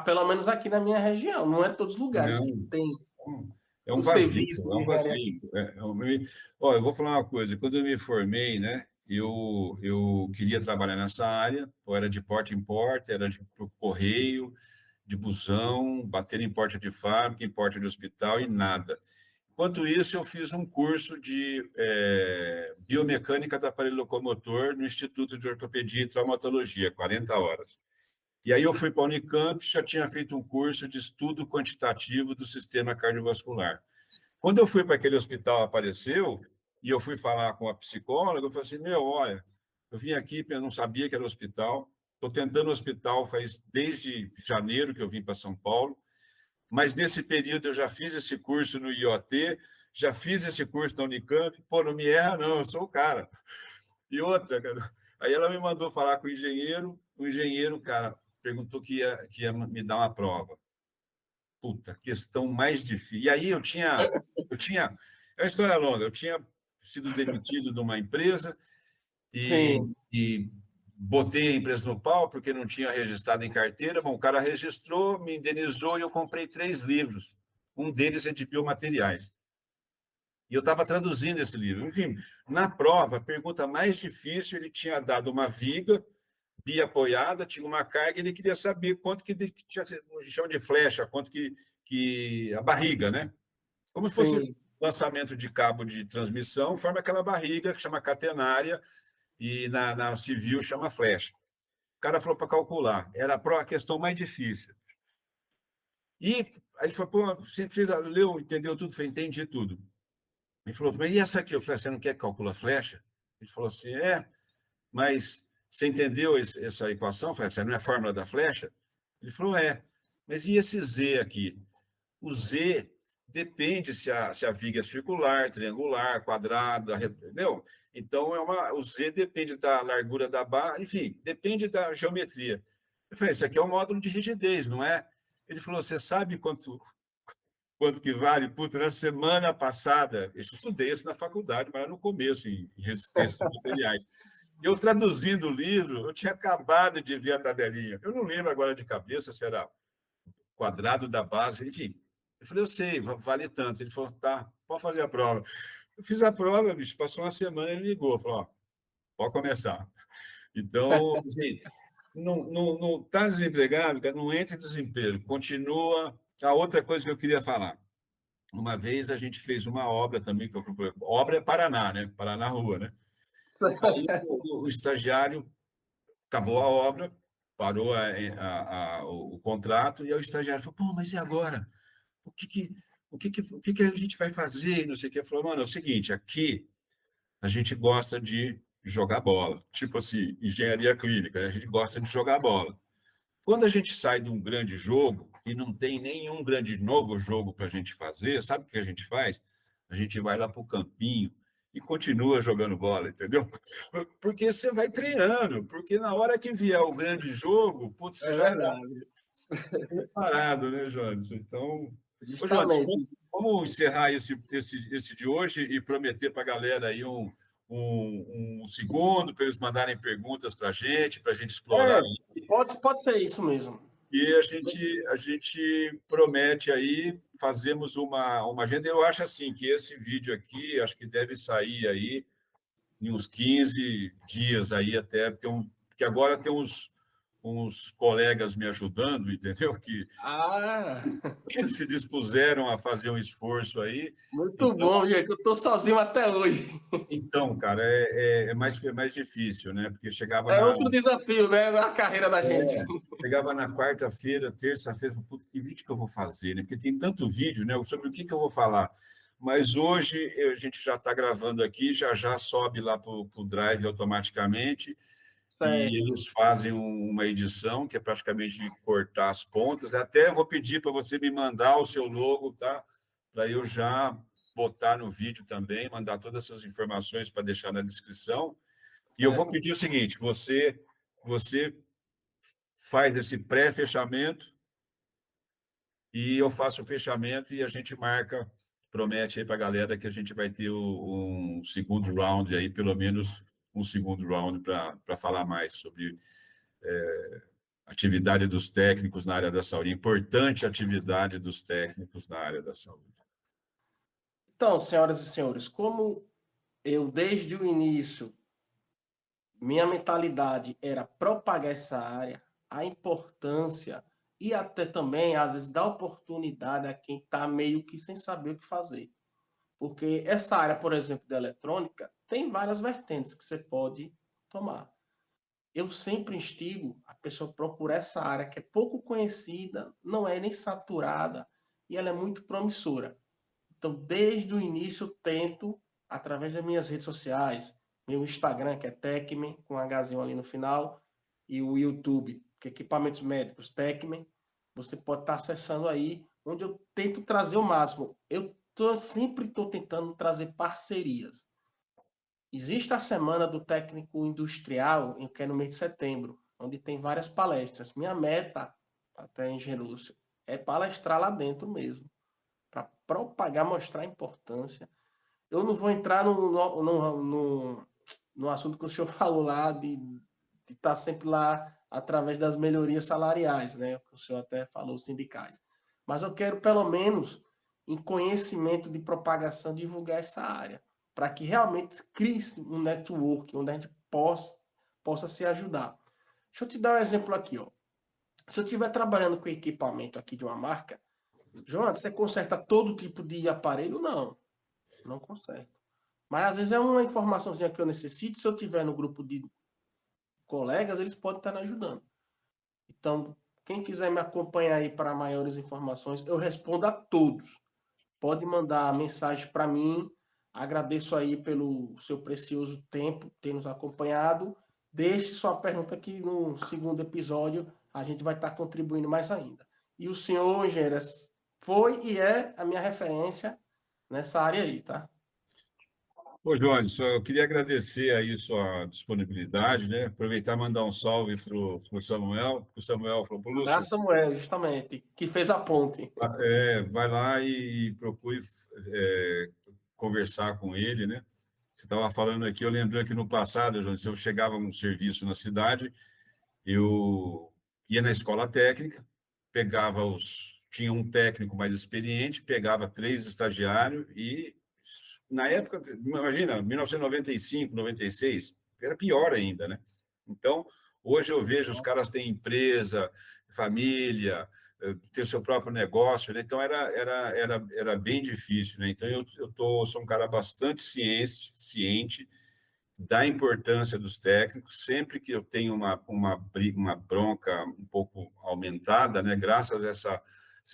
Speaker 2: Pelo menos aqui na minha região, não é todos os lugares que
Speaker 1: Não,
Speaker 2: tem
Speaker 1: é um
Speaker 2: o
Speaker 1: vazio,
Speaker 2: serviço
Speaker 1: é
Speaker 2: de
Speaker 1: um
Speaker 2: engenharia
Speaker 1: vazio.
Speaker 2: clínica.
Speaker 1: Ó, eu vou falar uma coisa, quando eu me formei, né, eu queria trabalhar nessa área, eu era de porta em porta, era de pro correio, de busão, bater em porta de fábrica, em porta de hospital e nada. Enquanto isso, eu fiz um curso de biomecânica do aparelho locomotor no Instituto de Ortopedia e Traumatologia, 40 horas. E aí eu fui para a Unicamp, já tinha feito um curso de estudo quantitativo do sistema cardiovascular. Quando eu fui para aquele hospital, apareceu, e eu fui falar com a psicóloga, eu falei assim, meu, olha, eu vim aqui, eu não sabia que era hospital, estou tentando hospital faz desde janeiro que eu vim para São Paulo, mas nesse período eu já fiz esse curso no IoT, já fiz esse curso na Unicamp, pô, não me erra não, eu sou o cara. E outra, cara, aí ela me mandou falar com o engenheiro, cara, perguntou que ia me dar uma prova. Puta, questão mais difícil. E aí é uma história longa, eu tinha sido demitido de uma empresa
Speaker 2: Sim,
Speaker 1: e botei a empresa no pau porque não tinha registrado em carteira. Bom, o cara registrou, me indenizou e eu comprei 3 livros. Um deles é de biomateriais. E eu estava traduzindo esse livro. Enfim, na prova, a pergunta mais difícil, ele tinha dado uma viga bi-apoiada, tinha uma carga, ele queria saber quanto que tinha, no chão de flecha, quanto que a barriga, né? Como se fosse
Speaker 2: sim.
Speaker 1: lançamento de cabo de transmissão, forma aquela barriga que chama catenária e na civil chama flecha. O cara falou para calcular, era a questão mais difícil. E aí ele falou, pô, você fez, leu, entendeu tudo? Falei, entendi tudo. Ele falou, mas e essa aqui? Eu falei, você não quer que calcula a flecha? Ele falou assim, mas você entendeu essa equação? Eu falei, essa não é a fórmula da flecha? Ele falou, mas e esse Z aqui? O Z depende se a viga é circular, triangular, quadrada, entendeu? Então, o Z depende da largura da barra, enfim, depende da geometria. Eu falei, isso aqui é um módulo de rigidez, não é? Ele falou, você sabe quanto que vale? Puta, na semana passada, eu estudei isso na faculdade, mas era no começo, em resistência de materiais. Eu traduzindo o livro, eu tinha acabado de ver a tabelinha. Eu não lembro agora de cabeça se era quadrado da base, enfim. Eu falei, eu sei, vale tanto. Ele falou, tá, pode fazer a prova. Eu fiz a prova, bicho, passou uma semana, ele ligou, falou, ó, pode começar. Então, assim, não tá desempregado, cara, não entra em desespero, continua. A outra coisa que eu queria falar, uma vez a gente fez uma obra também, obra é Paraná, né? Paraná Rua, né? Aí o estagiário acabou a obra, parou o contrato, e aí o estagiário falou, pô, mas e agora? o que que, o que que a gente vai fazer? Não sei o que. Falou, mano, é o seguinte, aqui a gente gosta de jogar bola. Tipo assim, engenharia clínica, a gente gosta de jogar bola. Quando a gente sai de um grande jogo e não tem nenhum grande novo jogo para a gente fazer, sabe o que a gente faz? A gente vai lá para o campinho e continua jogando bola, entendeu? Porque você vai treinando, porque na hora que vier o grande jogo, putz, você
Speaker 2: É
Speaker 1: já está
Speaker 2: verdade.
Speaker 1: preparado, né, Jones? Então, ô, Jones,
Speaker 2: Justamente.
Speaker 1: vamos encerrar esse de hoje e prometer para a galera aí um segundo para eles mandarem perguntas para a gente explorar.
Speaker 2: É, pode ser isso mesmo.
Speaker 1: E a gente promete aí, fazemos uma agenda. Eu acho assim que esse vídeo aqui, acho que deve sair aí em uns 15 dias aí até, porque agora tem uns colegas me ajudando, entendeu?
Speaker 2: Ah,
Speaker 1: Que se dispuseram a fazer um esforço aí.
Speaker 2: muito
Speaker 1: Então,
Speaker 2: bom, gente. Eu estou sozinho até hoje.
Speaker 1: então, cara, é mais difícil, né? Porque chegava
Speaker 2: É
Speaker 1: na,
Speaker 2: outro desafio, né, na carreira da gente.
Speaker 1: chegava na quarta-feira, terça-feira, puta, que vídeo que eu vou fazer, né? Porque tem tanto vídeo, né? Sobre o que eu vou falar. Mas hoje a gente já está gravando aqui, já sobe lá para o Drive automaticamente e
Speaker 2: Certo.
Speaker 1: eles fazem uma edição que é praticamente cortar as pontas. Até vou pedir para você me mandar o seu logo, tá? Para eu já botar no vídeo também, mandar todas essas informações para deixar na descrição. E eu vou
Speaker 2: Certo.
Speaker 1: pedir o seguinte: você faz esse pré-fechamento e eu faço o fechamento e a gente marca, promete aí para a galera que a gente vai ter um segundo round aí, pelo menos um segundo round para falar mais sobre atividade dos técnicos na área da saúde, importante atividade dos técnicos na área da saúde.
Speaker 2: Então, senhoras e senhores, como eu desde o início minha mentalidade era propagar essa área, a importância e até também, às vezes, dar oportunidade a quem está meio que sem saber o que fazer. Porque essa área, por exemplo, da eletrônica, tem várias vertentes que você pode tomar. Eu sempre instigo a pessoa a procurar essa área que é pouco conhecida, não é nem saturada e ela é muito promissora. Então, desde o início, eu tento, através das minhas redes sociais, meu Instagram, que é Tecmen, com um Hzinho ali no final, e o YouTube, que é Equipamentos Médicos Tecmen, você pode estar acessando aí, onde eu tento trazer o máximo. Sempre estou tentando trazer parcerias. Existe a Semana do Técnico Industrial, que é no mês de setembro, onde tem várias palestras. Minha meta, até Engenheiro Lúcio, é palestrar lá dentro mesmo para propagar, mostrar a importância. Eu não vou entrar no assunto que o senhor falou lá, de estar sempre lá através das melhorias salariais, né? Que o senhor até falou, sindicais. Mas eu quero, pelo menos, em conhecimento de propagação, divulgar essa área, para que realmente crie-se um network onde a gente possa se ajudar. Deixa eu te dar um exemplo aqui, ó. Se eu estiver trabalhando com equipamento aqui de uma marca, João, você conserta todo tipo de aparelho? Não, não conserta. Mas às vezes é uma informaçãozinha que eu necessito. Se eu tiver no grupo de colegas, eles podem estar me ajudando. Então, quem quiser me acompanhar aí para maiores informações, eu respondo a todos. Pode mandar mensagem para mim. Agradeço aí pelo seu precioso tempo ter nos acompanhado. Deixe sua pergunta aqui no segundo episódio. A gente vai estar contribuindo mais ainda. E o senhor, engenheiro, foi e é a minha referência nessa área aí, tá?
Speaker 1: Ô, Jorge, só eu queria agradecer aí sua disponibilidade, né? Aproveitar e mandar um salve para o Samuel, que o Samuel falou, "Pô,
Speaker 2: André
Speaker 1: Lúcio,
Speaker 2: Samuel, justamente, que fez a ponte.
Speaker 1: vai lá e procure conversar com ele, né? Você estava falando aqui, eu lembrei que no passado, Jorge, se eu chegava a um serviço na cidade, eu ia na escola técnica, pegava tinha um técnico mais experiente, pegava 3 estagiários e, na época, imagina, 1995, 96, era pior ainda, né? Então, hoje eu vejo os caras têm empresa, família, tem o seu próprio negócio, né? Então era bem difícil, né? Então sou um cara bastante ciente da importância dos técnicos, sempre que eu tenho uma bronca um pouco aumentada, né? Graças a essa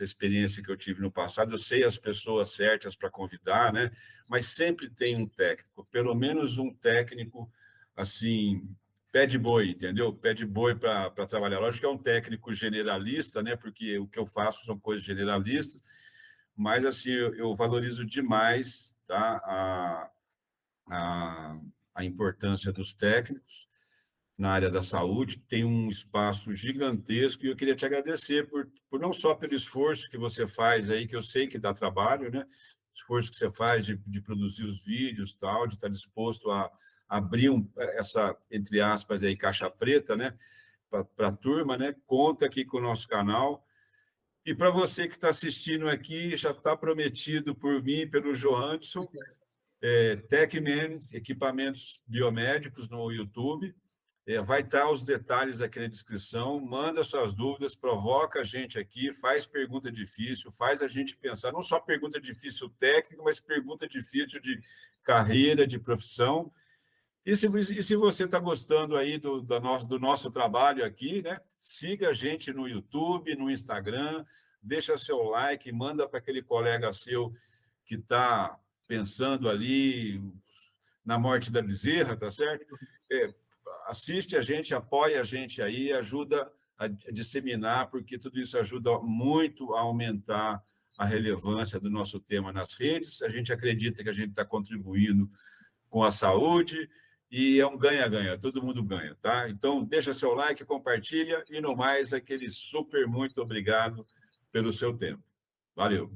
Speaker 1: experiência que eu tive no passado, eu sei as pessoas certas para convidar, né? Mas sempre tem um técnico, pelo menos um técnico, assim, pé de boi, entendeu? Pé de boi para trabalhar. Lógico que é um técnico generalista, né? Porque o que eu faço são coisas generalistas, mas, assim, eu valorizo demais, tá? A, a importância dos técnicos na área da saúde, tem um espaço gigantesco e eu queria te agradecer por não só pelo esforço que você faz aí, que eu sei que dá trabalho, né? Esforço que você faz de produzir os vídeos, tal, de estar disposto a abrir essa, entre aspas, aí, caixa preta, né? Para a turma, né? Conta aqui com o nosso canal. E para você que está assistindo aqui, já está prometido por mim, pelo Johansson, Tecmen, equipamentos biomédicos no YouTube. Vai estar os detalhes aqui na descrição. Manda suas dúvidas, provoca a gente aqui, faz pergunta difícil, faz a gente pensar, não só pergunta difícil técnica, mas pergunta difícil de carreira, de profissão. E se você está gostando aí do nosso trabalho aqui, né? Siga a gente no YouTube, no Instagram, deixa seu like, manda para aquele colega seu que está pensando ali na morte da bezerra, tá certo? Assiste a gente, apoia a gente aí, ajuda a disseminar, porque tudo isso ajuda muito a aumentar a relevância do nosso tema nas redes. A gente acredita que a gente está contribuindo com a saúde e é um ganha-ganha, todo mundo ganha, tá? Então, deixa seu like, compartilha e, no mais, aquele super muito obrigado pelo seu tempo. Valeu.